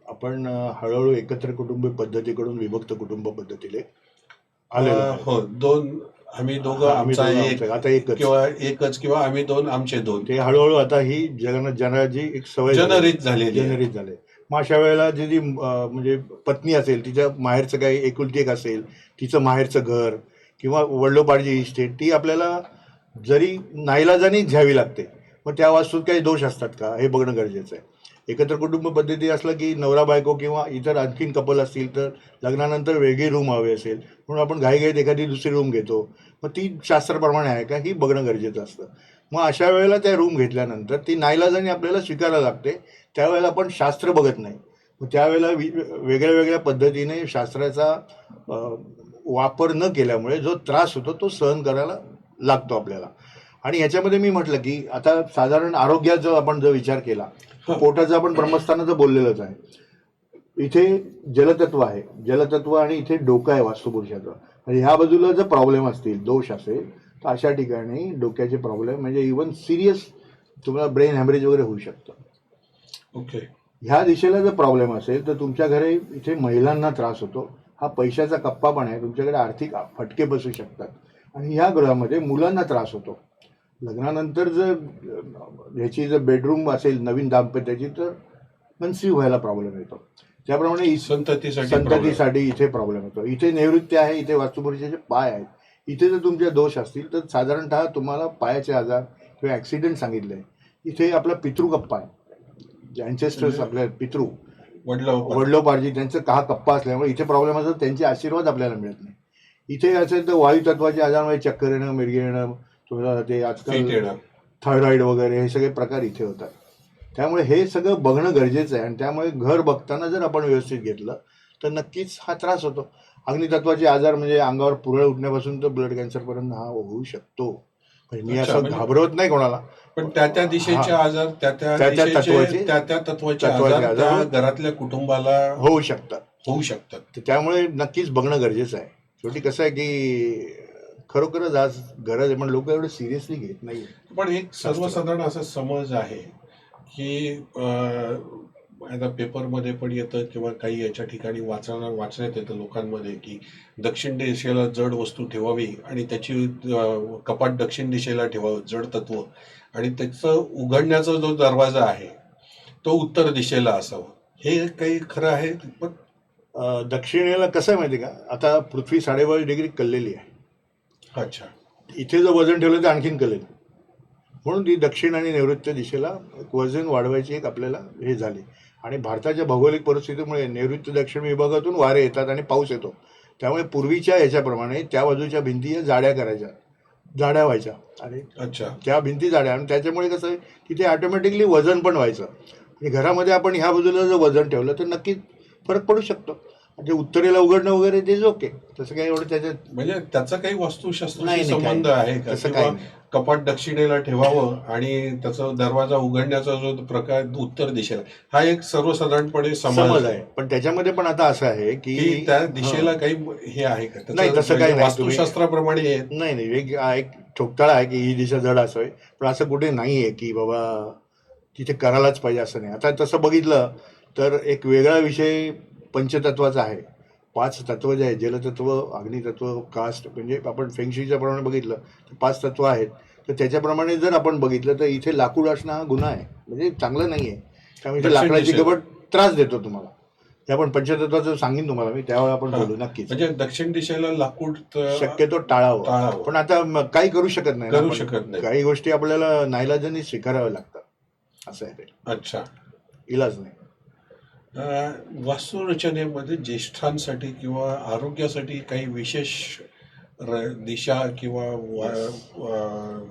आपण हळूहळू एकत्र कुटुंब पद्धतीकडून विभक्त कुटुंब पद्धतीने आलेलो आहे. हो, आम्ही दोघं आम्ही आमचा दोघं एक आमचं, आता एकच. किंवा एकच किंवा आम्ही दोन आमचे दोन ते हळूहळू आता ही जनाची एक सवय जनरीत झालेली आहे. जनरीत झाले. मग अशा वेळेला जी म्हणजे पत्नी असेल, तिच्या माहेरचं काही एकुलती एक असेल, तिचं माहेरचं घर किंवा वडिलोपार्जी इस्टेट, ती आपल्याला जरी नाईलाजाने घ्यावी लागते. मग त्या वास्तूत काही दोष असतात का, हे बघणं गरजेचं आहे. एकत्र कुटुंब पद्धती असलं की नवरा बायको किंवा इतर आणखीन कपल असतील तर लग्नानंतर वेगळी रूम हवी असेल म्हणून आपण घाईघाईत एखादी दुसरी रूम घेतो. मग ती शास्त्राप्रमाणे आहे का, ही बघणं गरजेचं असतं. मग अशा वेळेला त्या रूम घेतल्यानंतर ती नाईलाजाने आपल्याला स्वीकारायला लागते. त्यावेळेला आपण शास्त्र बघत नाही. मग त्यावेळेला वेगळ्या वेगळ्या पद्धतीने शास्त्राचा वापर न केल्यामुळे जो त्रास होतो तो सहन करायला लागतो आपल्याला. आणि ह्याच्यामध्ये मी म्हटलं की आता साधारण आरोग्याचा आपण जर विचार केला, पोटाचं आपण ब्रह्मस्थानाचं बोललेलंच आहे. इथे जलतत्व आहे, जलतत्व आणि इथे डोकं आहे वास्तुपुरुषाचं. म्हणजे ह्या बाजूला जर प्रॉब्लेम असतील, दोष असेल, तर अशा ठिकाणी डोक्याचे प्रॉब्लेम म्हणजे इव्हन सिरियस तुम्हाला ब्रेन हॅमरेज वगैरे होऊ शकतं. ओके. ह्या दिशेला जर प्रॉब्लेम असेल तर तुमच्या घरी इथे महिलांना त्रास होतो. हा पैशाचा कप्पा पण आहे, तुमच्याकडे आर्थिक फटके बसू शकतात. आणि ह्या ग्रहामध्ये मुलांना त्रास होतो. लग्नानंतर जर ह्याची जर बेडरूम असेल नवीन दाम्पत्याची तर कन्सीव्ह व्हायला प्रॉब्लेम येतो. त्याप्रमाणे संततीसाठी इथे प्रॉब्लेम येतो. इथे नैऋत्य आहे, इथे वास्तुपुरुषाचे पाय आहेत. इथे जर तुमचे दोष असतील तर साधारणतः तुम्हाला पायाचे आजार किंवा ॲक्सिडेंट सांगितले आहे. इथे आपला पितृकप्पा आहे, अँसेस्टर्स आपल्या पितृ वडिलोपार्जित त्यांचा हा कप्पा असल्यामुळे इथे प्रॉब्लेम असतो, त्यांचे आशीर्वाद आपल्याला मिळत नाही. इथे असेल तर वायुतत्वाचे आजारमुळे चक्कर येणं, मिरगी येणं, तुम्हाला ते आजकाल थायरॉइड वगैरे हे सगळे प्रकार इथे होतात. त्यामुळे हे सगळं बघणं गरजेचं आहे. आणि त्यामुळे घर बघताना जर आपण व्यवस्थित घेतलं तर नक्कीच हा त्रास होतो. अग्नितत्वाचे आजार म्हणजे अंगावर पुरळ उठण्यापासून तर ब्लड कॅन्सरपर्यंत हा होऊ शकतो. म्हणजे मी असं घाबरवत नाही कोणाला, पण त्या दिशेचे आजार त्या तत्वाचे आजार त्या घरातल्या कुटुंबाला होऊ शकतात. त्यामुळे नक्कीच बघणं गरजेचं आहे. शेवटी कसं आहे की खरोखरच आज गरज आहे, पण लोक एवढं सिरियसली घेत नाही. पण एक सर्वसाधारण असा समज आहे की आता पेपरमध्ये पण येतं किंवा काही याच्या ठिकाणी वाचण्यात येतं लोकांमध्ये की दक्षिण दिशेला जड वस्तू ठेवावी आणि त्याची कपाट दक्षिण दिशेला ठेवावं, जड तत्व, आणि त्याचं उघडण्याचा जो दरवाजा आहे तो उत्तर दिशेला असावा. हे काही खरं आहे? पण दक्षिणेला कसं आहे माहिती का, आता पृथ्वी 22.5 डिग्री कललेली आहे. अच्छा. इथे जर वजन ठेवलं तर आणखीन कलेल. म्हणून ती दक्षिण आणि नैऋत्य दिशेला वजन वाढवायची एक आपल्याला हे झाली. आणि भारताच्या भौगोलिक परिस्थितीमुळे नैऋत्य दक्षिण विभागातून वारे येतात आणि पाऊस येतो. त्यामुळे पूर्वीच्या ह्याच्याप्रमाणे त्या बाजूच्या भिंती जाड्या व्हायच्या आणि त्या भिंती जाड्या, आणि त्याच्यामुळे कसं आहे तिथे ऑटोमॅटिकली वजन पण व्हायचं. आणि घरामध्ये आपण ह्या बाजूला जर वजन ठेवलं तर नक्कीच फरक पडू शकतो. म्हणजे उत्तरेला उघडणं वगैरे ते ओके, तसं काही एवढं त्याच्यात म्हणजे त्याचा काही वास्तुशास्त्राशी संबंध आहे का? किंवा कपाट दक्षिणेला ठेवावं आणि त्याचा दरवाजा उघडण्याचा जो प्रकार उत्तर दिशेला, हा एक सर्वसाधारणपणे समज आहे. पण त्याच्यामध्ये पण आता असं आहे की त्या दिशेला काही हे आहे का? नाही, तसं काही नाही. वास्तुशास्त्राप्रमाणे नाही, एक ठोकताळा आहे की ही दिशा जड असावी, पण असं कुठे नाही आहे की बाबा तिथे करायलाच पाहिजे असं नाही. आता तसं बघितलं तर एक वेगळा विषय पंचतत्वाचा आहे. 5 तत्व जे आहेत, जलतत्व, अग्नितत्व, कास्ट, म्हणजे आपण फेंगशीच्या प्रमाणे बघितलं तर 5 तत्व आहेत. तर त्याच्याप्रमाणे जर आपण बघितलं तर इथे लाकूड असणं हा गुन्हा आहे, म्हणजे चांगलं नाही आहे. त्यामुळे इथे लाकडाची कबट त्रास देतो तुम्हाला. ते आपण पंचतत्वाचं सांगेन तुम्हाला मी, त्यावेळेला आपण बोलू नक्कीच. म्हणजे दक्षिण दिशेला लाकूड शक्यतो टाळावं, पण आता काही करू शकत नाही ना करू आपण. शकत नाही. काही गोष्टी आपल्याला नाईलाजाने स्वीकाराव्या लागतात, असं आहे ते, अच्छा. इलाज नाही. वास्तुरचनेमध्ये ज्येष्ठांसाठी किंवा आरोग्यासाठी काही विशेष दिशा किंवा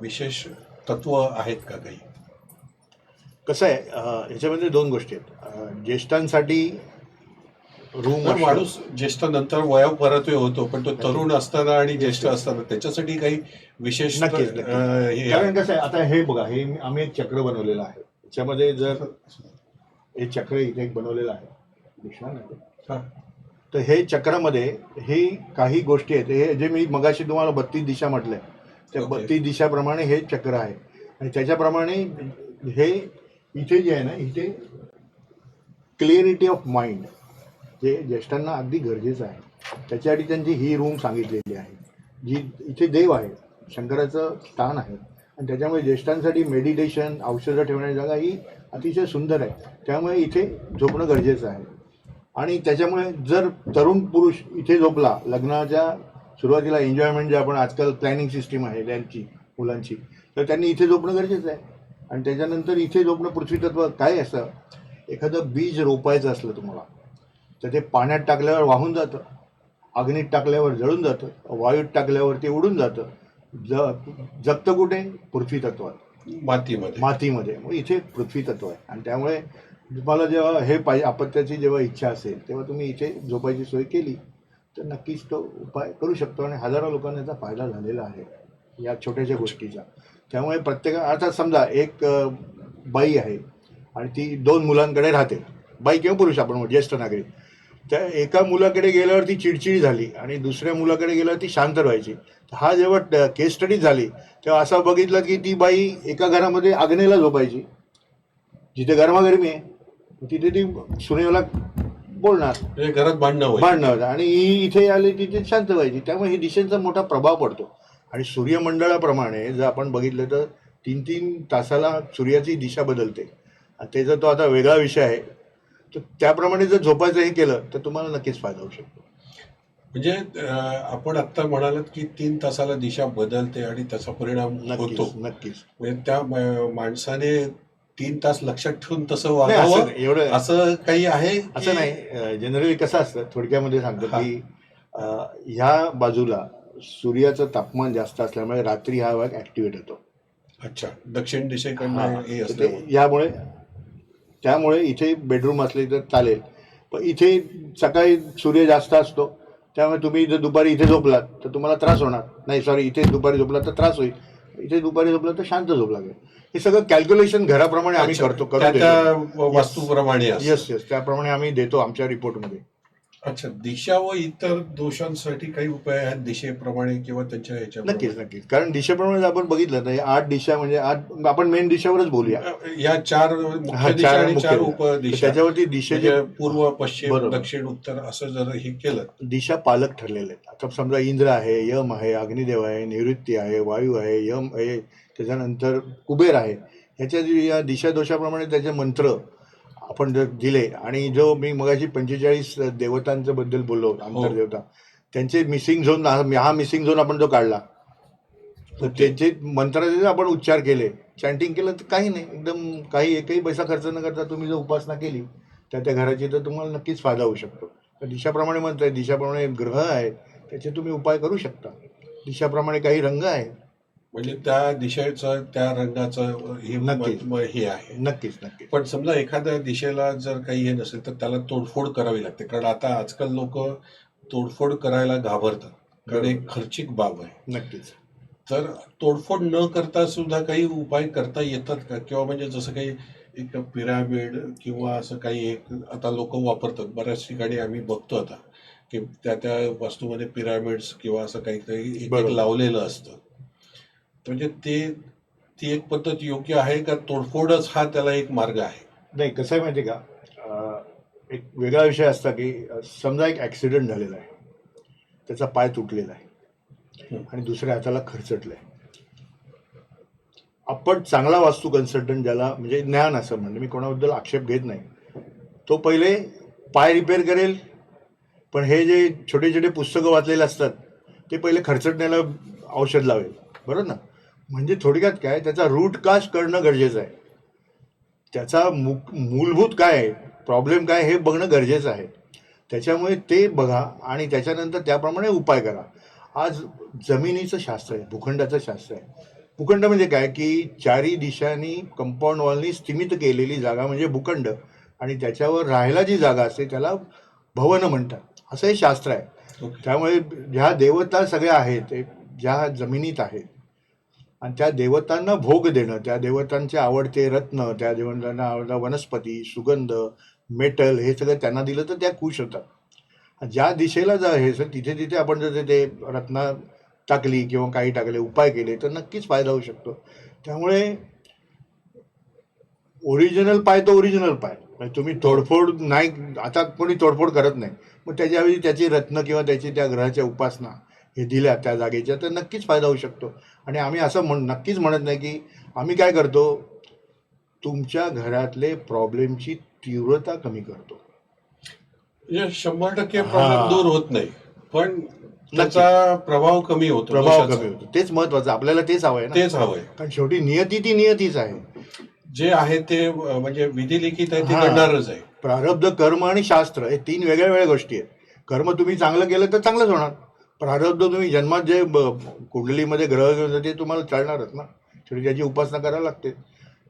विशेष तत्व आहेत का काही? कसं आहे, ह्याच्यामध्ये दोन गोष्टी आहेत. ज्येष्ठांसाठी रूम तर माणूस ज्येष्ठ नंतर वयोपरत्वे होतो, पण तो तरुण असताना आणि ज्येष्ठ असताना त्याच्यासाठी काही विशेष नक्कीच. कारण कसं आहे, आता हे बघा, हे आम्ही एक चक्र बनवलेलं आहे. त्याच्यामध्ये जर हे चक्र इथे एक बनवलेलं आहे, दिसणार नाही, तर हे चक्रामध्ये हे काही गोष्टी आहेत. हे जे मी मगाशी तुम्हाला 32 दिशा म्हटलंय, त्या 32 दिशाप्रमाणे हे चक्र आहे. आणि त्याच्याप्रमाणे हे इथे जे आहे ना, इथे क्लिअरिटी ऑफ माइंड जे ज्येष्ठांना अगदी गरजेचं आहे. त्याच्यासाठी त्यांची ही रूम सांगितलेली आहे, जी इथे देव आहे, शंकराचं स्थान आहे. आणि त्याच्यामुळे ज्येष्ठांसाठी मेडिटेशन, औषधं ठेवण्याची जागा ही अतिशय सुंदर आहे. त्यामुळे इथे झोपणं गरजेचं आहे. आणि त्याच्यामुळे जर तरुण पुरुष इथे झोपला, लग्नाच्या सुरुवातीला एन्जॉयमेंट जे आपण आजकाल प्लॅनिंग सिस्टीम आहे त्यांची मुलांची, तर त्यांनी इथे झोपणं गरजेचं आहे. आणि त्याच्यानंतर इथे झोपणं पृथ्वीतत्व काय असं, एखादं बीज रोपायचं असलं तुम्हाला, तर ते पाण्यात टाकल्यावर वाहून जातं, अग्नीत टाकल्यावर जळून जातं, वायूत टाकल्यावर ते उडून जातं. जगतं कुठे? पृथ्वीतत्वात, मातीमध्ये. मग इथे पृथ्वीतत्व आहे. आणि त्यामुळे तुम्हाला जेव्हा हे पाहिजे, अपत्याची जेव्हा इच्छा असेल, तेव्हा तुम्ही इथे झोपायची सोय केली तर नक्कीच तो उपाय करू शकतो. आणि हजारो लोकांना याचा फायदा झालेला आहे या छोट्याशा गोष्टीचा. त्यामुळे आता समजा एक बाई आहे आणि ती 2 मुलांकडे राहते, बाई किंवा पुरुष, आपण ज्येष्ठ नागरिक. त्या एका मुलाकडे गेल्यावर ती चिडचिडी झाली आणि दुसऱ्या मुलाकडे गेल्यावर ती शांत व्हायची. हा जेव्हा केस स्टडी झाली तेव्हा असं बघितलं की ती बाई एका घरामध्ये आग्नेला झोपायची, जिथे गरमागरमी आहे, तिथे ती सुनेला बोलणार, घरात भांडणं, आणि ही इथे आली तिथे शांत व्हायची. त्यामुळे ही दिशेचा मोठा प्रभाव पडतो. आणि सूर्यमंडळाप्रमाणे जर आपण बघितलं तर 3-3 तासाला सूर्याची दिशा बदलते. त्याचा तो आता वेगळा विषय आहे. तर त्याप्रमाणे जर झोपायचं हे केलं तर तुम्हाला नक्कीच फायदा होऊ शकतो. म्हणजे आपण आता म्हणालात की 3 तासाला दिशा बदलते आणि त्याचा परिणाम होतो. नक्कीच. म्हणजे त्या माणसाने 3 तास लक्षात ठेवून तसं वागावं, एवढं असं काही आहे? असं नाही. जनरली कसं असतं, थोडक्यामध्ये सांगतो की ह्या बाजूला सूर्याचं तापमान जास्त असल्यामुळे रात्री हा भाग ऍक्टिव्हेट होतो. अच्छा, दक्षिण दिशेकडनं हे यामुळे त्यामुळे इथे बेडरूम असले तर चालेल, पण इथे सकाळी सूर्य जास्त असतो. त्यामुळे तुम्ही जर दुपारी इथे झोपलात तर तुम्हाला त्रास होणार नाही. सॉरी, इथे दुपारी झोपलात तर त्रास होईल, इथे दुपारी झोपलात तर शांत झोप लागेल. हे सगळं कॅल्क्युलेशन घराप्रमाणे आम्ही करतो, वास्तूप्रमाणे. येस, त्याप्रमाणे आम्ही देतो आमच्या रिपोर्टमध्ये. अच्छा, दिशा व इतर दोषांसाठी काही उपाय आहेत दिशेप्रमाणे किंवा त्यांच्या ह्याच्या? नक्कीच. कारण दिशेप्रमाणे आपण बघितलं तर 8 दिशा, म्हणजे आज आपण मेन दिशेवरच बोलूया. या 4 मुख्य दिशा आणि 4 उपदिशा, त्याच्यावरती दिशेचे पूर्व, पश्चिम, दक्षिण, उत्तर असं जर हे केलं, दिशा पालक ठरलेले आहेत. आता समजा इंद्र आहे, यम आहे, अग्निदेव आहे, निवृत्ती आहे, वायू आहे, यम आहे, त्याच्यानंतर कुबेर आहे. ह्याच्या या दिशा दोषाप्रमाणे त्याचे मंत्र आपण जर दिले, आणि जो मी मगाशी 45 देवतांच्या बद्दल बोललो, आंतरदेवता, त्यांचे मिसिंग झोन, हा मिसिंग झोन आपण जो काढला, तर त्यांचे मंत्राचे आपण उच्चार केले, चॅन्टिंग केलं, तर काही नाही, एकदम काही एकही पैसा खर्च न करता तुम्ही जर उपासना केली त्या घराची, तर तुम्हाला नक्कीच फायदा होऊ शकतो. तर दिशाप्रमाणे म्हणताय, दिशाप्रमाणे ग्रह आहेत, त्याचे तुम्ही उपाय करू शकता. दिशाप्रमाणे काही रंग आहे, म्हणजे त्या दिशेचं, त्या रंगाचं हे आहे. नक्कीच. पण समजा एखाद्या दिशेला जर काही हे नसेल तर त्याला तोडफोड करावी लागते, कारण आता आजकाल लोक तोडफोड करायला घाबरतात, कारण एक खर्चिक बाब आहे. नक्कीच. तर तोडफोड न करता सुद्धा काही उपाय करता येतात का? किंवा म्हणजे जसं काही एक पिरामिड किंवा असं काही एक आता लोक वापरतात, बऱ्याच ठिकाणी आम्ही बघतो आता की त्या वास्तूमध्ये पिरामिड्स किंवा असं काहीतरी एक लावलेलं असतं. म्हणजे ती एक पद्धत योग्य आहे का? तोडफोडच हा त्याला एक मार्ग आहे? नाही, कसं आहे माहिती का, एक वेगळा विषय असता की समजा एक ॲक्सिडेंट झालेला आहे, त्याचा पाय तुटलेला आहे आणि दुसऱ्या हाताला खरचटलं आहे. आपण चांगला वास्तू कन्सल्टंट, ज्याला म्हणजे ज्ञान असं, म्हणजे मी कोणाबद्दल आक्षेप घेत नाही, तो पहिले पाय रिपेअर करेल, पण हे जे छोटे छोटे पुस्तकं वाचलेले असतात ते पहिले खर्चटण्याला औषध लावेल. बरोबर ना? म्हणजे थोडक्यात काय, त्याचा रूट काज करणं गरजेचं आहे. त्याचा मूलभूत काय आहे, प्रॉब्लेम काय हे बघणं गरजेचं आहे. त्याच्यामुळे ते बघा आणि त्याच्यानंतर त्याप्रमाणे उपाय करा. आज जमिनीचं शास्त्र आहे, भूखंडाचं शास्त्र आहे. भूखंड म्हणजे काय की चारी दिशांनी कंपाऊंड वॉलनी स्थिमित केलेली जागा म्हणजे भूखंड, आणि त्याच्यावर राहायला जी जागा असते त्याला भवन म्हणतात. असं हे शास्त्र आहे. ओके. त्यामुळे ज्या देवता सगळ्या आहेत ते ज्या जमिनीत आहेत, आणि त्या देवतांना भोग देणं, त्या देवतांचे आवडते रत्न, त्या देवतांना आवडता वनस्पती, सुगंध, मेटल, हे सगळं त्यांना दिलं तर त्या खुश होतात. ज्या दिशेला जा हे सर तिथे तिथे आपण जर ते रत्न टाकली किंवा काही टाकले, उपाय केले तर नक्कीच फायदा होऊ शकतो. त्यामुळे ओरिजिनल पाय तो ओरिजिनल पाय. म्हणजे तुम्ही तोडफोड नाही, आता कोणी तोडफोड करत नाही, मग त्याच्याऐवजी त्याची रत्न किंवा त्याची त्या ग्रहाच्या उपासना हे दिल्या त्या जागेच्या तर नक्कीच फायदा होऊ शकतो. आणि आम्ही असं नक्कीच म्हणत नाही की आम्ही काय करतो, तुमच्या घरातले प्रॉब्लेमची तीव्रता कमी करतो. म्हणजे 100% हा. प्रॉब्लेम दूर होत नाही, पण त्याचा प्रभाव कमी होतो, प्रभाव दोषाचा. कमी होतो. तेच महत्वाचं, आपल्याला तेच हवं आहे ना. तेच हवंय. कारण शेवटी नियती ती नियतीच आहे. जे आहे ते म्हणजे विधिलिखित आहे ते हा. घडणारच आहे. प्रारब्ध, कर्म आणि शास्त्र हे तीन वेगळ्या वेगळ्या गोष्टी आहेत. कर्म तुम्ही चांगलं केलं तर चांगलंच होणार. प्रारब्ध तुम्ही जन्मात जे कुंडलीमध्ये ग्रह घेऊन ते तुम्हाला चालणारच ना. शेवटी त्याची उपासना करायला लागते.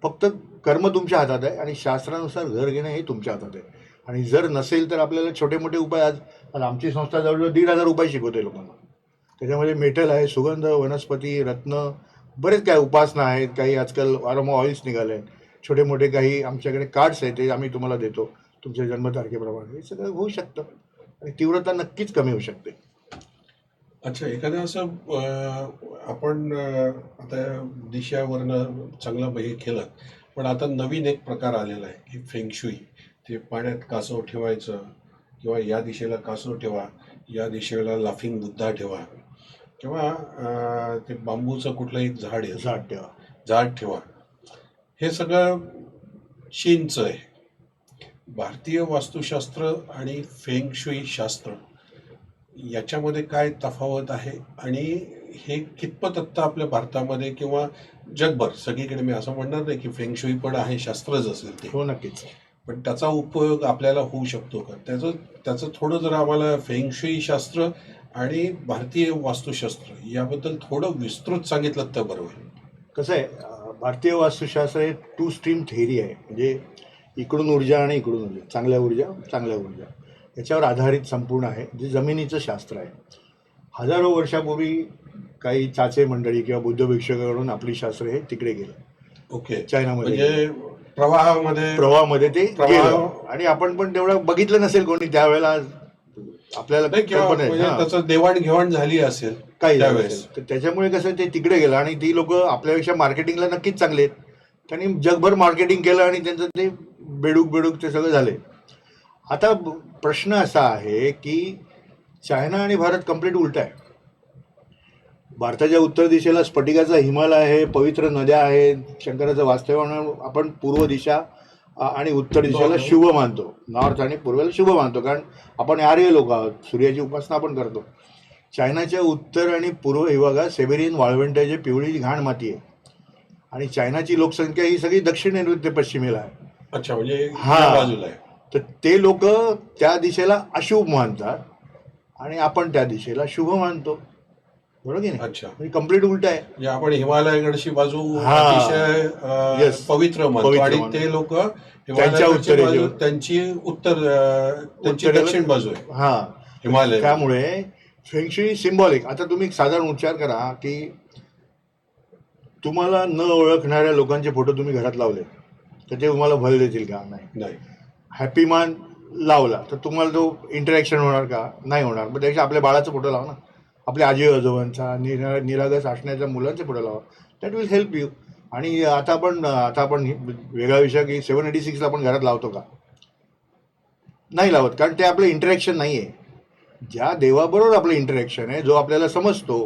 फक्त कर्म तुमच्या हातात आहे आणि शास्त्रानुसार घर घेणं हे तुमच्या हातात आहे. आणि जर नसेल तर आपल्याला छोटे मोठे उपाय, आज आमची संस्था जवळजवळ 1,500 उपाय शिकवते लोकांना. त्याच्यामध्ये मेटल आहे, सुगंध, वनस्पती, रत्न, बरेच काय उपासना आहेत. काही आजकाल अरोमा ऑइल्स निघाले आहेत. छोटे मोठे काही आमच्याकडे कार्ड्स आहेत, ते आम्ही तुम्हाला देतो तुमच्या जन्मतारखेप्रमाणे. हे सगळं होऊ शकतं आणि तीव्रता नक्कीच कमी होऊ शकते. अच्छा, एखादं असं आपण आता दिशावरनं चांगला हे केलं, पण आता नवीन एक प्रकार आलेला आहे की फेंगशुई. ते पाण्यात कासव ठेवायचं किंवा या दिशेला कासव ठेवा, या दिशेला लाफिंग बुद्धा ठेवा, किंवा ते बांबूचं कुठलं एक झाड आहे, झाड ठेवा. झाड ठेवा. हे सगळं चीनचं आहे. भारतीय वास्तुशास्त्र आणि फेंगशुई शास्त्र याच्यामध्ये काय तफावत आहे, आणि हे कितपत आत्ता आपल्या भारतामध्ये किंवा जगभर सगळीकडे, मी असं म्हणणार नाही की फेंगशुई पण आहे शास्त्रच असेल ते, हो, नक्कीच. पण त्याचा उपयोग आपल्याला होऊ शकतो का? त्याचं थोडं जर आम्हाला फेंगशुई शास्त्र आणि भारतीय वास्तुशास्त्र याबद्दल थोडं विस्तृत सांगितलं तर बरं होईल. कसं आहे, भारतीय वास्तुशास्त्र हे 2 स्ट्रीम थेअरी आहे. म्हणजे इकडून ऊर्जा आणि इकडून ऊर्जा, चांगल्या ऊर्जा याच्यावर आधारित संपूर्ण आहे, जे जमिनीचं शास्त्र आहे. हजारो वर्षापूर्वी काही चाचे मंडळी किंवा बुद्ध भिक्षुकाकडून आपली शास्त्र हे तिकडे गेलं. ओके. चायनामध्ये म्हणजे प्रवाहामध्ये ते गेलं. आणि आपण पण तेवढं बघितलं नसेल कोणी त्यावेळेला, आपल्याला नाही, किंवा कल्पना आहे. म्हणजे हां. त्याचं देवाणघेवाण झाली असेल काही त्यावेळेस. असेल. तर त्याच्यामुळे कसं ते तिकडे गेलं आणि ती लोक आपल्यापेक्षा मार्केटिंगला नक्कीच चांगले आहेत. त्यांनी जगभर मार्केटिंग केलं आणि त्यांचं ते बेडूक ते सगळं झाले. आता प्रश्न असा आहे की चायना आणि भारत कम्प्लीट उलटा आहे. भारताच्या उत्तर दिशेला स्फटिकाचा हिमालय आहे, पवित्र नद्या आहेत, शंकराचं वास्तव्य म्हणून आपण पूर्व दिशा आणि उत्तर दिशेला शुभ मानतो, नॉर्थ आणि पूर्वेला शुभ मानतो, कारण आपण आर्य लोक आहोत, सूर्याची उपासना आपण करतो. चायनाच्या उत्तर आणि पूर्व विभागात सेबेरियन वाळवंटाची पिवळी घाण माती आहे आणि चायनाची लोकसंख्या ही सगळी दक्षिण नैऋत्य पश्चिमेला आहे. अच्छा, म्हणजे हा. या बाजूला आहे. तर ते लोक त्या दिशेला अशुभ मानतात आणि आपण त्या दिशेला शुभ मानतो. बरोबर की नाही? अच्छा, म्हणजे कम्प्लीट उलट आहे. म्हणजे आपण हिमालयाकडची बाजू हा. अतिशय Yes. पवित्र मानतो, आणि मानतो. ते लोक त्यांच्या उत्तरेची त्यांची त्यांची उत्तरेला- दक्षिण बाजू आहे हा. हिमालय. त्यामुळे फेंगशुई सिम्बॉलिक. आता तुम्ही एक साधारण उच्चार करा की तुम्हाला न ओळखणाऱ्या लोकांचे फोटो तुम्ही घरात लावले तर ते तुम्हाला भल देतील का? नाही. हॅपी मान लावला तर तुम्हाला तो इंटरॅक्शन होणार का? नाही होणार. मग त्यापेक्षा आपल्या बाळाचा फोटो लावा ना, आपल्या आजी आजोबांचा, निरागस असण्याच्या मुलांचे फोटो लावा. That will help you. आणि आता आपण वेगळा विषय की 786 आपण घरात लावतो का? नाही लावत, कारण ते आपलं इंटरॅक्शन नाही आहे. ज्या देवाबरोबर आपलं इंटरॅक्शन आहे, जो आपल्याला समजतो,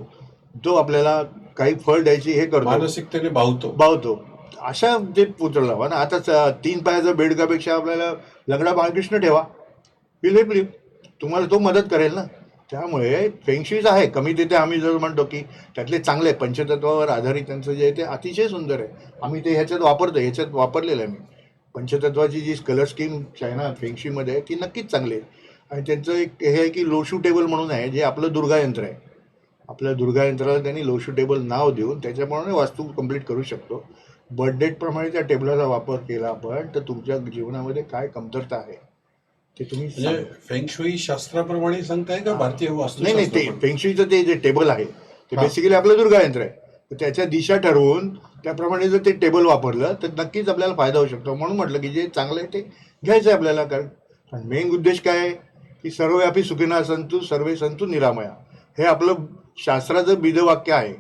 जो आपल्याला काही फळ द्यायची हे करतो, मानसिकतेने भावतो, अशा ते पुत्र लावा ना. आता 3 पायाचा बेडकापेक्षा आपल्याला लंगडा बाळकृष्ण ठेवा. विल हेल्प यू, तुम्हाला तो मदत करेल ना. त्यामुळे फेंगशुईच आहे कमी तिथे आम्ही जर म्हणतो की त्यातले चांगले पंचतत्वावर आधारित त्यांचं जे आहे ते अतिशय सुंदर आहे. आम्ही ते ह्याच्यात वापरतो, ह्याच्यात वापरलेलं आहे मी. पंचतत्वाची जी कलर स्कीम चायना फेंगशुईमध्ये आहे ती नक्कीच चांगली आहे. आणि त्यांचं एक हे आहे की लोशू टेबल म्हणून आहे, जे आपलं दुर्गा यंत्र आहे. आपल्या दुर्गा यंत्राला त्यांनी लोशू टेबल नाव देऊन त्याच्याप्रमाणे वास्तू कंप्लीट करू शकतो. बर्थ डेटप्रमाणे त्या टेबलाचा वापर केला आपण तर तुमच्या जीवनामध्ये काय कमतरता आहे ते तुम्ही म्हणजे फेंगशुई शास्त्राप्रमाणे सांगताय का भारतीय वास्तू? नाही ते फेंगशुईचं ते जे टेबल आहे ते हा. बेसिकली आपलं दुर्गा यंत्र आहे. तर त्याच्या दिशा ठरवून त्याप्रमाणे जर ते टेबल वापरलं तर नक्कीच आपल्याला फायदा होऊ शकतो. म्हणून म्हटलं की जे चांगलं आहे ते घ्यायचं आहे आपल्याला. कारण मेन उद्देश काय आहे की सर्वव्यापी सुखिना संतु सर्वे संतु निरामया, हे आपलं शास्त्राचं बीजवाक्य आहे.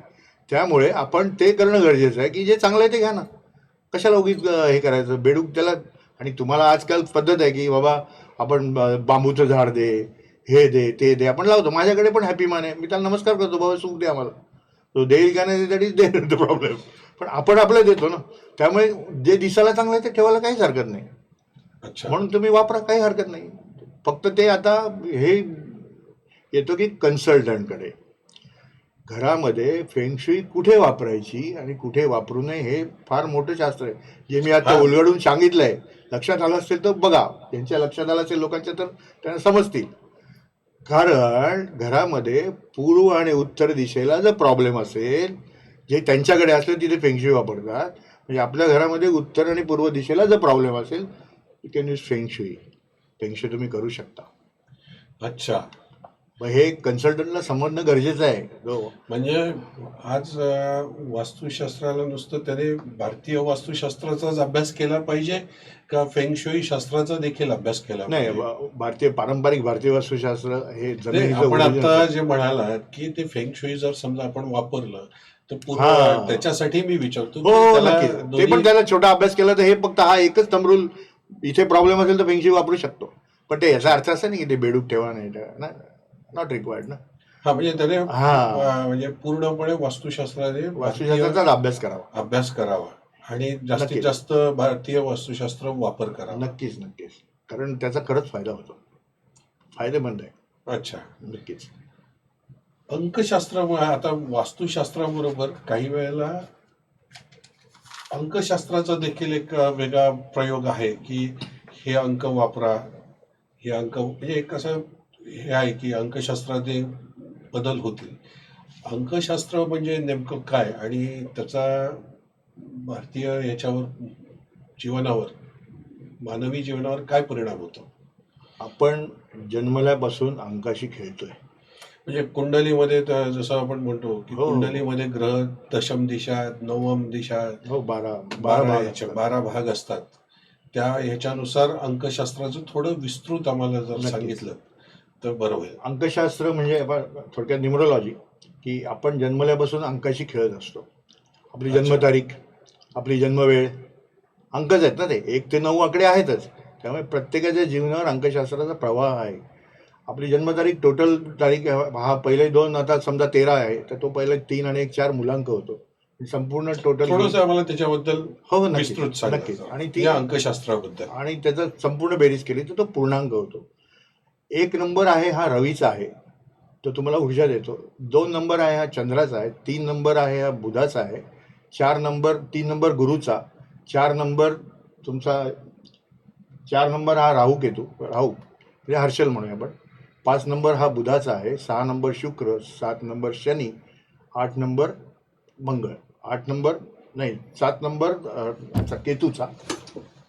त्यामुळे आपण ते करणं गरजेचं आहे की जे चांगलं आहे ते घ्या ना. कशाला उगीच हे करायचं बेडूक त्याला. आणि तुम्हाला आजकाल पद्धत आहे की बाबा आपण बांबूचं झाड दे, हे दे ते दे, आपण लावतो. माझ्याकडे पण हॅपी मान आहे, मी त्याला नमस्कार करतो, बाबा सुख दे आम्हाला. तो देईल का नाही दॅट इज देअर प्रॉब्लेम. पण आपण आपलं देतो ना. त्यामुळे जे दिसायला चांगलं आहे ते ठेवायला काहीच हरकत नाही. अच्छा. म्हणून तुम्ही वापरा, काही हरकत नाही. फक्त ते आता हे येतो की कन्सल्टंटकडे. घरामध्ये फेंगशुई कुठे वापरायची आणि कुठे वापरू नये हे फार मोठं शास्त्र आहे, जे मी आता हा. उलगडून सांगितलंय. लक्षात आलं असेल तर बघा, त्यांच्या लक्षात आलं असेल लोकांच्या तर त्यांना समजतील. कारण घरामध्ये पूर्व आणि उत्तर दिशेला जर प्रॉब्लेम असेल, जे त्यांच्याकडे असेल तिथे फेंगशुई वापरतात. म्हणजे आपल्या घरामध्ये उत्तर आणि पूर्व दिशेला जर प्रॉब्लेम असेल you can use feng shui. Feng shui तुम्ही करू शकता. अच्छा. मग हे कन्सल्टंटला समजणं गरजेचं आहे. म्हणजे आज वास्तुशास्त्राला नुसतं त्याने भारतीय वास्तुशास्त्राचाच अभ्यास केला पाहिजे का फेंगशुई शास्त्राचा देखील अभ्यास केला नाही, पाहिजे? भारतीय पारंपरिक भारतीय वास्तुशास्त्र हे नाही, जमिनीचं आपण origin आता आहे. जे म्हणालात की ते फेंगशुई जर समजा आपण वापरलं तर पूर्ण हा. त्याच्यासाठी मी विचारतो की हो त्याला नक्की. ते दोन्ही- पण त्याला छोटा अभ्यास केला तर हे फक्त हा एकच थंब रूल, इथे प्रॉब्लेम असेल तर फेंगशुई वापरू शकतो. पण ते याचा अर्थ असा नाही की ते बेडूक ठेवा नाही ठेवा, नॉट रिक्वायर्ड ना. हा, म्हणजे त्याने हा. म्हणजे पूर्णपणे वास्तुशास्त्राने भारतीय वास्तुशास्त्राचा अभ्यास करावा. अभ्यास करावा आणि जास्तीत नक्कीच. जास्त भारतीय वास्तुशास्त्र वापर करावा. नक्कीच नक्कीच. कारण त्याचा खरंच फायदा होतो, फायदेमंद आहे. अच्छा. नक्कीच. अंकशास्त्रामुळे आता वास्तुशास्त्राबरोबर काही वेळेला अंकशास्त्राचा देखील एक वेगळा प्रयोग आहे की हे अंक वापरा, हे अंक म्हणजे एक असं हे आहे की अंकशास्त्राचे बदल होतील. अंकशास्त्र म्हणजे नेमकं काय आणि त्याचा भारतीय याच्यावर जीवनावर, मानवी जीवनावर काय परिणाम होतो? आपण जन्मल्यापासून अंकाशी खेळतोय. म्हणजे कुंडलीमध्ये तर जसं आपण म्हणतो की हो. कुंडलीमध्ये ग्रह दशम दिशा, नवम दिशा, हो, 12 12 भाग याच्या असतात. 12 भाग असतात. त्या ह्याच्यानुसार अंकशास्त्राचं थोडं विस्तृत आम्हाला जर नक्कीच. सांगितलं तर बरं होईल. अंकशास्त्र म्हणजे आपण थोडक्यात न्यूमरोलॉजी, की आपण जन्मल्यापासून अंकाशी खेळत असतो. आपली अच्छा. जन्मतारीख, आपली जन्मवेळ, अंकच आहेत ना ते. 1 ते 9 आकडे आहेतच. त्यामुळे प्रत्येकाच्या जीवनावर अंकशास्त्राचा प्रवाह आहे. आपली जन्मतारीख, टोटल तारीख, हा पहिले 2, आता समजा 13 आहे तर तो पहिले 3 आणि 1 4 मुलांक होतो. संपूर्ण टोटल थोडंसं आम्हाला त्याच्याबद्दल हो नक्कीच विस्तृत नक्कीच. सांगा आणि ती या अंकशास्त्राबद्दल. आणि त्याचं संपूर्ण बेरीज केली तर तो पूर्णांक होतो. 1 नंबर आहे हा रवीचा आहे, तो तुम्हाला ऊर्जा देतो. 2 नंबर आहे हा चंद्राचा आहे. 3 नंबर आहे हा बुधाचा आहे. 3 नंबर गुरुचा. 4 नंबर तुमचा 4 नंबर हा राहू म्हणजे हर्षल म्हणूया आपण. 5 नंबर हा बुधाचा आहे. 6 नंबर शुक्र, 7 नंबर शनी, 8 नंबर मंगळ, 8 नंबर नाही 7 नंबर केतूचा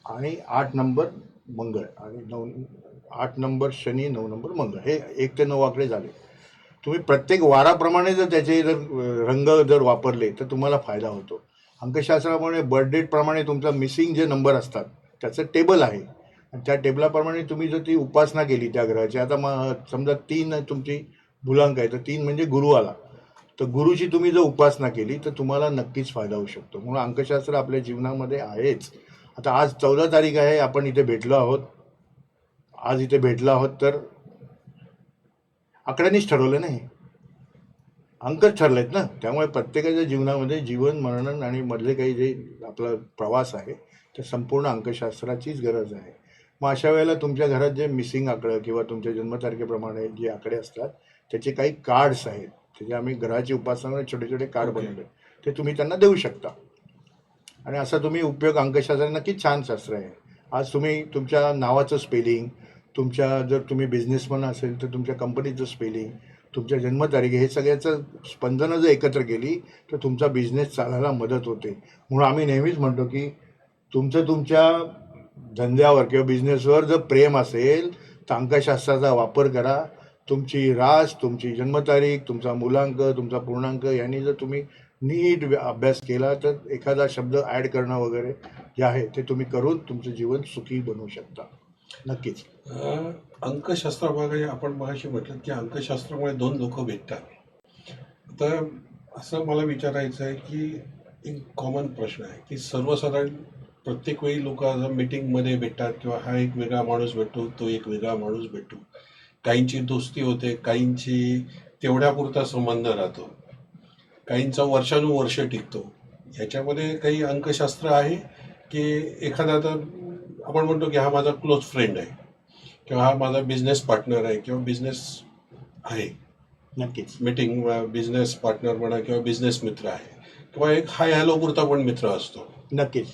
आणि 8 नंबर मंगळ आणि 8 नंबर शनी, 9 नंबर मंगळ. हे 1 ते 9 आकडे झाले. तुम्ही प्रत्येक वाराप्रमाणे जर त्याचे जर रंग जर वापरले तर तुम्हाला फायदा होतो. अंकशास्त्रामुळे बर्थ डेटप्रमाणे तुमचा मिसिंग जे नंबर असतात त्याचं टेबल आहे. आणि त्या टेबलाप्रमाणे तुम्ही जर ती उपासना केली त्या ग्रहाची, आता समजा 3 तुमची मुलांक आहे तर 3 म्हणजे गुरु आला, तर गुरुची तुम्ही जर उपासना केली तर तुम्हाला नक्कीच फायदा होऊ शकतो. म्हणून अंकशास्त्र आपल्या जीवनामध्ये आहेच. आता आज 14 तारीख आहे, आपण इथे भेटलो आहोत. आज इथे भेटलो आहोत तर आकड्यांनीच ठरवलं नाही, अंकच ठरलेत ना. त्यामुळे प्रत्येकाच्या जीवनामध्ये जीवन मरण आणि मधले काही जे आपला प्रवास आहे त्या संपूर्ण अंकशास्त्राचीच गरज आहे. मग अशा वेळेला तुमच्या घरात जे मिसिंग आकडं किंवा तुमच्या जन्मतारखेप्रमाणे जे आकडे असतात त्याचे काही कार्ड्स आहेत, त्याचे आम्ही ग्रहाची उपासना छोटे छोटे कार्ड Okay. बनवले, ते तुम्ही त्यांना देऊ शकता. आणि असा तुम्ही उपयोग अंकशास्त्र नक्कीच छान शास्त्र आहे. आज तुम्ही तुमच्या नावाचं स्पेलिंग, तुमच्या जर तुम्ही बिझनेसमन असेल तर तुमच्या कंपनीचं स्पेलिंग, तुमच्या जन्मतारीख, हे सगळ्याचं स्पंदनं जर एकत्र केली तर तुमचा बिझनेस चालायला मदत होते. म्हणून आम्ही नेहमीच म्हणतो की तुमच्या धंद्यावर किंवा बिझनेसवर जर प्रेम असेल तर अंकशास्त्राचा वापर करा. तुमची रास, तुमची जन्मतारीख, तुमचा मूलांक, तुमचा पूर्णांक यांनी जर तुम्ही नीट अभ्यास केला तर एखादा शब्द ॲड करणं वगैरे जे आहे ते तुम्ही करून तुमचं जीवन सुखी बनवू शकता. नक्कीच. अंकशास्त्रामागे आपण मगाशी म्हटलं की अंकशास्त्रामुळे दोन लोक भेटतात. तर असं मला विचारायचं आहे की एक कॉमन प्रश्न आहे की सर्वसाधारण प्रत्येक वेळी लोक मीटिंगमध्ये भेटतात किंवा हा एक वेगळा माणूस भेटतो, तो एक वेगळा माणूस भेटतो. काहींची दोस्ती होते, काहींची तेवढ्यापुरता संबंध राहतो, काहींचा वर्षानुवर्ष टिकतो. ह्याच्यामध्ये काही अंकशास्त्र आहे की एखादा तर आपण म्हणतो की हा माझा क्लोज फ्रेंड आहे किंवा हा माझा बिझनेस पार्टनर आहे किंवा बिझनेस आहे, नक्कीच. मीटिंग बिझनेस पार्टनर म्हणा किंवा बिझनेस मित्र आहे किंवा एक हाय हॅलो पुरता पण मित्र असतो. नक्कीच.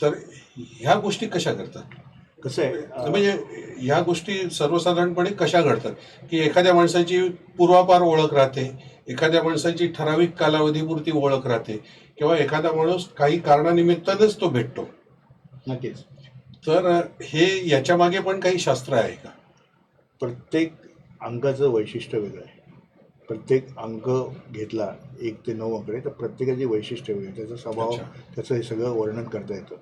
तर ह्या गोष्टी कशा करतात? कसं आहे, म्हणजे ह्या गोष्टी सर्वसाधारणपणे कशा घडतात की एखाद्या माणसाची पूर्वापार ओळख राहते, एखाद्या माणसाची ठराविक कालावधीपुरती ओळख राहते किंवा एखादा माणूस काही कारणानिमित्तानंच तो भेटतो. नक्कीच. तर हे याच्या मागे पण काही शास्त्र आहे का? प्रत्येक अंकाचं वैशिष्ट्य वेगळं आहे. प्रत्येक अंक घेतला 1 ते 9 आकडे तर प्रत्येकाची वैशिष्ट्य वेगळी, त्याचा स्वभाव, अच्छा. त्याचं हे सगळं वर्णन करता येतं.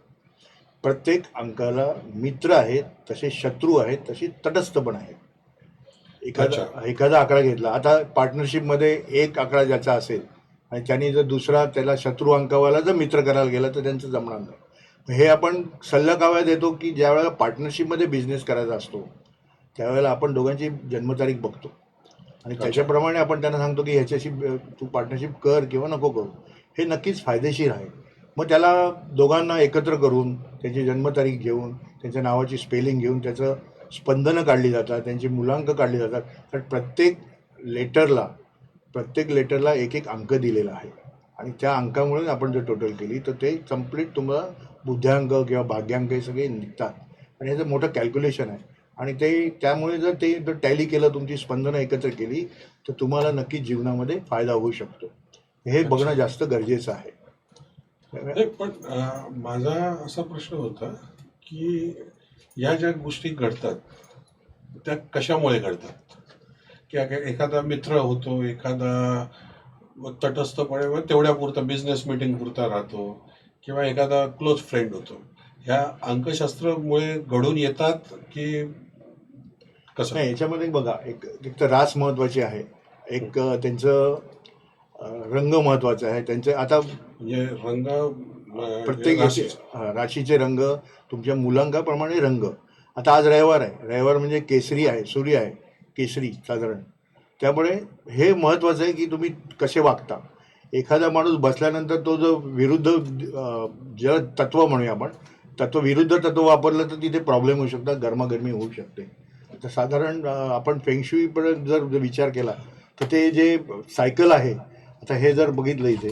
प्रत्येक अंकाला मित्र आहेत, तसे शत्रू आहेत, तशी तटस्थ पण आहेत. एखादा आकडा घेतला, आता पार्टनरशिपमध्ये एक आकडा ज्याचा असेल आणि त्यांनी जर दुसरा त्याला शत्रू अंकावाला जर मित्र करायला गेला तर त्यांचं जमणार नाही. हे आपण सल्ला काव्या देतो की ज्या वेळेला पार्टनरशिपमध्ये बिझनेस करायचा असतो त्यावेळेला आपण दोघांची जन्मतारीख बघतो आणि त्याच्याप्रमाणे आपण त्यांना सांगतो की ह्याच्याशी तू पार्टनरशिप कर किंवा नको करू. हे नक्कीच फायदेशीर आहे. मग त्याला दोघांना एकत्र करून त्याची जन्मतारीख घेऊन, त्यांच्या नावाची स्पेलिंग घेऊन, त्याचं स्पंदनं काढली जातात, त्यांची मूलांक काढली जातात. तर प्रत्येक लेटरला एक एक अंक दिलेला आहे आणि त्या अंकामुळे आपण जर टोटल केली तर ते कम्प्लीट तुम्हाला बुद्ध्यांक किंवा भाग्यांक हे सगळे निघतात आणि ह्याचं मोठं कॅल्क्युलेशन आहे. आणि त्यामुळे जर टॅली केलं, तुमची स्पंदनं एकत्र केली तर तुम्हाला नक्कीच जीवनामध्ये फायदा होऊ शकतो. हे बघणं जास्त गरजेचं आहे. पण माझा असा प्रश्न होता की या ज्या गोष्टी घडतात त्या कशामुळे घडतात? की एखादा मित्र होतो, एखादा तटस्थपणे तेवढ्यापुरता बिझनेस मीटिंग पुरता राहतो किंवा एखादा क्लोज फ्रेंड होतो. ह्या अंकशास्त्रामुळे घडून येतात की कसं? नाही, याच्यामध्ये बघा, एक तर रास महत्त्वाची आहे, एक त्यांचं रंग महत्त्वाचा आहे. त्यांचे आता म्हणजे रंग प्रत्येक राशीचे रंग, तुमच्या मुलांकाप्रमाणे रंग. आता आज रविवार आहे, रविवार म्हणजे केसरी आहे, सूर्य आहे केसरी साधारण. त्यामुळे हे महत्त्वाचं आहे की तुम्ही कसे वागता. एखादा माणूस बसल्यानंतर तो जो विरुद्ध ज्याला तत्व म्हणूया आपण, विरुद्ध तत्व वापरलं तर तिथे प्रॉब्लेम होऊ शकतात, गरमागरमी होऊ शकते. तर साधारण आपण फेंगशुईपर्यंत जर विचार केला तर ते जे सायकल आहे, आता हे जर बघितलं, इथे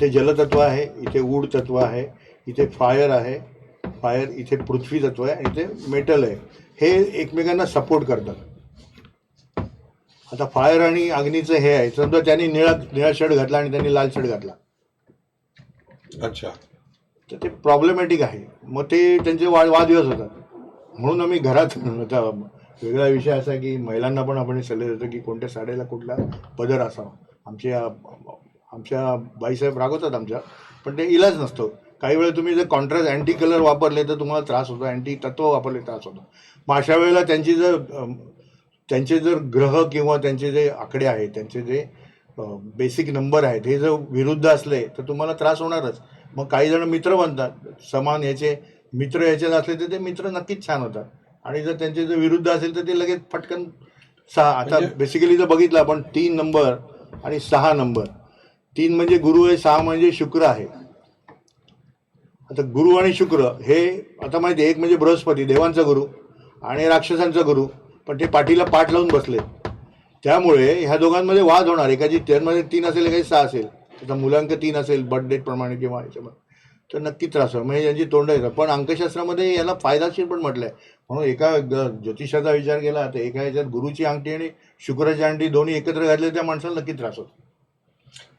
जलतत्व आहे, इथे वूड तत्व आहे, इथे फायर आहे, इथे पृथ्वी तत्व आहे आणि इथे मेटल आहे. हे एकमेकांना सपोर्ट करतात. आता फायर आणि अग्नीचं हे आहे, समजा त्यांनी निळा शर्ट घातला आणि त्यांनी लाल शर्ट घातला, अच्छा, तर ते प्रॉब्लेमॅटिक आहे. मग ते त्यांचे वादविवाद होतात. म्हणून आम्ही घरात, आता वेगळा विषय असा की महिलांना पण आपण सल्ले देतो की कोणत्या साडीला कुठला पदर असावा. आमच्या बाईसाहेब रागवतात आमच्या, पण ते इलाज नसतो. काही वेळा तुम्ही जर कॉन्ट्रास्ट अँटी कलर वापरले तर तुम्हाला त्रास होतो, अँटी तत्व वापरले त्रास होतो. मग अशा वेळेला त्यांचे जर ग्रह किंवा त्यांचे जे आकडे आहेत, त्यांचे जे बेसिक नंबर आहेत, हे जर विरुद्ध असले तर तुम्हाला त्रास होणारच. मग काही जण मित्र बनतात, समान ह्याचे मित्र ह्याच्यात असले तर ते मित्र नक्कीच छान होतात आणि जर त्यांचे जर विरुद्ध असेल तर ते लगेच फटकन 6. आता बेसिकली जर बघितलं आपण 3 नंबर आणि 6 नंबर, 3 म्हणजे गुरु आहे, 6 म्हणजे शुक्र आहे. आता गुरु आणि शुक्र हे आता माहिती आहे, एक म्हणजे बृहस्पती देवांचा गुरु आणि राक्षसांचा गुरु, पण ते पाठीला पाठ लावून बसले. त्यामुळे ह्या दोघांमध्ये वाद होणार. एकाची त्यांमध्ये 3 असेल, एकाची 6 असेल, त्याचा मुलांक 3 असेल बर्थ डेट प्रमाणे किंवा याच्यामध्ये, तर नक्की त्रास होईल. म्हणजे यांची तोंड येतात. पण अंकशास्त्रामध्ये याला फायदाशीर पण म्हटलंय. म्हणून एका ज्योतिषाचा विचार केला तर एका ह्याच्यात गुरुची अंगठी आणि शुक्राची अंगठी दोन्ही एकत्र घातले त्या माणसाला नक्की त्रास होतो.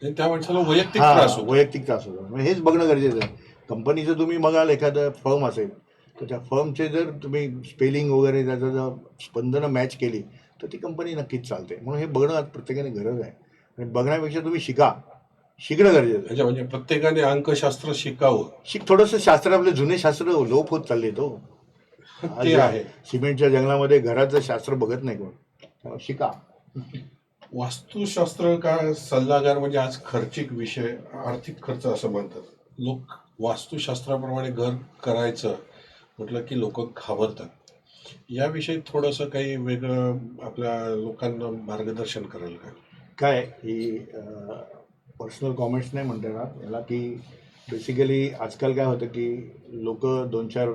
आणि त्या माणसाला वैयक्तिक त्रास होतो. वैयक्तिक त्रास होतो. म्हणजे हेच बघणं गरजेचं आहे. कंपनीचं तुम्ही बघाल, एखादं फर्म असेल तर त्या फर्मचे जर तुम्ही स्पेलिंग वगैरे त्याचं जर स्पंदनं मॅच केली तर ती कंपनी नक्कीच चालते. म्हणून हे बघणं आज प्रत्येकाने गरज आहे. आणि बघण्यापेक्षा तुम्ही शिकणं गरजेचं आहे. म्हणजे प्रत्येकाने अंकशास्त्र शिकावं. थोडंसं शास्त्र, आपले जुने शास्त्र लोप होत चालले तो. ते आहे. सिमेंटच्या जंगलामध्ये घराचं शास्त्र बघत नाही कोण. त्यामुळे शिका. वास्तुशास्त्र का सल्लागार म्हणजे आज खर्चिक विषय, आर्थिक खर्च असं म्हणतात लोक. वास्तुशास्त्राप्रमाणे घर करायचं म्हटलं की लोक घाबरतात. याविषयी थोडंसं काही वेगळं आपल्या लोकांना मार्गदर्शन कराल का? काय ही पर्सनल कॉमेंट्स नाही म्हणता येणार याला, की बेसिकली आजकाल काय होतं की लोक 2-4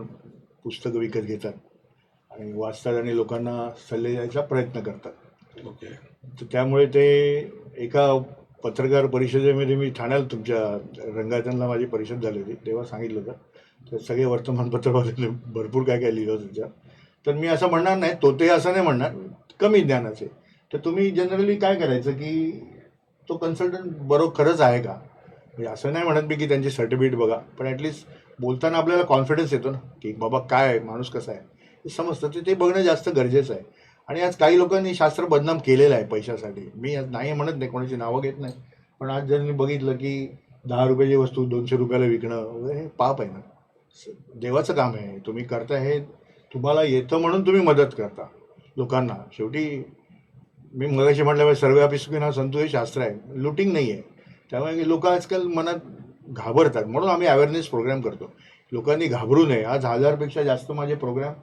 पुस्तकं विकत घेतात आणि वाचतात आणि लोकांना सल्ले द्यायचा प्रयत्न करतात. ओके. तर त्यामुळे ते एका पत्रकार परिषदेमध्ये, मी ठाण्याला तुमच्या रंगायतनला माझी परिषद झाली होती तेव्हा सांगितलं होतं. तर सगळे वर्तमानपत्रवाले भरपूर काय काय लिहिलं होतं त्याच्यात. तर मी असं म्हणणार नाही, ते असं नाही म्हणणार, कमी ज्ञानाचे. तर तुम्ही जनरली काय करायचं की तो कन्सल्टंट बरोबर खरंच आहे का, म्हणजे असं नाही म्हणत मी की त्यांची सर्टिफिकेट बघा, पण ॲटलिस्ट बोलताना आपल्याला कॉन्फिडन्स येतो ना की बाबा काय आहे, माणूस कसा आहे हे समजतं. ते बघणं जास्त गरजेचं आहे. आणि आज काही लोकांनी शास्त्र बदनाम केलेलं आहे पैशासाठी. मी नाही म्हणत नाही, कोणाची नावं घेत नाही, पण आज जर मी बघितलं की 10 रुपयाची वस्तू 200 रुपयाला विकणं वगैरे, हे पाप आहे ना. देवाचं काम आहे, तुम्ही करता, हे तुम्हाला येतं म्हणून तुम्ही मदत करता लोकांना. शेवटी मी मगाशी म्हटल्यामुळे सर्वे सुखिनः सन्तु हे शास्त्र आहे, लुटिंग नाही आहे. त्यामुळे लोक आजकाल मनात घाबरतात. म्हणून आम्ही अवेअरनेस प्रोग्राम करतो. लोकांनी घाबरू नये. आज 1000पेक्षा जास्त माझे प्रोग्राम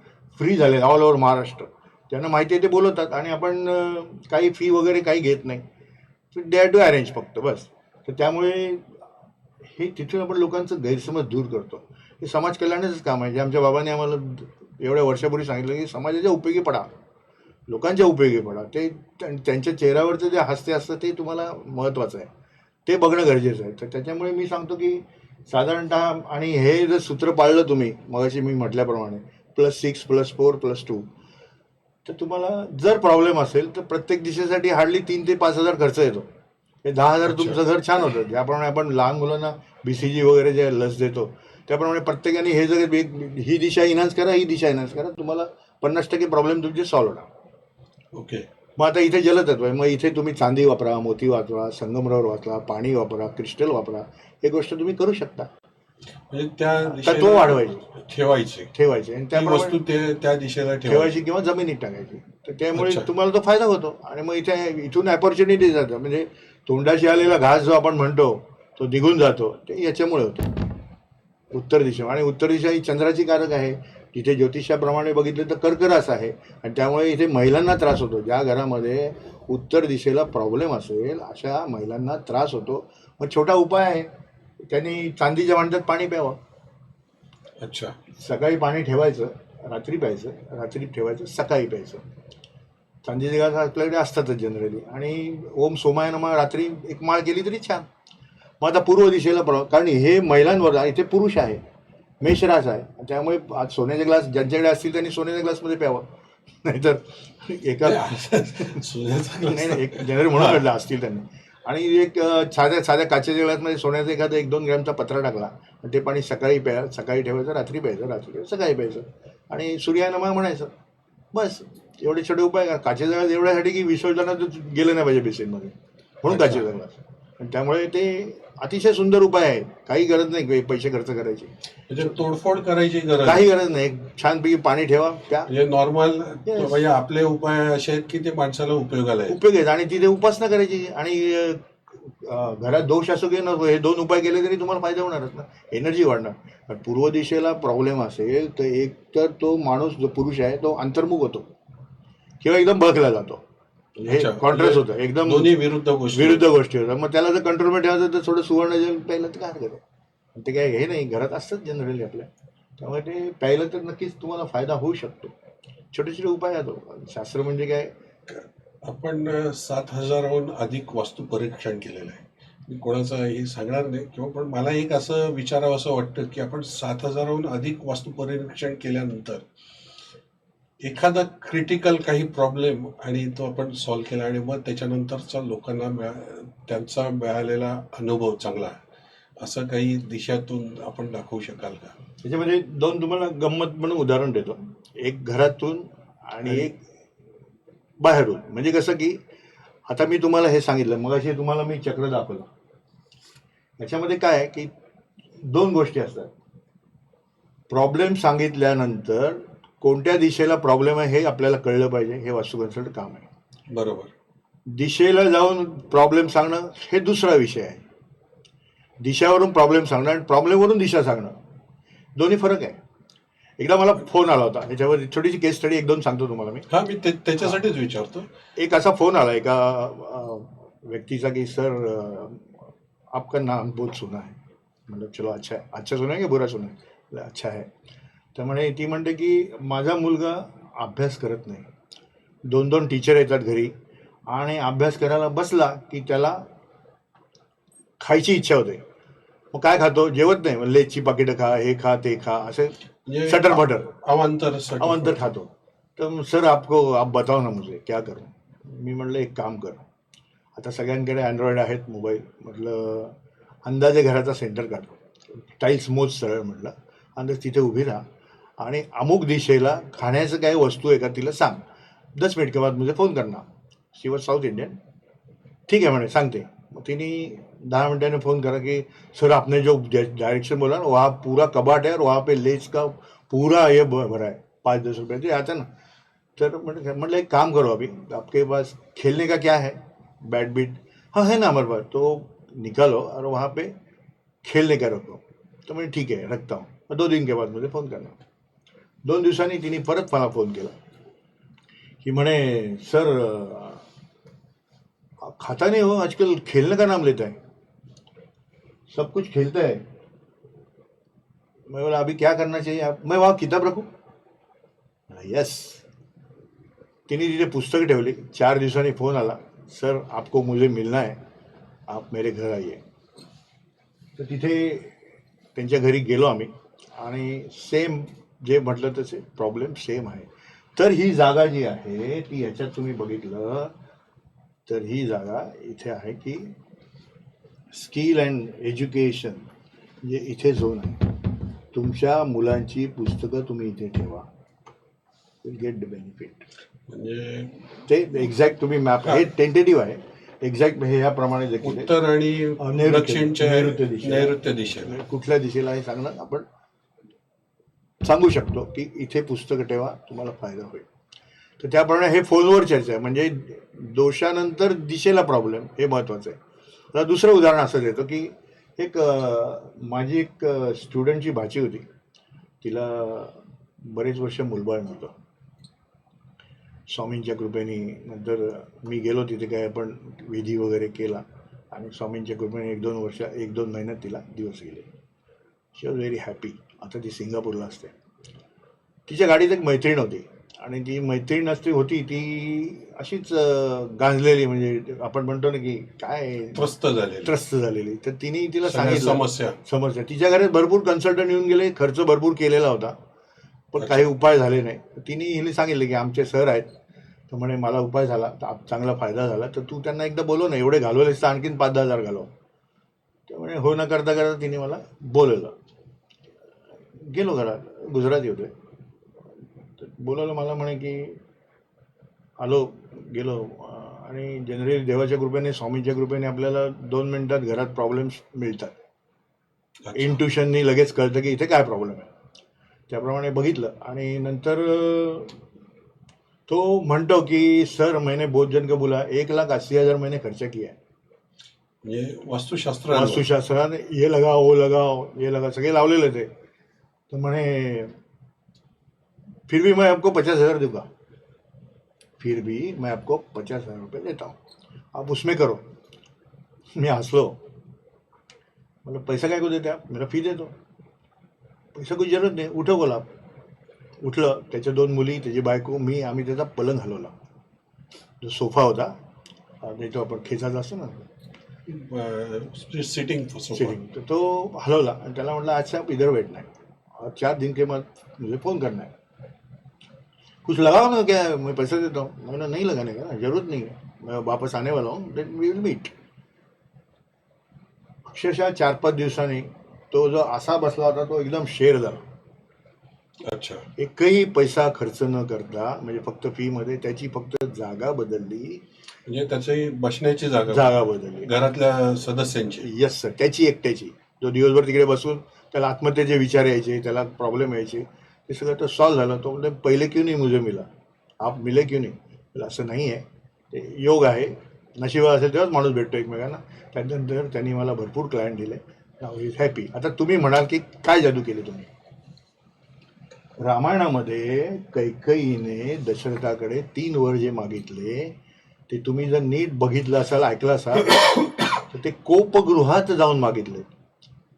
फ्री झाले ऑल ओव्हर महाराष्ट्र. त्यांना माहिती आहे ते बोलवतात आणि आपण काही फी वगैरे काही घेत नाही. दे आर टू अरेंज फक्त बस. तर त्यामुळे हे तिथून आपण लोकांचं गैरसमज दूर करतो. हे समाज कल्याणाचंच काम आहे. जे आमच्या बाबांनी आम्हाला एवढ्या वर्षापूर्वी सांगितलं की समाजाच्या उपयोगी पडा, लोकांच्या उपयोगी पडा. ते त्यांच्या चेहऱ्यावरचं जे हास्य असतं ते तुम्हाला महत्त्वाचं आहे, ते बघणं गरजेचं आहे. तर त्याच्यामुळे मी सांगतो की साधारणतः, आणि हे जर सूत्र पाळलं तुम्ही मगाशी मी म्हटल्याप्रमाणे +6 +4 +2, तर तुम्हाला जर प्रॉब्लेम असेल तर प्रत्येक दिशेसाठी हार्डली 3 ते 5 हजार खर्च येतो. हे 10,000 तुमचं घर छान होतं. ज्याप्रमाणे आपण लहान मुलांना BCG वगैरे जे लस देतो त्याप्रमाणे प्रत्येकाने हे जर ही दिशा इन्हान्स करा, ही दिशा इन्हान्स करा, तुम्हाला 50% प्रॉब्लेम तुमचे सॉल्व्ह होणार. ओके. मग आता इथे जलतत्व आहे. मग इथे तुम्ही चांदी वापरा, मोती वापरा, संगमरवर वापरा, पाणी वापरा, क्रिस्टल वापरा. हे गोष्ट तुम्ही करू शकता. म्हणजे त्या तत्व वाढवायची, ठेवायचे आणि ती त्याप्रमाणे वस्तू त्या दिशेला ठेवायची किंवा जमिनीत टाकायची. तर त्यामुळे अच्छा. तुम्हाला तो फायदा होतो. आणि मग इथून अपॉर्च्युनिटी जातं. म्हणजे तोंडाशी आलेला घास जो आपण म्हणतो तो निघून जातो. ते याच्यामुळे होतं. उत्तर दिशा, आणि उत्तर दिशा ही चंद्राची कारक आहे. तिथे ज्योतिषाप्रमाणे बघितलं तर कर्क रास आहे आणि त्यामुळे इथे महिलांना त्रास होतो. ज्या घरामध्ये उत्तर दिशेला प्रॉब्लेम असेल अशा महिलांना त्रास होतो. मग छोटा उपाय आहे, त्यांनी चांदीच्या भांड्यात पाणी प्यावं. अच्छा. सकाळी पाणी ठेवायचं, रात्री प्यायचं, रात्री ठेवायचं, सकाळी प्यायचं. चांदीचे घास आपल्याकडे असतातच जनरली. आणि ओम सोमाय नमः रात्री 1 माळ केली तरी छान. मग आता पूर्व दिशेला कारण हे महिलांवर, इथे पुरुष आहे, मेषरास आहे. त्यामुळे आज सोन्याचे ग्लास ज्यांच्याकडे असतील त्यांनी सोन्याच्या ग्लासमध्ये प्यावं. नाहीतर एका नाही एक जनरल म्हणून काढला असतील त्यांनी. आणि एक साध्या काचेच्या ग्लासमध्ये सोन्याचा एखादा 1-2 ग्रॅमचा पत्रा टाकला आणि ते पाणी सकाळी सकाळी ठेवायचं, रात्री प्यायचं, रात्री सकाळी प्यायचं आणि सूर्या नमः म्हणायचं. बस एवढे छोटे उपाय. काचेचा ग्लास एवढ्यासाठी की विसर्जनात गेलं नाही पाहिजे बेसिनमध्ये, म्हणून काचेचा ग्लास. आणि त्यामुळे ते अतिशय सुंदर उपाय आहे. काही गरज नाही पैसे खर्च करायची, म्हणजे तोडफोड करायची काही गरज नाही. छानपैकी पाणी ठेवा, त्या म्हणजे नॉर्मल. म्हणजे आपले उपाय असे आहेत की ते माणसाला उपयोगाला आहेत. उपयोग आहेत. आणि तिथे उपासना करायची. आणि घरात दोष असो की नको, हे 2 उपाय केले तरी तुम्हाला फायदा होणारच ना, एनर्जी वाढणार. पण पूर्व दिशेला प्रॉब्लेम असेल तर एक तर तो माणूस जो पुरुष आहे तो अंतर्मुख होतो किंवा एकदम बळकला जातो. हे कॉन्ट्रास्ट होतं, एकदम दोन्ही विरुद्ध गोष्टी होतात. मग त्याला जर कंट्रोलमध्ये ठेवायचं तर थोडं सुवर्ण जल प्यायला तर काय हरकत आहे. ते काय हे नाही, घरात असतात जनरली आपल्या. त्यामुळे ते प्यायलं तर नक्कीच तुम्हाला फायदा होऊ शकतो. छोटे छोटे उपाय आहेत. शास्त्र म्हणजे काय, आपण 7,000हून अधिक वास्तू परीक्षण केलेलं आहे. मी कोणाचं हे सांगणार नाही किंवा पण मला एक असं विचारावं असं वाटतं की आपण 7,000हून अधिक वास्तू परीक्षण केल्यानंतर एखादा क्रिटिकल काही प्रॉब्लेम आणि तो आपण सॉल्व्ह केला आणि मग त्याच्यानंतरचा लोकांना त्यांचा मिळालेला अनुभव चांगला असं काही दिशातून आपण दाखवू शकाल का? त्याच्यामध्ये दोन तुम्हाला गंमत म्हणून उदाहरण देतो. एक घरातून आणि एक बाहेरून. म्हणजे कसं की आता मी तुम्हाला हे सांगितलं, मगाशी तुम्हाला मी चक्र दाखवलं. याच्यामध्ये काय आहे की दोन गोष्टी असतात. प्रॉब्लेम सांगितल्यानंतर कोणत्या दिशेला प्रॉब्लेम आहे हे आपल्याला कळलं पाहिजे. हे वास्तू कन्सल्ट काम आहे. बरोबर. दिशेला जाऊन प्रॉब्लेम सांगणं हे दुसरा विषय आहे. दिशावरून प्रॉब्लेम सांगणं आणि प्रॉब्लेमवरून दिशा सांगणं दोन्ही फरक आहे. एकदा मला फोन आला होता, याच्यावर छोटीशी केस स्टडी एक दोन सांगतो तुम्हाला मी. हा, मी त्याच्यासाठीच विचारतो. एक असा फोन आला एका व्यक्तीचा की सर आपका नाम बहुत सुना है. मतलब चलो अच्छा है. अच्छा सुना है की बुरा सुना है? म्हटलं, अच्छा है. तर म्हणे ती म्हणते की माझा मुलगा अभ्यास करत नाही. 2-2 टीचर येतात घरी आणि अभ्यास करायला बसला की त्याला खायची इच्छा होते. मग काय खातो? जेवत नाही. मग लेचची पाकिटं खा, हे खा, ते खा, असे म्हणजे सटर फटर अवांतर खातो. तर सर आप बताओ ना मुझे क्या करूं. मी म्हटलं एक काम कर, आता सगळ्यांकडे अँड्रॉइड आहेत मोबाईल. म्हटलं अंदाजे घराचा सेंटर काढ, टाईल्स मोज सरळ. म्हटलं अंदाज तिथे उभी राहा आणि अमुक दिशेला खाण्याचं काही वस्तू आहे का तिला सांग. 10 मिनट के बाद मुझे फोन करना. शी वॉज साऊथ इंडियन. ठीक है म्हणे, सांगते. मग तिने 10 मिनटाने फोन करा कि सर आपने जो डायरेक्शन बोला ना वहाँ पूरा कबाट है और वहाँ पे लेस का पूरा ये भरा है 5-10 रुपये तो आता ना. तर मतलब एक काम करो, अभी आपके पास खेलने का क्या है, बैट बीट? हाँ है ना हमारे पास. तो निकालो और वहाँ पे खेलने का रखो. तो मैं ठीक है रखता हूँ. 2 दिन के बाद मुझे फोन करना. 2 दिवसांनी तिने परत मला फोन केला की म्हणे सर खाता नहीं हो आजकल, खेलने का नाम लेता है, सब कुछ खेलता है. मैं बोला अभी क्या करना चाहिए आप? मैं वहाँ किताब रखूं? यस. तिने तिथे पुस्तक ठेवली. 4 दिवसांनी फोन आला, सर आपको मुझे मिलना है, आप मेरे घर आइए. तर तिथे त्यांच्या घरी गेलो आम्ही आणि सेम जे म्हटलं तसे प्रॉब्लेम सेम आहे. तर ही जागा जी आहे ती ह्याच्यात तुम्ही बघितलं तर ही जागा इथे आहे की स्किल अँड एज्युकेशन, म्हणजे इथे झोन आहे. तुमच्या मुलांची पुस्तकं तुम्ही इथे ठेवा, गेट द बेनिफिट. म्हणजे ते एक्झॅक्ट तुम्ही मॅप, हे टेंटेटिव्ह आहे. एक्झॅक्ट हे ह्याप्रमाणे देखील उत्तर आणि दक्षिणच्या नैऋत्य दिशेला कुठल्या दिशेला हे सांगणं आपण सांगू शकतो की इथे पुस्तकं ठेवा, तुम्हाला फायदा होईल. तर त्याप्रमाणे हे फोनवर चर्चा आहे. म्हणजे दोषानंतर दिशेला प्रॉब्लेम हे महत्त्वाचं आहे. आता दुसरं उदाहरण असं देतो की एक माझी एक स्टुडंटची भाची होती. तिला बरेच वर्ष मुलबाळ नव्हतं. स्वामींच्या कृपेने नंतर मी गेलो तिथे, काय आपण विधी वगैरे केला आणि स्वामींच्या कृपेने 1-2 महिन्यात तिला दिवस गेले. शी वॉज व्हेरी हॅपी. आता ती सिंगापूरला असते. तिच्या गाडीत एक मैत्रीण होती आणि ती मैत्रीण होती ती अशीच गांजलेली, म्हणजे आपण म्हणतो ना की काय त्रस्त झालेली. तर तिने तिला सांगितलं समस्या. तिच्या घरात भरपूर कन्सल्टंट येऊन गेले, खर्च भरपूर केलेला होता, पण काही उपाय झाले नाही. हिने सांगितलं की आमचे सर आहेत, तर म्हणे मला उपाय झाला, चांगला फायदा झाला, तर तू त्यांना एकदा बोलव ना, एवढे घालवलेस तर आणखीन 5-10 हजार घालव. त्यामुळे हो न करता करता तिने मला बोलवलं. गेलो घरात, गुजराती होते. बोलवलं मला, म्हणे की आलो गेलो. आणि जनरली देवाच्या कृपेने स्वामींच्या कृपेने आपल्याला 2 मिनिटात घरात प्रॉब्लेम्स मिळतात. इंट्युशननी लगेच कळतं की इथे काय प्रॉब्लेम आहे. त्याप्रमाणे बघितलं आणि नंतर तो म्हणतो की सर मैंने बहुत जन को बोला, 1,80,000 मैंने खर्चा किया है. म्हणजे वास्तुशास्त्राने हे लगाओ हे लगा सगळे लावलेले ते. तर म्हणे फिर भी मैं आपको 50,000 दूंगा. फिर भी मैं आपको 50,000 रुपये देता हूँ, आप उसमें करो. मी हसलो. मला पैसा काय को देते आप? मेरा फी देतो. पैसा कोई जरूरत नाही, उठो बोला. उठलं, त्याच्या 2 मुली, त्याची बायको, मी, आम्ही त्याचा पलंग हलवला. जो सोफा होता, आणि तो आपण खेचायचा असतो ना सिटिंग सिटिंग, तर तो हलवला आणि त्याला म्हटलं आज आप इधर बैठना है और 4 दिन के बाद मुझे फ़ोन करना है. कुछ लगाओ ना, क्या है, मैं पैसा देता हूँ. मैंने नहीं लगाने का ना, जरूरत नहीं है, मैं वापस आने वाला हूँ, देन वी विल मीट. अक्षरशः 4-5 दिवसांनी तो जो असा बसला होता तो एकदम शेर झाला. अच्छा. एकही पैसा खर्च न करता, म्हणजे फक्त फी मध्ये त्याची फक्त जागा बदलली, म्हणजे त्याची बसण्याची जागा जागा बदलली घरातल्या सदस्यांची. येस सर, त्याची एकट्याची. जो दिवसभर तिकडे बसून त्याला आत्महत्येचे विचार यायचे, त्याला प्रॉब्लेम यायचे, ते सगळं तो सॉल्व्ह झालं. तो म्हणजे पहिले क्यों नाही मुझे मिला, आप मिले क्यों नाही. तर असं नाही आहे, ते योग आहे, नशिबा असेल तेव्हाच माणूस भेटतो एकमेकांना. त्यानंतर त्यांनी मला भरपूर क्लायंट दिले. नाव इज हॅपी. आता तुम्ही म्हणाल की काय जादू केली तुम्ही. रामायणामध्ये कैकेयीने दशरथाकडे 3 वर जे मागितले ते तुम्ही जर नीट बघितलं असाल, ऐकलं असाल, तर ते कोपगृहात जाऊन मागितले.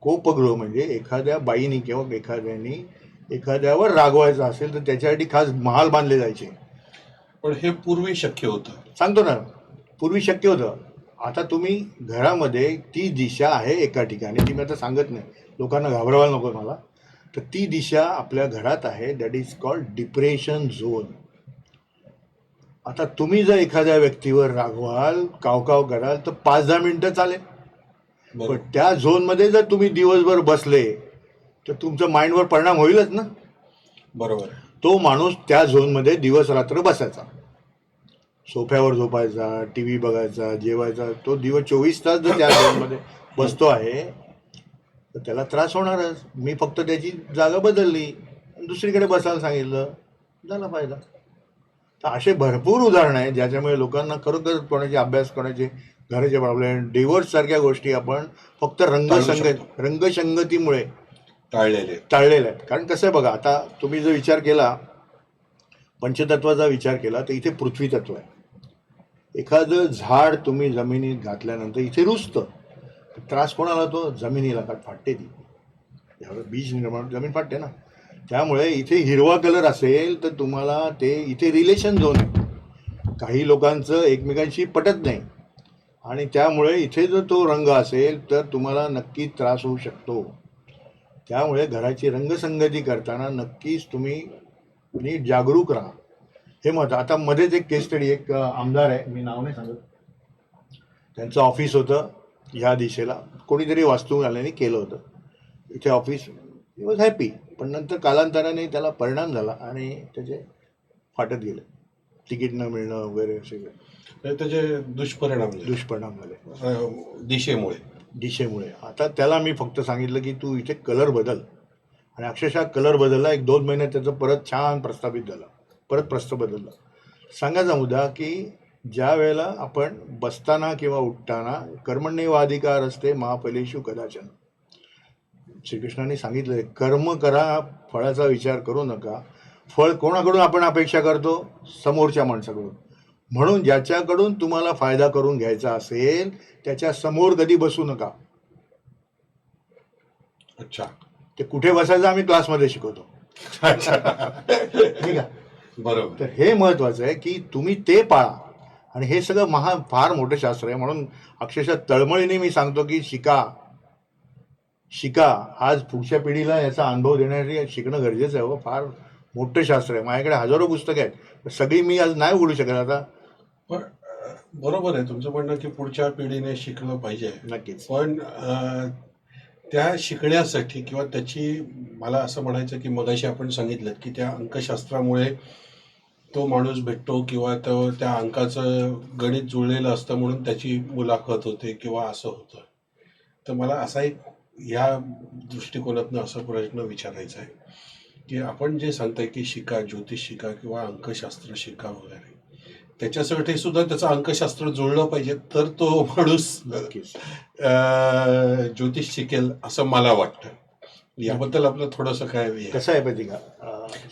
कोपगृह म्हणजे एखाद्या बाईनी किंवा एखाद्यानी एखाद्यावर रागवायचं असेल तर त्याच्यासाठी खास महाल बांधले जायचे. पण हे पूर्वी शक्य होतं. सांगतो ना, पूर्वी शक्य होतं. आता तुम्ही घरामध्ये ती दिशा आहे एका ठिकाणी, ती मी आता सांगत नाही, लोकांना घाबरवायला नको मला. तर ती दिशा आपल्या घरात आहे, that is called depression zone. आता तुम्ही जर एखाद्या व्यक्तीवर रागवाल, कावकाव कराल तर 5-10 मिनिटं चालेल, पण बरोबर. त्या झोनमध्ये जर तुम्ही दिवसभर बसले तर तुमच्या माइंडवर परिणाम होईलच ना. बरोबर. तो माणूस त्या झोनमध्ये दिवस रात्र बसायचा, सोफ्यावर झोपायचा, टी व्ही बघायचा, जेवायचा. तो दिवस 24 तास जर त्या झोनमध्ये बसतो आहे तर त्याला त्रास होणारच. मी फक्त त्याची जागा बदलली, दुसरीकडे बसायला सांगितलं, झाला फायदा. तर असे भरपूर उदाहरणं आहेत ज्याच्यामुळे लोकांना खरोखर कोणाचे अभ्यास, कोणाचे घराचे प्रॉब्लेम, डिवोर्स सारख्या गोष्टी आपण फक्त रंगसंगतीमुळे टाळलेल्या आहेत. कारण कसं आहे बघा, आता तुम्ही जर विचार केला, पंचतत्वाचा विचार केला, तर इथे पृथ्वी तत्व आहे. एखादं झाड तुम्ही जमिनीत घातल्यानंतर इथे रुजतं. त्रास कोणाला होतो? जमिनीला, का फाटते ती, एवढं बीज निर्माण, जमीन फाटते ना. त्यामुळे इथे हिरवा कलर असेल तर तुम्हाला ते इथे रिलेशन झोन आहे. काही लोकांचं एकमेकांशी पटत नाही आणि त्यामुळे इथे जर तो रंग असेल तर तुम्हाला नक्की त्रास होऊ शकतो. त्यामुळे घराची रंगसंगती करताना नक्कीच तुम्ही नीट जागरूक राहा, हे मत. आता मध्येच एक केस स्टडी, एक आमदार आहे, मी नाव नाही सांगत, त्यांचं ऑफिस होतं ह्या दिशेला, कोणीतरी वास्तुशास्त्राने केलं होतं इथे ऑफिस. He was happy. पण नंतर कालांतराने त्याला परिणाम झाला आणि त्याचे फाटत गेले, तिकीट न मिळणं वगैरे सगळे त्याचे दुष्परिणाम झाले दिशेमुळे. आता त्याला मी फक्त सांगितलं की तू इथे कलर बदल, आणि अक्षरशः कलर बदलला. 1-2 महिन्यात त्याचं परत छान प्रस्थापित झालं, परत प्रस्थ बदललं. सांगायचा मुद्दा की ज्या वेळेला आपण बसताना किंवा उठताना कर्मण्येवाधिकार असते महाफलेषु कदाचन, श्रीकृष्णाने सांगितलं, कर्म करा, फळाचा विचार करू नका. फळ कोणाकडून आपण अपेक्षा करतो? समोरच्या माणसाकडून. म्हणून ज्याच्याकडून तुम्हाला फायदा करून घ्यायचा असेल त्याच्या समोर कधी बसू नका. अच्छा. ते कुठे बसायचं आम्ही क्लासमध्ये शिकवतो. ठीक आहे, बरोबर. तर हे महत्वाचं आहे की तुम्ही ते पाळा. आणि हे सगळं फार मोठं शास्त्र आहे. म्हणून अक्षरशः तळमळीने मी सांगतो की शिका. आज पुढच्या पिढीला याचा अनुभव देण्यासाठी शिकणं गरजेचं आहे. फार मोठं शास्त्र आहे. माझ्याकडे हजारो पुस्तकं आहेत, सगळी मी आज नाही उघडू शकत. आता पण बरोबर आहे तुमचं म्हणणं की पुढच्या पिढीने शिकलं पाहिजे. नक्कीच. पण त्या शिकण्यासाठी किंवा त्याची, मला असं म्हणायचं की मगाशी आपण सांगितलं की त्या अंकशास्त्रामुळे तो माणूस भेटतो किंवा तो त्या अंकाचं गणित जुळलेलं असतं म्हणून त्याची मुलाखत होते किंवा असं होतं. तर मला असा एक ह्या दृष्टिकोनातनं असा प्रश्न विचारायचा आहे की आपण जे सांगताय की शिका, ज्योतिष शिका किंवा अंकशास्त्र शिका वगैरे, त्याच्यासाठी सुद्धा त्याचं अंकशास्त्र जुळलं पाहिजे तर तो माणूस ज्योतिष शिकेल असं मला वाटतं. याबद्दल आपलं थोडंसं काय कसं आहे माहिती का,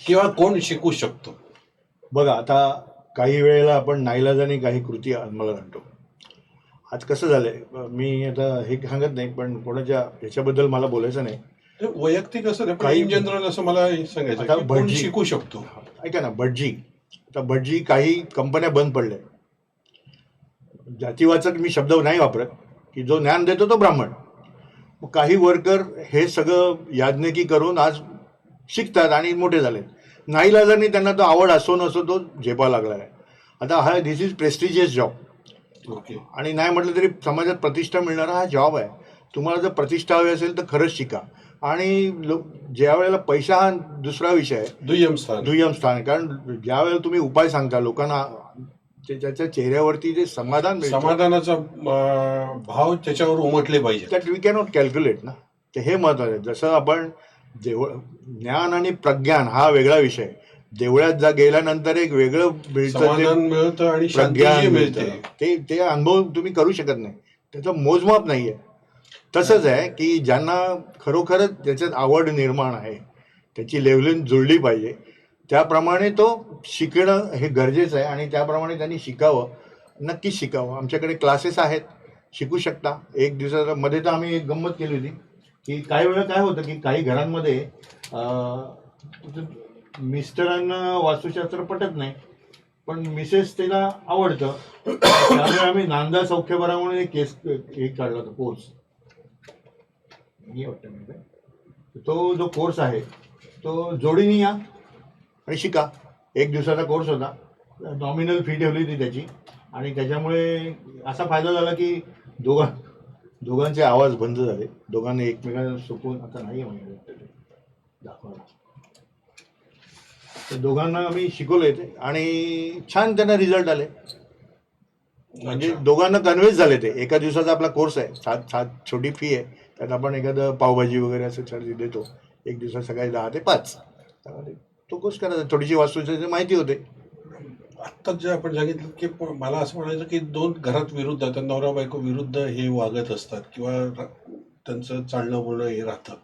किंवा कोण शिकू शकतो? बघा, आता काही वेळेला आपण नाईलाजाने काही कृती अंमलात आणतो. आज कसं झालंय, मी आता हे सांगत नाही, पण कोणाच्या ह्याच्याबद्दल मला बोलायचं नाही. ते वैयक्तिक असं नाही, पण काही- इन जनरल असं मला सांगायचं आता की कोण भटजी- शिकू शकतो. ऐका ना, भटजी काही कंपन्या बंद पडल्या. जातीवाचक मी शब्द नाही वापरत, की जो ज्ञान देतो तो ब्राह्मण. मग काही वर्कर हे सगळं याज्ञिकी करून आज शिकतात आणि मोठे झालेत. नाईलाजाने त्यांना तो आवड असो नसो तो झेपावा लागला आहे. आता हा दिस इज प्रेस्टिजियस जॉब, ओके. आणि नाही म्हटलं तरी समाजात प्रतिष्ठा मिळणारा हा जॉब आहे. तुम्हाला जर प्रतिष्ठा हवी असेल तर खरंच शिका. आणि ज्या वेळेला पैसा हा दुसरा विषय आहे, दुय्यम स्थान. दुय्यम स्थान आहे. कारण ज्या वेळेला तुम्ही उपाय सांगता लोकांना, त्याच्या चेहऱ्यावरती जे समाधान मिळतं, समाधानाचा भाव त्याच्यावर उमटले पाहिजे. दॅट वी कॅनॉट कॅल्क्युलेट ना. तर हे महत्त्वाचं आहे. जसं आपण ज्ञान आणि प्रज्ञान हा वेगळा विषय. देवळात गेल्यानंतर एक वेगळं मिळतं, समाधान मिळतं आणि शांती प्रज्ञान मिळते. मिळतं. ते अनुभव तुम्ही करू शकत नाही, त्याचं मोजमाप नाही आहे. तसंच आहे की ज्यांना खरोखरच त्याच्यात आवड निर्माण आहे, त्याची लेवलिंग जुळली पाहिजे, त्याप्रमाणे तो शिकणं हे गरजेचं आहे. आणि त्याप्रमाणे त्यांनी शिकावं, नक्कीच शिकावं. आमच्याकडे क्लासेस आहेत, शिकू शकता. एक दिवसाच्या मध्ये तर आम्ही एक गंमत केली होती की काही वेळा काय होतं की काही घरांमध्ये मिस्टरांना वास्तुशास्त्र पटत नाही, पण मिसेस तिला आवडतं. त्यामुळे आम्ही नांदा सौख्यभरा म्हणून एक काढला होता कोर्स. तो जो कोर्स आहे तो जोडीने या आणि शिका. एक दिवसाचा कोर्स होता, नॉमिनल फी ठेवली होती त्याची. आणि त्याच्यामुळे असा फायदा झाला की दोघांचे आवाज बंद झाले. दोघांनी एकमेकांना सुकून, आता नाही आहे म्हणजे दाखवायला, तर दोघांना आम्ही शिकवले ते आणि छान त्यांना रिझल्ट आले. म्हणजे अच्छा. दोघांना कन्व्हिन्स झाले ते. एका दिवसाचा आपला कोर्स आहे, सात छोटी फी आहे. त्यात आपण एखादं पावभाजी वगैरे असं चार्ज देतो. एक दिवसात सकाळी 10 ते 5 त्यामध्ये तो कोर्स करायचा. थोडीशी वास्तूची माहिती होते. आत्ता जे आपण सांगितलं की मला असं म्हणायचं की दोन घरात विरुद्ध, आता नवरा बायको विरुद्ध हे वागत असतात किंवा त्यांचं चालणं बोलणं हे राहतं.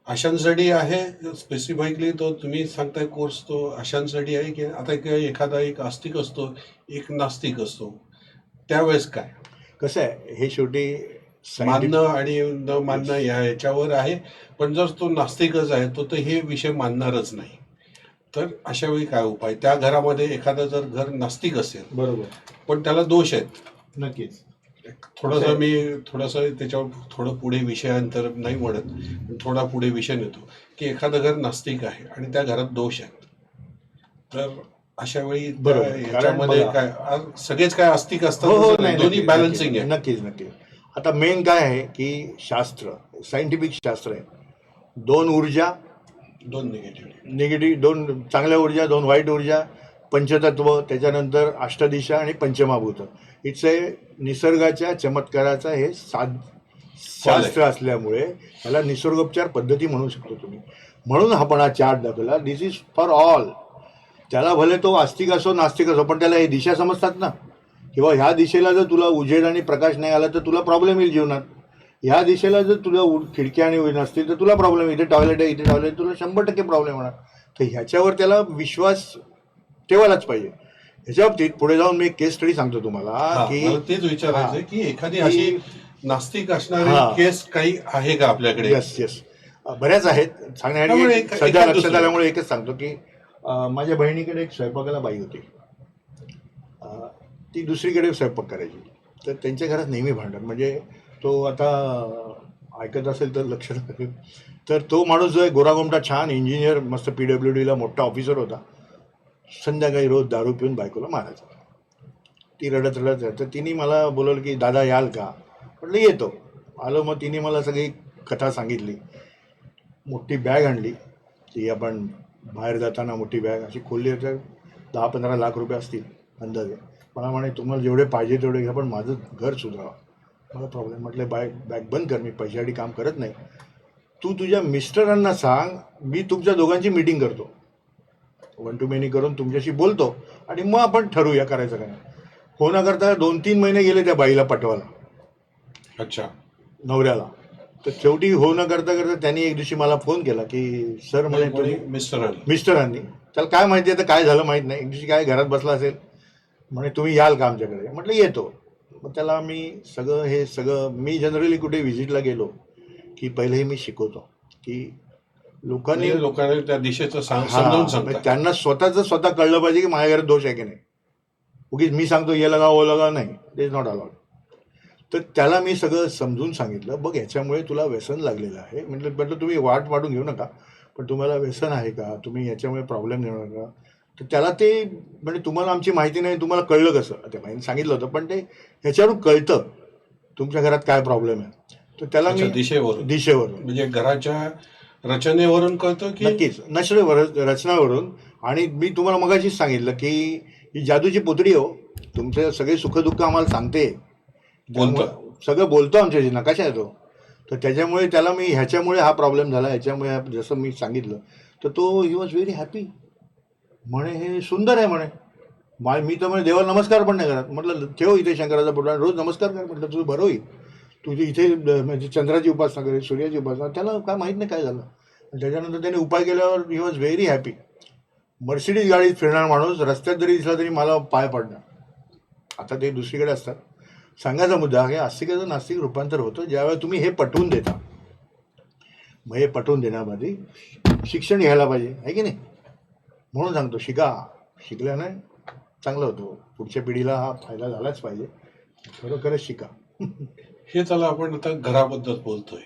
अशांसाठी आहे स्पेसिफिकली तो तुम्ही सांगताय कोर्स, तो अशांसाठी आहे की आता एखादा एक आस्तिक असतो, एक नास्तिक असतो, त्यावेळेस काय कसं आहे, हे शेवटी मानणं आणि न मानणं याच्यावर आहे. पण जर तो नास्तिकच आहे तो तर हे विषय मानणारच नाही, तर अशा वेळी काय उपाय? त्या घरामध्ये एखादं जर घर नास्तिक असेल बरोबर, पण त्याला दोष आहेत, नक्कीच. थोडंसं त्याच्यावर थोडं पुढे विषयांतर नाही म्हणत, पण थोडा पुढे विषय नेतो की एखादं घर नास्तिक आहे आणि त्या घरात दोष आहेत, तर अशा वेळी बरोबर. याच्यामध्ये कारण काय सगळेच काय आस्तिक हो, असतात? नाही, दोन्ही नक्कीच, बॅलन्सिंग आहे. नक्कीच नक्कीच. आता मेन काय आहे की शास्त्र, सायंटिफिक शास्त्र आहे. 2 ऊर्जा, दोन निगेटिव्ह. निगेटिव्ह, 2 चांगल्या ऊर्जा, 2 वाईट ऊर्जा, पंचतत्व, त्याच्यानंतर अष्टदिशा आणि पंचमहाभूत. इट्स निसर्गाच्या चमत्काराचा हे शास्त्र असल्यामुळे त्याला निसर्गोपचार पद्धती म्हणू शकतो तुम्ही. म्हणून आपण हा चार्ट दाखवला. दिस इज फॉर ऑल. त्याला भले तो आस्तिक असो नास्तिक असो, पण त्याला हे दिशा समजतात ना, किंवा ह्या दिशेला जर तुला उजेड आणि प्रकाश नाही आला तर तुला प्रॉब्लेम येईल जीवनात. ह्या दिशेला जर तुला खिडक्या आणि नसतील तर तुला प्रॉब्लेम. इथे टॉयलेट आहे, इथे टॉयलेट, तुला 100% प्रॉब्लेम होणार. तर ह्याच्यावर त्याला विश्वास ठेवायलाच पाहिजे. ह्याच्या बाबतीत पुढे जाऊन मी एक केस स्टडी सांगतो तुम्हाला की मला तेच विचारायचं की एखादी की- अशी नास्तिक असणारी हा. केस काही आहे का आपल्याकडे? येस बऱ्याच आहेत त्यामुळे सांगण्यासाठी. सध्या एखाद लक्षात दुसरं. आल्यामुळे एकच सांगतो की माझ्या बहिणीकडे एक स्वयंपाकाला बाई होती. ती दुसरीकडे स्वयंपाक करायची. तर त्यांच्या घरात नेहमी भांडण. म्हणजे तो आता ऐकत असेल तर लक्ष राखेल. तर तो माणूस जो आहे गोरागोमटा, छान इंजिनियर, मस्त PWDला मोठा ऑफिसर होता. संध्याकाळी रोज दारू पिऊन बायकोला मारायचा. ती रडत तर तिने मला बोलवलं की दादा याल का? म्हटलं येतो. आलो. मग तिने मला सगळी कथा सांगितली. मोठी बॅग आणली, ती आपण बाहेर जाताना मोठी बॅग अशी खोलली तर 10-15 लाख रुपये असतील अंदाजे. मला म्हणे तुम्हाला जेवढे पाहिजे तेवढे घ्या, पण माझं घर सुधारावं. मला प्रॉब्लेम. म्हटलं बॅग बंद कर, मी पैशासाठी काम करत नाही. तू तुझ्या मिस्टरांना सांग मी तुमच्या दोघांची मीटिंग करतो, 1 to many करून तुमच्याशी बोलतो आणि मग आपण ठरवूया करायचं काय. हो ना करता 2-3 महिने गेले त्या बाईला पटवायला, अच्छा. नवऱ्याला. तर शेवटी हो न करता त्यांनी एक दिवशी मला फोन केला की सर म्हणे तुम्ही मिस्टरांनी, त्याला काय माहिती आता काय झालं माहीत नाही, एक दिवशी काय घरात बसला असेल, म्हणे तुम्ही याल का आमच्याकडे? म्हटलं येतो. मग त्याला मी सगळं मी जनरली कुठे व्हिजिटला गेलो की पहिले मी शिकवतो की लोकांनी म्हणजे लोकांना त्या दिशेचं समजावून हां, सांगतात. म्हणजे त्यांना स्वतः कळलं पाहिजे की माझ्या घरात दोष आहे की नाही. उगीच मी सांगतो ये लगा ओ लगा नाही, ते इज नॉट अलाउड. तर त्याला मी सगळं समजून सांगितलं, बघ याच्यामुळे तुला व्यसन लागलेलं आहे. म्हटलं तुम्ही वाढून घेऊ नका, पण तुम्हाला व्यसन आहे का, तुम्ही याच्यामुळे प्रॉब्लेम घेऊ नका. तर त्याला ते म्हणजे तुम्हाला आमची माहिती नाही, तुम्हाला कळलं कसं, त्या माहिती सांगितलं होतं, पण ते ह्याच्यावरून कळतं तुमच्या घरात काय प्रॉब्लेम आहे. तर त्याला अच्छा, मी दिशेवरून म्हणजे घराच्या रचनेवरून कळतं की नक्कीच रचनावरून. आणि मी तुम्हाला मगाशीच सांगितलं की ही जादूची पुतळी हो, तुमचे सगळे सुखदुःख आम्हाला सांगते, त्यामुळे सगळं बोलतो आमच्याशी, नकाशा येतो. तर त्याच्यामुळे त्याला मी ह्याच्यामुळे हा प्रॉब्लेम झाला, ह्याच्यामुळे जसं मी सांगितलं, तर तो ही वॉज व्हेरी हॅपी. म्हणे हे सुंदर आहे म्हणे. मी तर म्हणे देवाला नमस्कार पण नाही करत. म्हटलं ठेव इथे शंकराचा फोटो आणि रोज नमस्कार कर. म्हटलं तुझं बरं होईल. तुझी इथे म्हणजे चंद्राची उपासना करे, सूर्याची उपासना. त्याला काय माहीत नाही काय झालं. त्याच्यानंतर त्याने उपाय केल्यावर he was very happy. Mercedes गाडीत फिरणार माणूस रस्त्यात जरी दिसला तरी मला पाय पडणार. आता ते दुसरीकडे असतात. सांगायचा मुद्दा हे आस्तिकाचं नास्तिक रूपांतर होतं ज्यावेळेला तुम्ही हे पटवून देता. मग हे पटवून देण्यामध्ये शिक्षण घ्यायला पाहिजे, आहे की नाही. म्हणून सांगतो शिकल्याने चांगलं होतं. पुढच्या पिढीला हा फायदा झालाच पाहिजे. खरोखरच शिका. हे चला आपण आता घराबद्दल बोलतोय,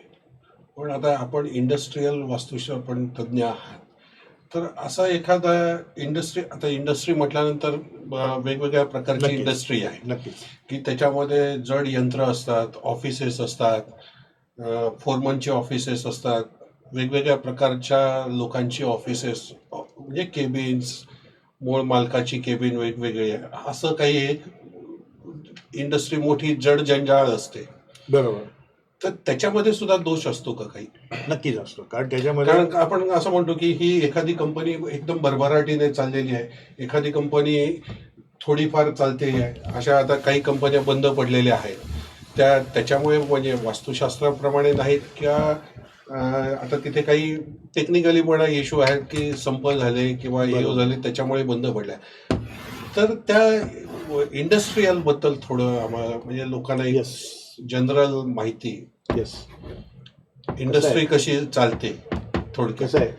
पण आता आपण इंडस्ट्रीयल वास्तुशास्त्र पण तज्ज्ञ आहात. तर असा एखादा इंडस्ट्री म्हटल्यानंतर वेगवेगळ्या प्रकारची नक्कीच. इंडस्ट्री आहे नक्कीच. की त्याच्यामध्ये जड यंत्र असतात, ऑफिसेस असतात, फोरमनची ऑफिसेस असतात, वेगवेगळ्या प्रकारच्या लोकांची ऑफिसेस, म्हणजे केबिन्स, मूळ मालकाची केबिन वेगवेगळी आहे. असं काही एक इंडस्ट्री मोठी जड जंजाळ असते. बरोबर. तर त्याच्यामध्ये सुद्धा दोष असतो का काही? नक्कीच असतो. कारण त्याच्यामध्ये कारण आपण असं म्हणतो की ही एखादी कंपनी एकदम भरभराटीने चाललेली आहे, एखादी कंपनी थोडीफार चालते आहे. अशा आता काही कंपन्या बंद पडलेल्या आहेत. त्याच्यामुळे म्हणजे वास्तुशास्त्राप्रमाणे नाहीत किंवा आता तिथे काही टेक्निकली पण इश्यू आहेत की संप झाले किंवा हे बरोबर. झाले त्याच्यामुळे बंद पडल्या. तर त्या इंडस्ट्रीयल बद्दल थोडं आम्हाला म्हणजे लोकांना एक येस जनरल माहिती, येस इंडस्ट्री कशी चालते थोडक्यात. कसं आहे,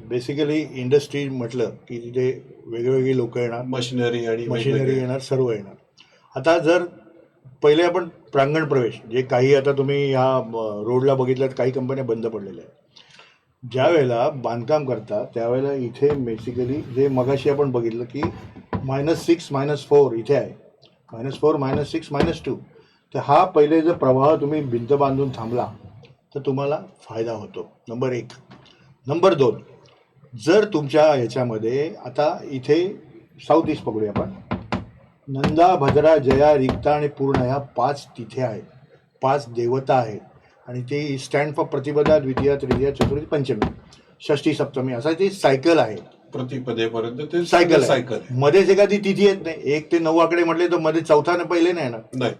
बेसिकली इंडस्ट्री म्हटलं की तिथे वेगवेगळी लोक येणार, मशिनरी आणि मशिनरी वेगवेगळे येणार, सर्व येणार. आता जर पहिले आपण प्रांगण प्रवेश जे काही आता तुम्ही ह्या रोडला बघितलं, काही कंपन्या बंद पडलेल्या आहेत. ज्या वेळेला बांधकाम करतात त्यावेळेला इथे बेसिकली जे मगाशी आपण बघितलं की -6 -4 इथे आहे, -4 -6 -2. तर हा पहिले जर प्रवाह तुम्ही भिंत बांधून थांबला तर तुम्हाला फायदा होतो, नंबर 1. नंबर 2, जर तुमच्या ह्याच्यामध्ये आता इथे साऊथ ईस्ट पकडूया आपण, नंदा, भद्रा, जया, रिक्ता आणि पूर्ण ह्या 5 तिथे आहेत, 5 देवता आहेत. आणि ते स्टँड फॉर प्रतिपदा, द्वितीया, तृतीया, चतुर्थी, पंचमी, षष्ठी, सप्तमी, असा ते सायकल आहे. प्रतिपदेपर्यंत ते सायकल सायकल आहे. मध्येच एखादी तिथी येत नाही. 1 ते 9 आकडे म्हटले तर मध्ये चौथा पहिले नाही येणार. नाही,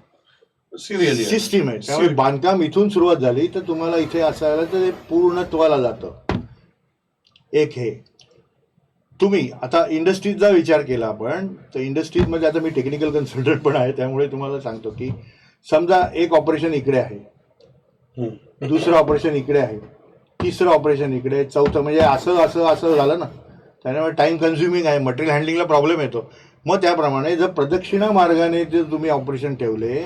सिरियली सिस्टीम आहे. त्यामुळे बांधकाम इथून सुरुवात झाली तर तुम्हाला इथे असायला तर ते पूर्णत्वाला जातं. एक हे तुम्ही आता इंडस्ट्रीजचा विचार केला आपण, तर इंडस्ट्रीजमध्ये आता मी टेक्निकल कन्सल्टंट पण आहे, त्यामुळे तुम्हाला सांगतो की समजा एक ऑपरेशन इकडे आहे, दुसरं ऑपरेशन इकडे आहे, तिसरं ऑपरेशन इकडे, चौथं, म्हणजे असं झालं ना. त्यामुळे टाईम कन्झ्युमिंग आहे, मटेरियल हँडलिंगला प्रॉब्लेम येतो. मग त्याप्रमाणे जर प्रदक्षिणा मार्गाने जर तुम्ही ऑपरेशन ठेवले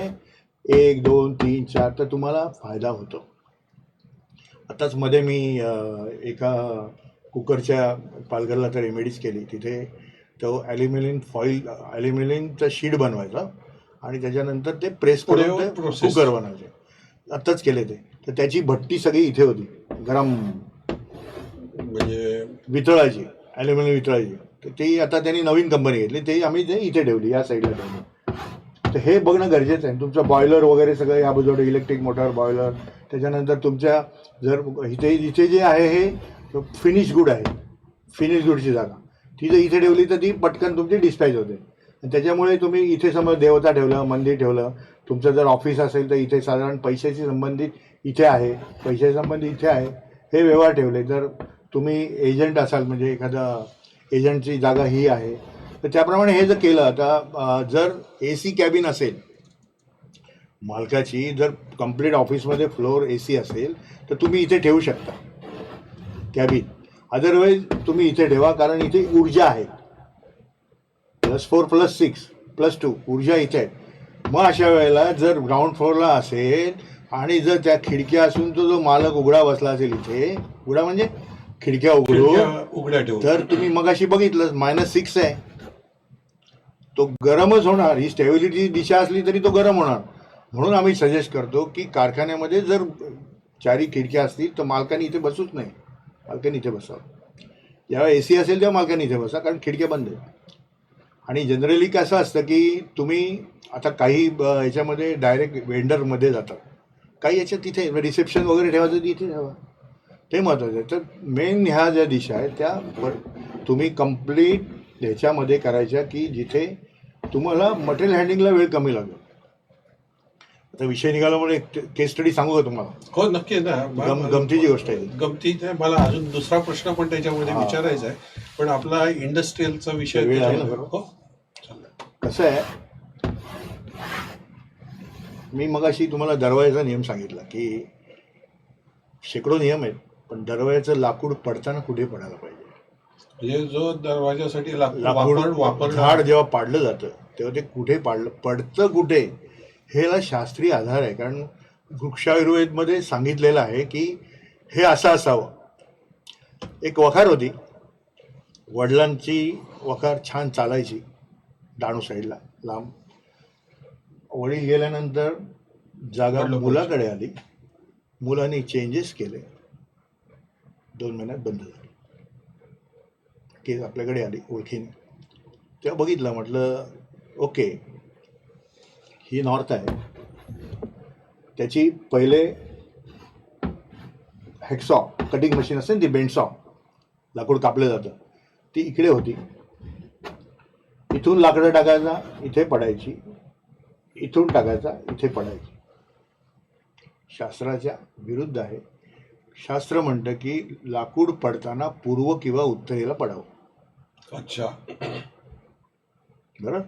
1, 2, 3, 4 तर तुम्हाला फायदा होतो. आताच मध्ये मी एका कुकरच्या पालघरला तर रेमेडीज केली. तिथे तो ॲल्युमिनियमचा शीट बनवायचा आणि त्याच्यानंतर ते प्रेस करून ते कुकर बनवायचे. आत्ताच केले ते. तर त्याची भट्टी सगळी इथे होती, गरम म्हणजे वितळायची, ॲल्युमिनियम वितळायची. तर ती आता त्यांनी नवीन कंपनी घेतली, ते आम्ही ते इथे ठेवली, या साईडला ठेवली. तर हे बघणं गरजेचं आहे. तुमचं बॉयलर वगैरे सगळं या बाजूला इलेक्ट्रिक मोटर, बॉयलर, त्याच्यानंतर तुमच्या जर इथे जे आहे हे फिनिश गुड आहे, फिनिश गुडची जागा ती जर इथे ठेवली तर ती पटकन तुमची डिस्पॅच होते. आणि त्याच्यामुळे तुम्ही इथे समज देवता ठेवलं, मंदिर ठेवलं, तुमचं जर ऑफिस असेल तर इथे साधारण पैशाशी संबंधित इथे आहे, पैशाशी संबंधित इथे आहे, हे व्यवहार ठेवले. जर तुम्ही एजंट असाल, म्हणजे एखादा एजंटची जागा ही आहे, तर त्याप्रमाणे हे जर केलं. आता जर AC कॅबिन असेल मालकाची जर कंप्लीट ऑफिसमध्ये फ्लोअर AC असेल तर तुम्ही इथे ठेवू शकता कॅबिन. अदरवाईज तुम्ही इथे ठेवा, कारण इथे ऊर्जा आहे. +4 +6 +2 ऊर्जा इथे आहे. मग अशा वेळेला जर ग्राउंड फ्लोअरला असेल आणि जर त्या खिडक्या असून तो जो मालक उघडा बसला असेल, इथे उघडा म्हणजे खिडक्या उघडून, खिडक्या उघड्या ठेवू. तर तुम्ही मगाशी बघितलं -6 आहे, तो गरमच होणार. ही स्टेबिलिटी दिशा असली तरी तो गरम होणार. म्हणून आम्ही सजेस्ट करतो की कारखान्यामध्ये जर 4 खिडक्या असतील तर मालकाने इथे बसूच नाही, मालकाने इथे बसावं. जेव्हा AC असेल तेव्हा मालकाने इथे बसा, कारण खिडक्या बंद आहेत. आणि जनरली कसं असतं की तुम्ही आता काही याच्यामध्ये डायरेक्ट वेंडरमध्ये जातात, काही याच्यात तिथे रिसेप्शन वगैरे ठेवायचं तिथे ठेवा, ते महत्त्वाचं आहे. तर मेन ह्या ज्या दिशा आहेत त्या तुम्ही कंप्लीट ह्याच्यामध्ये करायच्या की जिथे तुम्हाला मटेरियल हँडलिंगला वेळ कमी लागेल. आता विषय निघाला म्हणून एक केस स्टडी सांगू का तुम्हाला? हो नक्की ना. गमतीची गोष्ट आहे. गमतीत आहे. मला अजून दुसरा प्रश्न पण त्याच्यामध्ये विचारायचा आहे, पण आपला इंडस्ट्रीयलचा विषय वेळ आहे ना, त्याच्यामध्ये- बरोबर. हो चालेल. कसं आहे, मी मगाशी तुम्हाला दरवाजाचा नियम सांगितला की शेकडो नियम आहेत, पण दरवाजाचं लाकूड पडताना कुठे पडायला पाहिजे. म्हणजे जो दरवाजासाठी लाकूड वापर झाड जेव्हा पाडलं जातं तेव्हा ते कुठे पडतं कुठे, हे याला शास्त्रीय आधार आहे. कारण वृक्षायुर्वेदमध्ये सांगितलेलं आहे की हे असं असावं. एक वखार होती, वडिलांची वखार छान चालायची डहाणू साईडला लांब. वडील गेल्यानंतर जागा मुलाकडे आली. मुलाने चेंजेस केले, 2 महिन्यात बंद झाली. केस आपल्याकडे आली ओळखीने. तेव्हा बघितलं, म्हटलं ओके, ही नॉर्थ आहे. त्याची पहिले हॅकसॉ कटिंग मशीन असते ना, ती बेंडसॉ, लाकूड कापलं जातं, ती इकडे होती. इथून लाकडं टाकायचा इथे पडायची, इथून टाकायचा इथे पडायची. शास्त्राच्या विरुद्ध आहे. शास्त्र म्हणतं की लाकूड पडताना पूर्व किंवा उत्तरेला पडावं. अच्छा, बरं,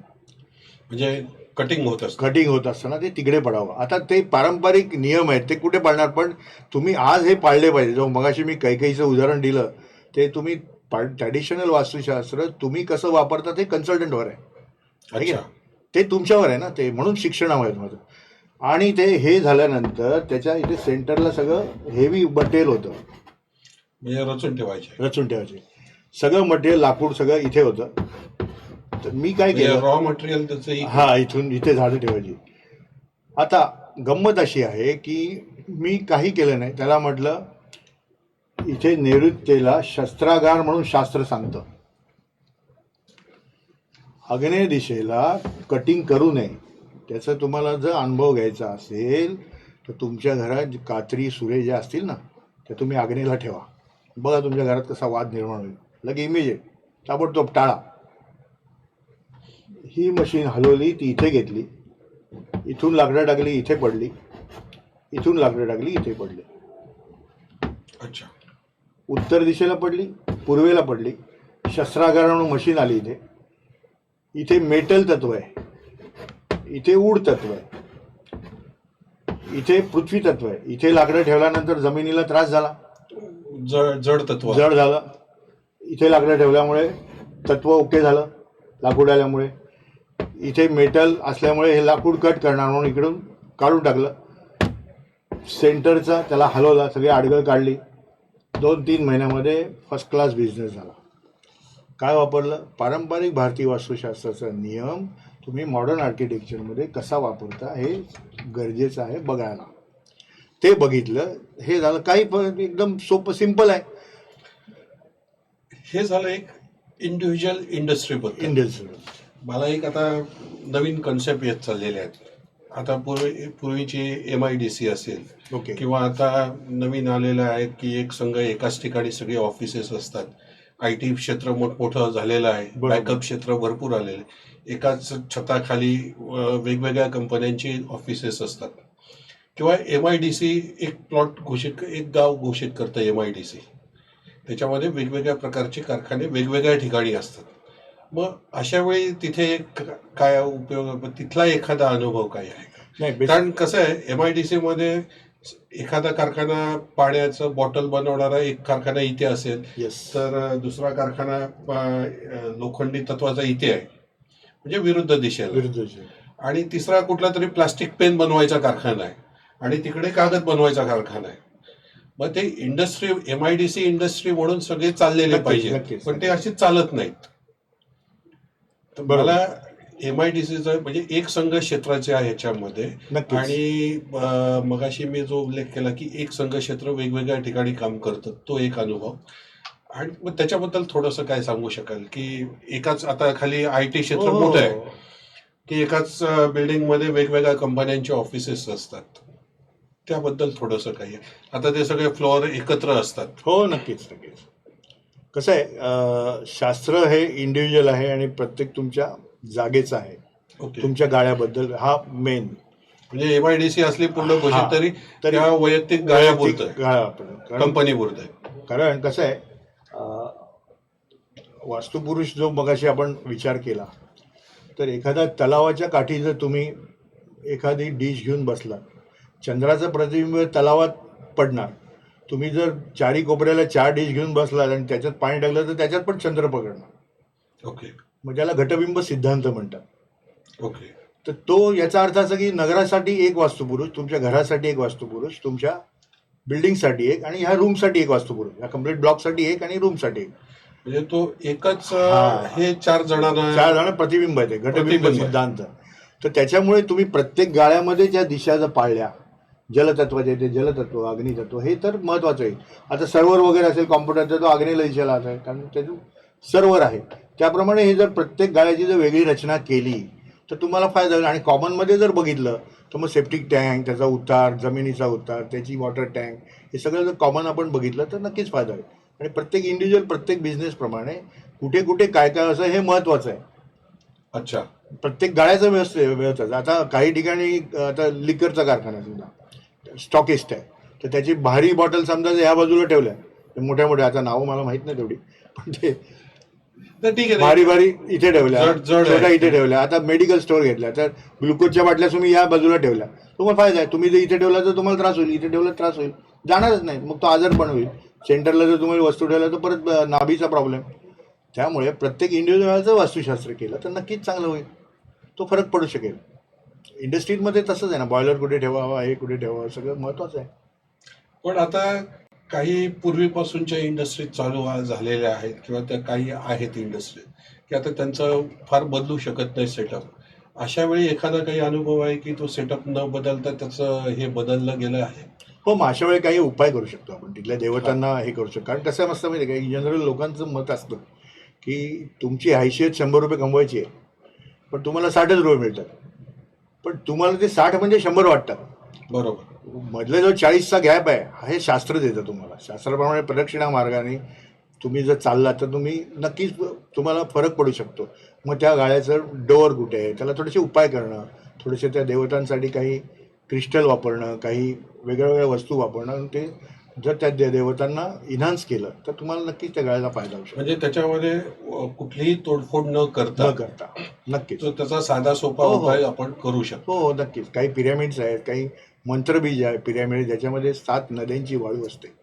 म्हणजे कटिंग होत असतं. कटिंग होत असताना ते तिकडे पडावं. आता ते पारंपरिक नियम आहेत, ते कुठे पाळणार, पण तुम्ही आज हे पाळले पाहिजे. जो मगाशी मी कैकेयीचं उदाहरण दिलं, ते तुम्ही ट्रॅडिशनल वास्तुशास्त्र तुम्ही कसं वापरता ते कन्सल्टंटवर आहे. ठीक अच्छा, आहे, ते तुमच्यावर आहे ना, ते म्हणून शिक्षणामध्ये माझं. आणि ते हे झाल्यानंतर त्याच्या इथे सेंटरला सगळं हेवी मटेरियल होतं, म्हणजे रचून ठेवायचे. रचून ठेवायचे. सगळं मटेरियल लाकूड सगळं इथे होतं. तर मी काय केलं, रॉ मटेरियल त्याचं हा इथून इथे झाडं ठेवायची. आता गंमत अशी आहे की मी काही केलं नाही. त्याला म्हटलं इथे नैऋत्येला शस्त्रागार म्हणून शास्त्र सांगतं, आग्नेय दिशेला कटिंग करू नये. त्याचा तुम्हाला जर अनुभव घ्यायचा असेल तर तुमच्या घरात कात्री सुरे ज्या असतील ना, त्या तुम्ही आग्नेयला ठेवा. बघा तुमच्या घरात कसा वाद निर्माण होईल. लगे इमेजिएट ताबडतोब टाळा. ही मशीन हलवली, ती इथे घेतली, इथून लाकडं टाकली, इथे पडली, इथून लाकडं टाकली, इथे पडली. अच्छा, उत्तर दिशेला पडली, पूर्वेला पडली. शस्त्रागार म्हणून मशीन आली इथे. इथे मेटल तत्व आहे, इथे ऊड तत्व आहे, इथे पृथ्वी तत्व आहे. इथे लाकडं ठेवल्यानंतर जमिनीला त्रास झाला, जड तत्व. जड झालं. इथे लाकडं ठेवल्यामुळे तत्व ओके झालं, लाकूड आल्यामुळे. इथे मेटल असल्यामुळे हे लाकूड कट करणार म्हणून इकडून काढून टाकलं. सेंटरचा त्याला हलवला, सगळी आडगळ काढली. 2-3 महिन्यामध्ये फर्स्ट क्लास बिझनेस झाला. काय वापरलं? पारंपरिक भारतीय वास्तुशास्त्राचा नियम तुम्ही मॉडर्न आर्किटेक्चरमध्ये कसा वापरता हे गरजेचं आहे बघायला. ते बघितलं, हे झालं. काही एकदम सोपं सिंपल आहे. हे झालं एक इंडिव्हिज्युअल इंडस्ट्री बद्दल. इंडस्ट्री मला एक आता नवीन कन्सेप्ट येत चाललेले आहेत. आता पूर्वीची MIDC असेल, ओके, किंवा आता नवीन आलेलं आहेत की एक संघ एकाच ठिकाणी सगळे ऑफिसेस असतात. IT क्षेत्र मोठमोठं झालेलं आहे, बरोबर. बॅकअप क्षेत्र भरपूर आलेले. एकाच छताखाली वेगवेगळ्या कंपन्यांचे ऑफिसेस असतात. किंवा MIDC एक प्लॉट घोषित, एक गाव घोषित करतं MIDC. त्याच्यामध्ये वेगवेगळ्या प्रकारचे कारखाने वेगवेगळ्या ठिकाणी असतात. मग अशा वेळी तिथे काय उपयोग, तिथला एखादा अनुभव काय आहे का? नाही कारण कसं आहे, MIDC मध्ये एखादा कारखाना पाण्याचं बॉटल बनवणारा एक कारखाना इथे असेल, येस तर दुसरा कारखाना लोखंडी तत्वाचा इथे आहे, म्हणजे विरुद्ध दिशेला. विरुद्धचे. आणि तिसरा कुठला तरी प्लास्टिक पेन बनवायचा कारखाना आहे आणि तिकडे कागद बनवायचा कारखाना आहे. मग ते इंडस्ट्री, MIDC इंडस्ट्री म्हणून सगळे चाललेले नक्कीच, पाहिजे, नक्कीच. पण ते अशी चालत नाहीत. तर बरोबर. मला MIDCचं म्हणजे एक संघ क्षेत्राचे आहे ह्याच्यामध्ये. नक्कीच. आणि मगाशी मी जो उल्लेख केला की एक संघ क्षेत्र वेगवेगळ्या ठिकाणी काम करतं, तो एक अनुभव. आणि मग त्याच्याबद्दल थोडंसं काय सांगू शकाल की एकाच, आता खाली IT क्षेत्र हो, मोठं आहे हो. की एकाच बिल्डिंगमध्ये वेगवेगळ्या कंपन्यांचे ऑफिसेस असतात, त्याबद्दल थोडंसं काही. आता ते सगळे फ्लोअर एकत्र असतात. हो, नक्कीच नक्कीच. कसं आहे, शास्त्र हे इंडिव्हिज्युअल आहे आणि प्रत्येक तुमच्या जागेचं आहे. ओके. तुमच्या गाळ्याबद्दल हा मेन म्हणजे MIDC असली पूर्ण हा, घोषित तरी तरी त्या वैयक्तिक गाळ्यापुरतं आहे, गाळा आपण कंपनी पुरतं आहे. कारण कसं आहे, वास्तुपुरुष जो मगाशी आपण विचार केला, तर एखाद्या तलावाच्या काठी जर तुम्ही एखादी डिश घेऊन बसला, चंद्राचं प्रतिबिंब तलावात पडणार. तुम्ही जर चारी कोपऱ्याला 4 डिश घेऊन बसलात आणि त्याच्यात पाणी टाकलं तर त्याच्यात पण चंद्र पकडणार. ओके. मग त्याला घटबिंब सिद्धांत म्हणतात. ओके. तर तो याचा अर्थ असा की नगरासाठी एक वास्तुपुरुष, तुमच्या घरासाठी एक वास्तुपुरुष, तुमच्या बिल्डिंगसाठी एक, आणि ह्या रूमसाठी एक वास्तुपुरुष, या कम्प्लीट ब्लॉकसाठी एक आणि रूमसाठी एक. म्हणजे तो एकच हा. हे 4 जणांना 4 जण प्रतिबिंब आहे, ते घटबिंब प्रतिबिंब आहे. सिद्धांत. तर त्याच्यामुळे तुम्ही प्रत्येक गाळ्यामध्ये ज्या दिशा जर पाळल्या, जलतत्वाचे ते जलतत्व, अग्नितत्व, हे तर महत्वाचं आहे. आता सर्व्हर वगैरे असेल कॉम्प्युटरचं, तो आग्नेय दिशेला आहे, कारण त्याचं सर्व्हर आहे. त्याप्रमाणे हे जर प्रत्येक गाळ्याची जर वेगळी रचना केली तर तुम्हाला फायदा होईल. आणि कॉमनमध्ये जर बघितलं तर मग सेप्टिक टँक, त्याचा उतार, जमिनीचा उतार, त्याची वॉटर टँक, हे सगळं जर कॉमन आपण बघितलं तर नक्कीच फायदा होईल. आणि प्रत्येक इंडिव्हिज्युअल, प्रत्येक बिझनेसप्रमाणे कुठे कुठे काय काय असं हे महत्त्वाचं आहे. अच्छा. प्रत्येक गाळ्याचं व्यवस्था. आता काही ठिकाणी आता लिकरचा कारखाना सुद्धा स्टॉकिस्ट आहे, तर त्याची भारी बॉटल समजा ह्या बाजूला ठेवल्या, मोठ्या मोठ्या, आता नावं मला माहीत नाही तेवढी, पण ते तर ठीक आहे. भारी भारी इथे ठेवल्या, जड- जड आहे. छोट्या इथे ठेवल्या. आता मेडिकल स्टोअर घेतल्या तर ग्लुकोजच्या बाटल्या तुम्ही या बाजूला ठेवल्या, तुम्हाला फायदा आहे. तुम्ही जर इथे ठेवला तर तुम्हाला त्रास होईल, इथे ठेवला त्रास होईल, जाणारच नाही, मग तो आजार पण होईल. सेंटरला जर तुम्ही वस्तू ठेवल्या तर परत नाभीचा प्रॉब्लेम. त्यामुळे प्रत्येक इंडिव्हिज्युअलचं वास्तुशास्त्र केलं तर नक्कीच चांगलं होईल, तो फरक पडू शकेल. इंडस्ट्रीजमध्ये तसंच आहे ना, बॉयलर कुठे ठेवावा, हे कुठे ठेवावं, सगळं महत्त्वाचं आहे. पण आता काही पूर्वीपासूनच्या इंडस्ट्री चालू झालेल्या आहेत किंवा त्या काही आहेत इंडस्ट्री की आता त्यांचं फार बदलू शकत नाही सेटअप. अशा वेळी एखादा काही अनुभव आहे की तो सेटअप न बदलता त्याचं हे बदललं गेलं आहे? हो, मग अशा वेळी काही उपाय करू शकतो आपण, तिथल्या देवतांना हे करू शकतो. कारण कसं मस्त माहिती आहे का, जनरल लोकांचं मत असतं की तुमची हैसियत 100 रुपये कमवायची आहे, पण तुम्हाला 60च रुपये मिळतात, पण तुम्हाला ते 60 म्हणजे 100 वाटतात. बरोबर. मधले जो 40चा गॅप आहे, हे शास्त्र देतं तुम्हाला. शास्त्राप्रमाणे प्रदक्षिणा मार्गाने तुम्ही जर चाललात तर तुम्ही नक्कीच, तुम्हाला फरक पडू शकतो. मग त्या गाळ्याचं डोअर कुठे आहे, त्याला थोडेसे उपाय करणं, थोडेसे त्या देवतांसाठी काही क्रिस्टल वापरणं, काही वेगळ्या वेगळ्या वस्तू वापरणं, आणि ते जर त्या देवतांना इन्हान्स केलं तर तुम्हाला नक्कीच त्या गाळ्याला फायदा होऊ शकतो. म्हणजे त्याच्यामध्ये कुठलीही तोडफोड न करता नक्कीच. तो त्याचा साधा सोपा हो, हो. उपाय आपण करू शकतो. हो, नक्कीच. काही पिरॅमिड्स आहेत, काही मंत्रबीज आहे पिरॅमिड, ज्याच्यामध्ये 7 नद्यांची वाळू असते.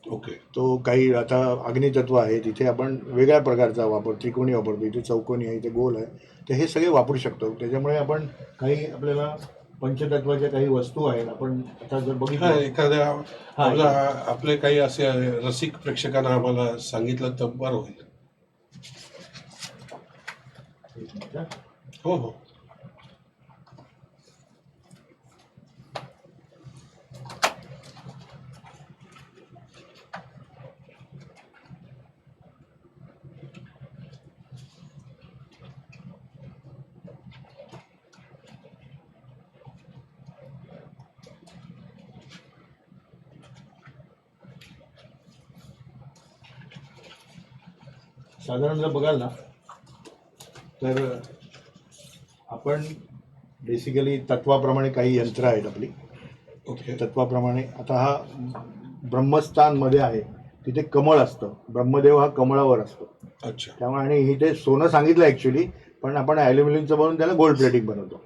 ओके. तो काही आता अग्नितत्व आहे, तिथे आपण वेगळ्या प्रकारचा वापर, त्रिकोणी वापरतो, इथे चौकोनी आहे, इथे गोल आहे, तर हे सगळे वापरू शकतो. त्याच्यामुळे आपण काही, आपल्याला पंचतत्वाच्या काही वस्तू आहेत, आपण आता जर हा, बघितलं, एखाद्या हा, आपले काही असे रसिक प्रेक्षकांना आम्हाला सांगितलं तर बरं होईल. हो हो. साधारण जर बघाल ना, तर आपण बेसिकली तत्वाप्रमाणे काही यंत्र आहेत आपली. ओके. तत्वाप्रमाणे आता हा ब्रह्मस्थानमध्ये आहे, तिथे कमळ असतं, ब्रह्मदेव हा कमळावर असतो. अच्छा. त्यामुळे, आणि इथे सोनं सांगितलं ॲक्च्युली, पण आपण ॲल्युमिनियमचं बनवून त्याला गोल्ड प्लेटिंग बनवतो.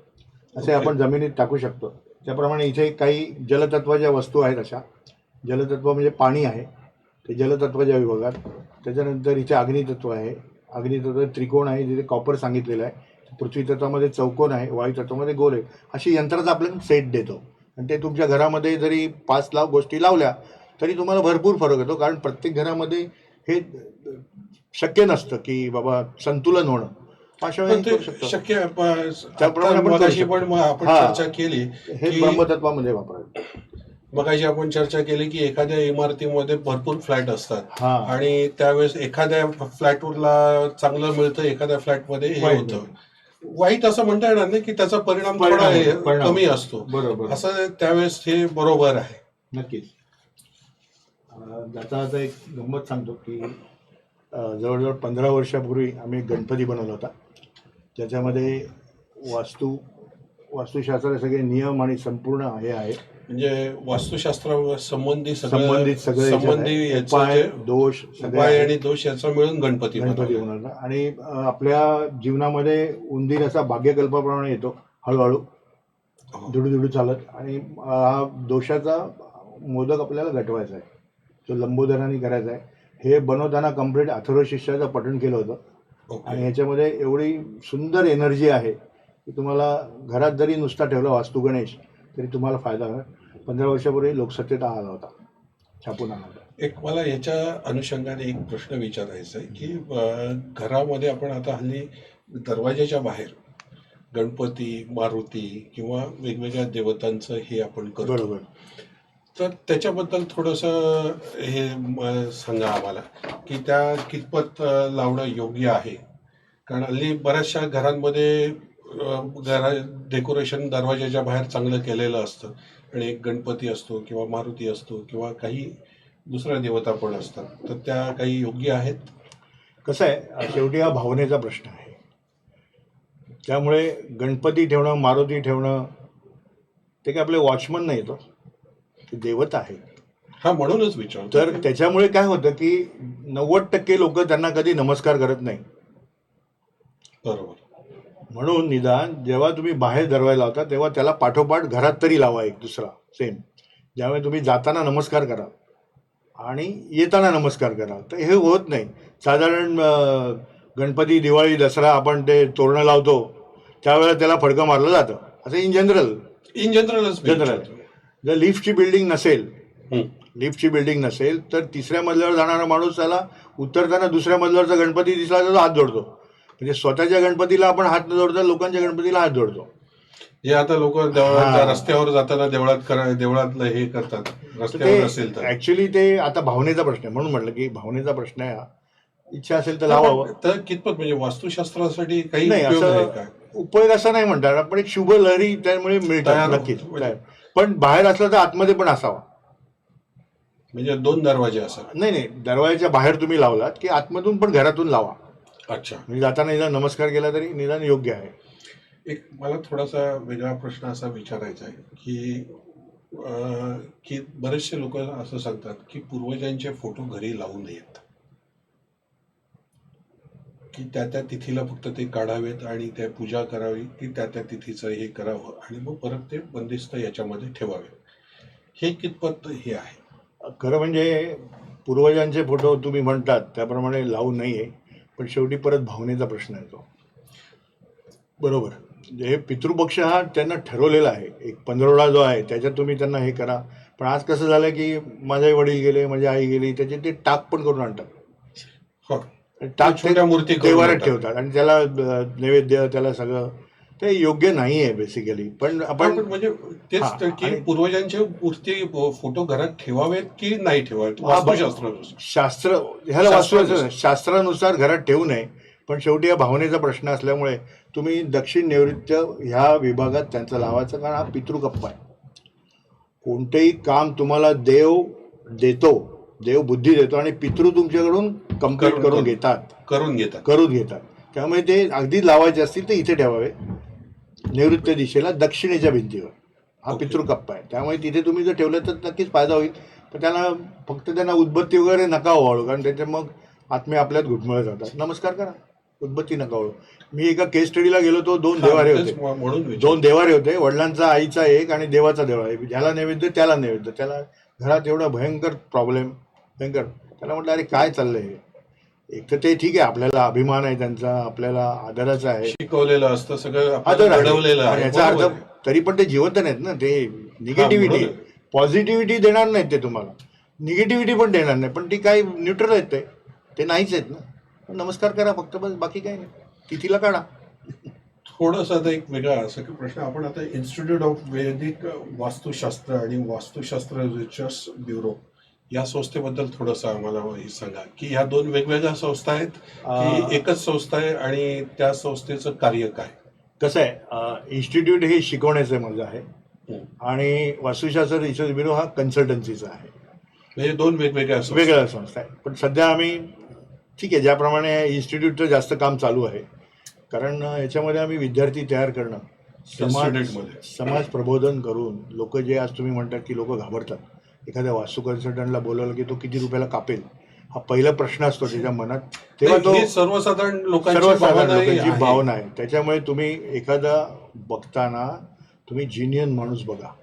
असे ओके. आपण जमिनीत टाकू शकतो. त्याप्रमाणे इथे काही जलतत्वाच्या वस्तू आहेत अशा. जलतत्व म्हणजे पाणी आहे, ते जलतत्वाच्या विभागात. त्याच्यानंतर इथे अग्नितत्व आहे. अग्नितत्व त्रिकोण आहे, जिथे कॉपर सांगितलेलं आहे. पृथ्वी तत्वामध्ये चौकोन आहे, वायू तत्वामध्ये गोल आहे. अशी यंत्राचा आपल्याला सेट देतो आणि ते तुमच्या घरामध्ये जरी 5 गोष्टी लावल्या तरी तुम्हाला भरपूर फरक येतो. कारण प्रत्येक घरामध्ये हे शक्य नसतं की बाबा संतुलन होणं. अशा पण वेळी ते करू शकतो. शक्य आहे, त्याप्रमाणे आपण करू मगाशी शकतो. पण मग आपण हा. चर्चा केली हे की ब्रह्मतत्वामध्ये वापरायचं. मगाशी आपण चर्चा केली की एखाद्या इमारतीमध्ये भरपूर फ्लॅट असतात हा. आणि त्यावेळेस एखाद्या फ्लॅटला चांगलं मिळतं, एखाद्या फ्लॅटमध्ये हे वाईट होतं. वाईट असं म्हणता येणार नाही की त्याचा परिणाम परिणाम थोडा होतो, परिणाम कमी होतो. असतो, बरोबर. असं त्यावेळेस हे बरोबर आहे. नक्कीच. त्याचा आता एक गंमत सांगतो की जवळजवळ 15 वर्षापूर्वी आम्ही एक गणपती बनवला होता. त्याच्यामध्ये वास्तुशास्त्राचे सगळे नियम आणि संपूर्ण हे आहे. म्हणजे वास्तुशास्त्र संबंधित संबंधित सगळे संबंधी याचं उपाय, जे दोष सगळे उपाय आहेत. आणि दोष याचा मिळून गणपती गणपती बनवला. बनवला आणि आपल्या जीवनामध्ये उंदीर असा भाग्यकल्पाप्रमाणे येतो हळूहळू हो. दुडू चालत. आणि हा दोषाचा मोदक आपल्याला घटवायचा आहे, तो लंबोदराने करायचा आहे. हे बनवताना कम्प्लीट अथर्वशीर्षाचं पठण केलं होतं. ओके. आणि ह्याच्यामध्ये एवढी सुंदर एनर्जी आहे की तुम्हाला घरात जरी नुसता ठेवला वास्तू गणेश तरी तुम्हाला फायदा होईल. 15 वर्षापूर्वी लोकसत्तेत आला होता, छापून आला होता. एक मला याच्या अनुषंगाने एक प्रश्न विचारायचा आहे की घरामध्ये आपण आता हल्ली दरवाजाच्या बाहेर गणपती, मारुती किंवा वेगवेगळ्या देवतांचं हे आपण करतो. बरोबर. तर त्याच्याबद्दल थोडंसं हे सांगा आम्हाला की त्या कितपत लावणं योग्य आहे. कारण हल्ली बऱ्याचशा घरांमध्ये डेकोरेशन दरवाजाच्या बाहेर चांगलं केलेलं असतं आणि एक गणपती असतो किंवा मारुती असतो किंवा काही दुसऱ्या देवता पण असतात, तर त्या काही योग्य आहेत. कसं आहे, शेवटी हा भावनेचा प्रश्न आहे. त्यामुळे गणपती ठेवणं, मारुती ठेवणं ते काय आपले वॉचमन नाही, ते देवता आहे. हा, म्हणूनच विचारतो. तर त्याच्यामुळे काय होतं की 90% लोक त्यांना कधी नमस्कार करत नाही. बरोबर. म्हणून निदान जेव्हा तुम्ही बाहेर दरवाजा लावता तेव्हा त्याला पाठोपाठ घरात तरी लावा एक दुसरा सेम. ज्यामुळे तुम्ही जाताना नमस्कार करा आणि येताना नमस्कार करा. तर हे होत नाही. साधारण गणपती, दिवाळी, दसरा आपण ते तोरणं लावतो त्यावेळेला त्याला फडकं मारलं जातं, असं इन जनरल. जनरल जर लिफ्टची बिल्डिंग नसेल तर 3ऱ्या मजल्यावर जाणारा माणूस त्याला उतरताना 2ऱ्या मजल्यावरचा गणपती दिसला तर तो हात जोडतो. म्हणजे स्वतःच्या गणपतीला आपण हात न जोडता लोकांच्या गणपतीला हात जोडतो. जे आता लोक रस्त्यावर जाताना देवळातलं हे करतात, रस्त्यावर असेल तर. ऍक्च्युली ते आता भावनेचा प्रश्न आहे, म्हणून म्हटलं की भावनेचा प्रश्न आहे. इच्छा असेल तर लावावं. तर कितपत म्हणजे वास्तुशास्त्रासाठी काही नाही, उपयोग आहे असं का? उपयोग असं नाही म्हणतात आपण. एक शुभ लहरी त्यामुळे मिळतात नक्कीच. पण बाहेर असलं तर आतमध्ये पण असावा. म्हणजे 2 दरवाजे असतात. नाही, दरवाजाच्या बाहेर तुम्ही लावलात की आतमधून पण घरातून लावा. अच्छा. म्हणजे जाताना निदान नमस्कार केला तरी निदान योग्य आहे. एक मला थोडासा वेगळा प्रश्न असा विचारायचा आहे की बरेचसे लोक असं सांगतात की पूर्वजांचे फोटो घरी लावू नयेत, की त्या तिथीला फक्त ते काढावेत आणि त्या पूजा करावी, की त्या तिथीचं हे करावं आणि मग परत ते बंदिस्त याच्यामध्ये ठेवावे. हे कितपत हे आहे? खरं म्हणजे पूर्वजांचे फोटो तुम्ही म्हणतात त्याप्रमाणे लावू नये, पण शेवटी परत भावनेचा प्रश्न येतो. बरोबर. हे पितृपक्ष हा त्यांना ठरवलेला आहे. एक पंधरवडा जो आहे त्याच्यात तुम्ही त्यांना हे करा. पण आज कसं झालं की माझे वडील गेले, माझी आई गेली, त्याचे ते टाक पण करून आणतात. टाक छोट्या मूर्ती करून देवाऱ्यात आणतात. ठेवतात आणि त्याला नैवेद्य, त्याला सगळं. ते योग्य नाही आहे बेसिकली. पण आपण म्हणजे तेच हा, तर की आणि पूर्वजांचे मूर्ती फोटो घरात ठेवावेत की नाही ठेवावेत वास्तुशास्त्र. ह्याला शास्त्रानुसार घरात ठेवू नये. पण शेवटी या भावनेचा प्रश्न असल्यामुळे तुम्ही दक्षिण नैऋत्य ह्या विभागात त्यांचं लावायचं. कारण हा पितृकप्पा आहे. कोणतेही काम तुम्हाला देव बुद्धी देतो आणि पितृ तुमच्याकडून कम्प्लीट करून घेतात. त्यामुळे ते अगदी लावायचे असतील तर इथे ठेवावे, नैऋत्य दिशेला दक्षिणेच्या भिंतीवर. हा पितृकप्पा आहे. त्यामुळे तिथे तुम्ही जर ठेवलं तर नक्कीच फायदा होईल. पण त्यांना उदबत्ती वगैरे नका वाळू, कारण त्याच्या मग आत्मे आपल्यात घुटमळत जातात. नमस्कार करा. उदबत्ती नका ओढू. मी एका केस स्टडीला गेलो, तो दोन देवारे तेच होते. म्हणून विचारतो. दोन देवारे होते, वडिलांचा आईचा एक आणि देवाचा देवारा. ज्याला नैवेद्य त्याला नैवेद्य. त्याला घरात एवढा भयंकर प्रॉब्लेम, भयंकर. त्याला म्हटलं अरे काय चाललंय हे. एक तर ते ठीक आहे, आपल्याला अभिमान आहे त्यांचा, आपल्याला आदराचा आहे, शिकवलेलं असतं सगळं, आदर आपल्याला आहे. घडवलेलं आणि आहे. याचा अर्थ बरोबर आहे. तरी पण ते जिवंत नाहीत ना, ते निगेटिव्हिटी, म्हणून. पॉझिटिव्हिटी देणार नाहीत ते तुम्हाला, निगेटिव्हिटी पण देणार नाही, पण ती काही न्यूट्रल आहेत, ते नाहीच आहेत ना. नमस्कार करा फक्त, बस, बाकी काही नाही. तिथीला काढा. थोडंसं आता एक वेगळा असं की प्रश्न, आपण आता इन्स्टिट्यूट ऑफ वैदिक वास्तुशास्त्र आणि वास्तुशास्त्र रिसर्च ब्युरो या संस्थेबद्दल थोडंसं आम्हाला हे सांगा की ह्या दोन वेगवेगळ्या संस्था आहेत की एकच संस्था आहे, आणि त्या संस्थेचं कार्य काय? कसं आहे, इन्स्टिट्यूट हे शिकवण्याचं माझं आहे आणि वास्तुशास्त्र रिसर्च ब्युरो हा कन्सल्टन्सीचा आहे. म्हणजे दोन वेगवेगळ्या संस्था. वेगळ्या संस्था आहे. पण सध्या आम्ही ठीक आहे, ज्याप्रमाणे इन्स्टिट्यूटचं जास्त काम चालू आहे, कारण याच्यामध्ये आम्ही विद्यार्थी तयार करणं, इन्स्टिट्यूटमध्ये समाज प्रबोधन करून, लोक जे आज तुम्ही म्हणतात की लोक घाबरतात, एखाद्या वास्तू कन्सल्टंटला बोलवलं की तो किती रुपयाला कापेल, हा पहिला प्रश्न असतो त्याच्या मनात. तेव्हा तो हे सर्वसाधारण लोकांची सर्वसाधारण भावना लोकांची आहे. भावना आहे. त्याच्यामुळे तुम्ही एखादा बघताना तुम्ही जिनियन माणूस बघा,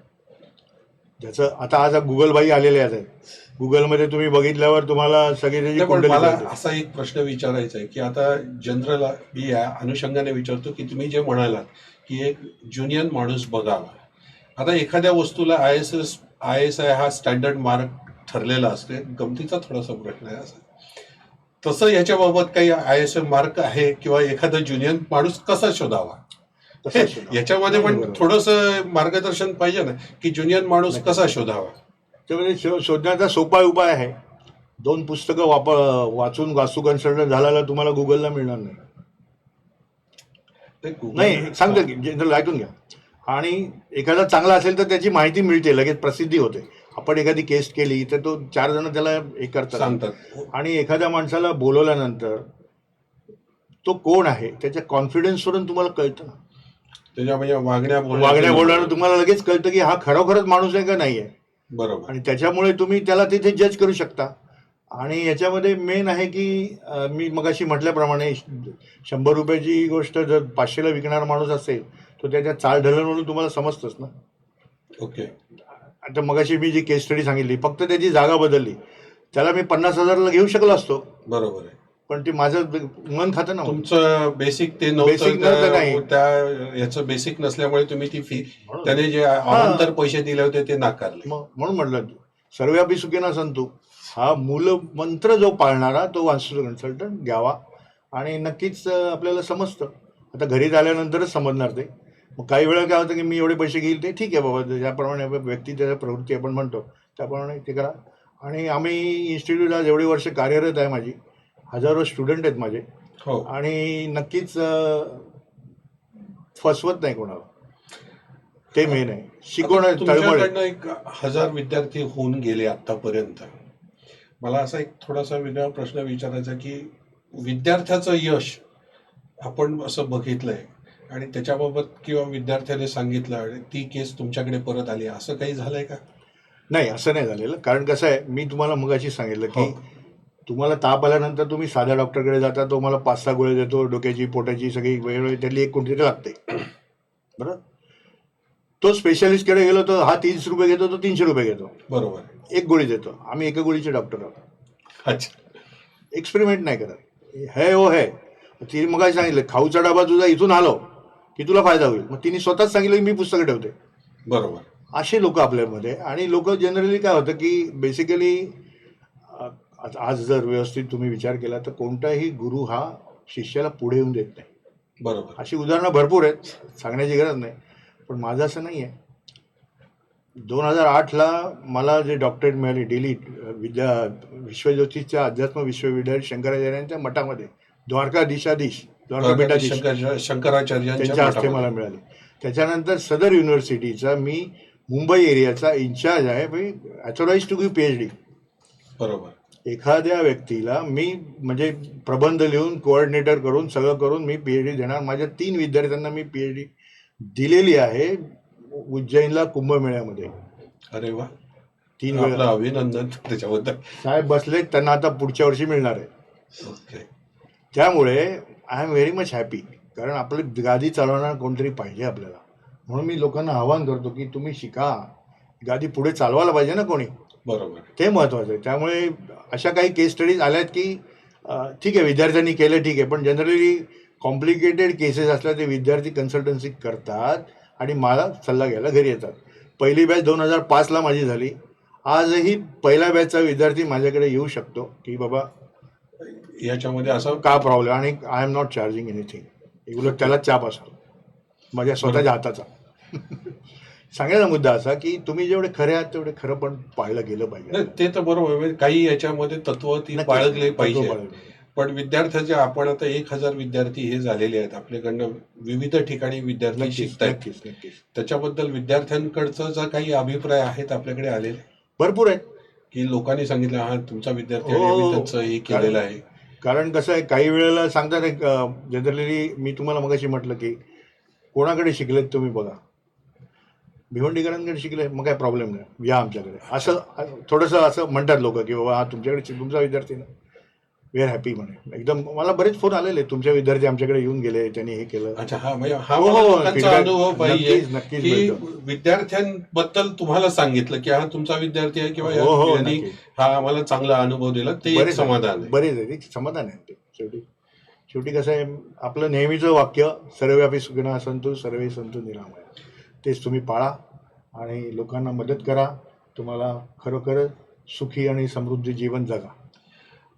ज्याचं आता आज गुगल बाई आलेले आहेत. गुगलमध्ये तुम्ही बघितल्यावर तुम्हाला सगळी त्याची नाही, पण कुंडली मला कळते. असा एक प्रश्न विचारायचा आहे की आता जनरल मी या अनुषंगाने विचारतो की तुम्ही जे म्हणालात की एक ज्युनियन माणूस बघावा, आता एखाद्या वस्तूला ISI हा स्टँडर्ड मार्क ठरलेला असतो. एक गमतीचा थोडासा प्रश्न आहे असा, तसं याच्याबाबत काही ISI मार्क आहे किंवा एखादा ज्युनियन माणूस कसा शोधावा? तसं शोधा. याच्यामध्ये पण बरोबर. थोडंसं मार्गदर्शन पाहिजे ना की ज्युनियन माणूस कसा शोधावा? त्यामध्ये शोधण्याचा सोपा उपाय आहे. 2 पुस्तकं वाचून वास्तू कन्सल्टंट झालेला तुम्हाला गुगलला मिळणार नाही. ते Google- नाही, सांगतो की जनरल ऐकून घ्या. आणि एखादा चांगला असेल तर त्याची माहिती मिळते, लगेच प्रसिद्धी होते. आपण एखादी केस केली तर तो 4 जण त्याला हे करतात, सांगतात. आणि एखाद्या माणसाला बोलवल्यानंतर तो कोण आहे त्याच्या कॉन्फिडन्सवरून तुम्हाला कळतं ना. त्याच्या म्हणजे वागण्या बोलण्यानं तुम्हाला लगेच कळतं की हा खरोखरच माणूस आहे का नाही आहे. बरोबर. आणि त्याच्यामुळे तुम्ही त्याला तिथे जज करू शकता. आणि याच्यामध्ये मेन आहे की मी मगाशी म्हटल्याप्रमाणे 100 रुपयाची गोष्ट जर 500ला विकणारा माणूस असेल तो त्याच्या चालढलनवरून तुम्हाला समजतंच ना. ओके. आता मगाशी मी जी केस स्टडी सांगितली, फक्त त्याची जागा बदलली, त्याला मी 50,000ला घेऊ शकलो असतो, बरोबर आहे. पण ते माझं मन खातं ना. तुमचं बेसिक ते Basic नव्हतं काही. त्या याचं बेसिक नसल्यामुळे तुम्ही ती फी, म्हणून- त्याने जे अवांतर पैसे दिले होते ते नाकारले. म्हणून म्हटलं सर्व्यापी सुखिना संतू हा मूल मंत्र जो पाळणारा तो वास्तू कन्सल्टंट घ्यावा, आणि नक्कीच आपल्याला समजतं. आता घरी आल्यानंतरच समजणार ते. मग काही वेळा काय होतं की मी एवढे पैसे घेईल, ते ठीक आहे बाबा, ज्याप्रमाणे व्यक्ती त्याच्या प्रवृत्ती आपण म्हणतो त्याप्रमाणे ते करा. आणि आम्ही इन्स्टिट्यूट आज एवढी वर्ष कार्यरत आहे, माझी हजारो स्टुडंट आहेत माझे, हो. आणि नक्कीच फसवत नाही कोणाला. ते मेन आहे, शिकवणं, आता तळमळ. तुमच्याकडनं 1000 विद्यार्थी होऊन गेले आतापर्यंत. मला असा एक थोडासा वेगळा प्रश्न विचारायचा की विद्यार्थ्याचं यश आपण असं बघितलंय आणि त्याच्याबाबत किंवा विद्यार्थ्याने सांगितलं आणि ती केस तुमच्याकडे परत आली, असं काही झालंय का? नाही, असं नाही झालेलं. कारण कसं आहे, मी तुम्हाला मगाशी सांगितलं की हो. तुम्हाला ताप आल्यानंतर तुम्ही साध्या डॉक्टरकडे जाता, तो मला 5-6 गोळ्या देतो, डोक्याची पोटाची सगळी वेगवेगळी, त्यातली एक कोणती तरी लागते, बरं. तो स्पेशालिस्टकडे गेलो तर हा 30 रुपये घेतो, तो 300 रुपये घेतो, बरोबर. एक गोळी देतो. आम्ही एका गोळीचे डॉक्टर आहोत, अच्छा. एक्सपेरिमेंट नाही करत. हे हो हे तिने मग सांगितलं खाऊचा डबा तुझा इथून आलो की तुला फायदा होईल, मग तिने स्वतःच सांगितलं की मी पुस्तकं ठेवते. बरोबर. असे लोक आपल्यामध्ये. आणि लोक जनरली काय होतं की बेसिकली आज जर व्यवस्थित तुम्ही विचार केला तर कोणताही गुरु हा शिष्याला पुढे येऊन देत नाही. बरोबर. अशी उदाहरणं भरपूर आहेत, सांगण्याची गरज नाही, पण माझं असं नाही आहे. 2008ला मला जे डॉक्टरेट मिळाली दिल्ली विश्वज्योतीच्या अध्यात्म विश्वविद्यालय शंकराचार्यांच्या मठामध्ये, द्वारकाधीशाधीश शंकराचार्यांच्या त्यांच्या हस्ते मठामध्ये. मला मिळाली. त्याच्यानंतर सदर युनिव्हर्सिटीचा मी मुंबई एरियाचा इन्चार्ज आहे, ॲथॉराइज टू गिव्ह PhD. बरोबर. एखाद्या व्यक्तीला मी म्हणजे प्रबंध लिहून कोऑर्डिनेटर करून सगळं करून मी PhD देणार. माझ्या 3 विद्यार्थ्यांना मी PhD दिलेली आहे उज्जैनला कुंभमेळ्यामध्ये. अरे वा. 3 आपलं वेळा अभिनंदन त्याच्याबद्दल. साहेब बसले, त्यांना आता पुढच्या वर्षी मिळणार आहे. ओके. त्यामुळे I am very much happy, कारण आपली गादी चालवणार कोणतरी पाहिजे आपल्याला. म्हणून मी लोकांना आवाहन करतो की तुम्ही शिका, गादी पुढे चालवायला पाहिजे ना कोणी, बरोबर. ते महत्त्वाचं आहे. त्यामुळे अशा काही केस स्टडीज आल्यात की ठीक आहे विद्यार्थ्यांनी केलं ठीक आहे, पण जनरली कॉम्प्लिकेटेड केसेस असल्या ते विद्यार्थी कन्सल्टन्सी करतात आणि मला सल्ला घ्यायला घरी येतात. पहिली बॅच 2005ला माझी झाली. आजही पहिल्या बॅचचा विद्यार्थी माझ्याकडे येऊ शकतो की बाबा याच्यामध्ये असं का प्रॉब्लेम, आणि I am not charging anything. उलट त्याला चाप असतो माझ्या स्वतःच्या हाताचा. सांगायचा मुद्दा असा की तुम्ही जेवढे खरे आहात तेवढे खरं पण पाळलं गेलं पाहिजे. नाही, ते तर बरोबर आहे. काही याच्यामध्ये तत्व ती नक्कीच, बाळगले तत्व पाहिजे. बाळगले पाहिजे. पण विद्यार्थ्याचे आपण आता 1000 विद्यार्थी हे झालेले आहेत आपल्याकडनं, विविध ठिकाणी विद्यार्थी नक्कीच शिकतायत. नक्कीच नक्कीच त्याच्याबद्दल विद्यार्थ्यांकडचं जर काही अभिप्राय आहेत आपल्याकडे आलेले भरपूर आहेत. की लोकांनी सांगितलं हा तुमचा विद्यार्थी हो, आहे, हो, मी हो. त्यांचं हे केलेलं आहे. कारण कसं आहे काही वेळेला सांगतात एक जनरली मी तुम्हाला मगाशी म्हटलं की कोणाकडे शिकलेत तुम्ही बघा, भिवंडीकरांकडे शिकले मग काय प्रॉब्लेम नाही, या आमच्याकडे, असं थोडंसं असं म्हणतात लोक की बाबा हा तुमच्याकडे तुमचा विद्यार्थी ना, वी आर हॅपी म्हणे. एकदम मला बरेच फोन आलेले तुमच्या विद्यार्थी आमच्याकडे येऊन गेले, त्यांनी हे केलं. अच्छा, हा म्हणजे हा हो, मला हो, लोकांचा feedback अनुभव पाहिजे नक्कीच नक्कीच की मिळतो. विद्यार्थ्यांबद्दल तुम्हाला सांगितलं की हा तुमचा विद्यार्थी आहे किंवा हो हो यांनी नक्कीच. हा आम्हाला चांगला अनुभव दिला, ते एक बरेच समाधान आहे. बरेच आहे, ते समाधान आहे. ते शेवटी शेवटी कसं आहे आपलं नेहमीचं वाक्य सर्वव्यापी सुखिनः सन्तु सर्वे सन्तु निरामया, तेच तुम्ही पाळा आणि लोकांना मदत करा. तुम्हाला खरोखर सुखी आणि समृद्धी जीवन जगा.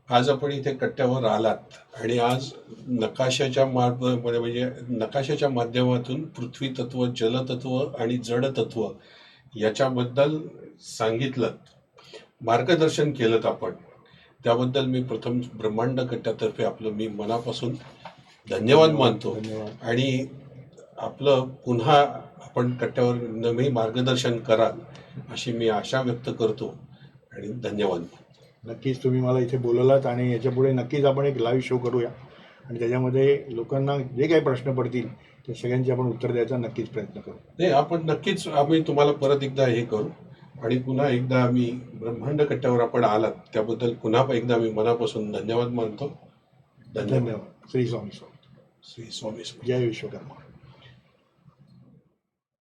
आज आपण इथे कट्ट्यावर आलात आणि आज नकाशाच्या म्हणजे नकाशाच्या माध्यमातून पृथ्वी तत्व, जलतत्व आणि जड तत्व याच्याबद्दल सांगितलं, मार्गदर्शन केलं आपण. त्याबद्दल मी प्रथम ब्रह्मांड कट्ट्यातर्फे आपलं मी मनापासून धन्यवाद मानतो. धन्यवाद. आणि आपलं पुन्हा आपण कट्ट्यावर नवी मार्गदर्शन कराल अशी मी आशा व्यक्त करतो आणि धन्यवाद. नक्कीच तुम्ही मला इथे बोलवलात आणि याच्यापुढे नक्कीच आपण एक लाईव्ह शो करूया आणि त्याच्यामध्ये लोकांना जे काही प्रश्न पडतील ते सगळ्यांची आपण उत्तर द्यायचा नक्कीच प्रयत्न करू. नाही, आपण नक्कीच आम्ही तुम्हाला परत एकदा हे करू आणि पुन्हा एकदा आम्ही ब्रह्मांड कट्ट्यावर आपण आलात त्याबद्दल पुन्हा एकदा मी मनापासून धन्यवाद मानतो. धन्यवाद. धन्यवाद. श्री स्वामी स्वामी. श्री स्वामी. जय विश्वकर्मा.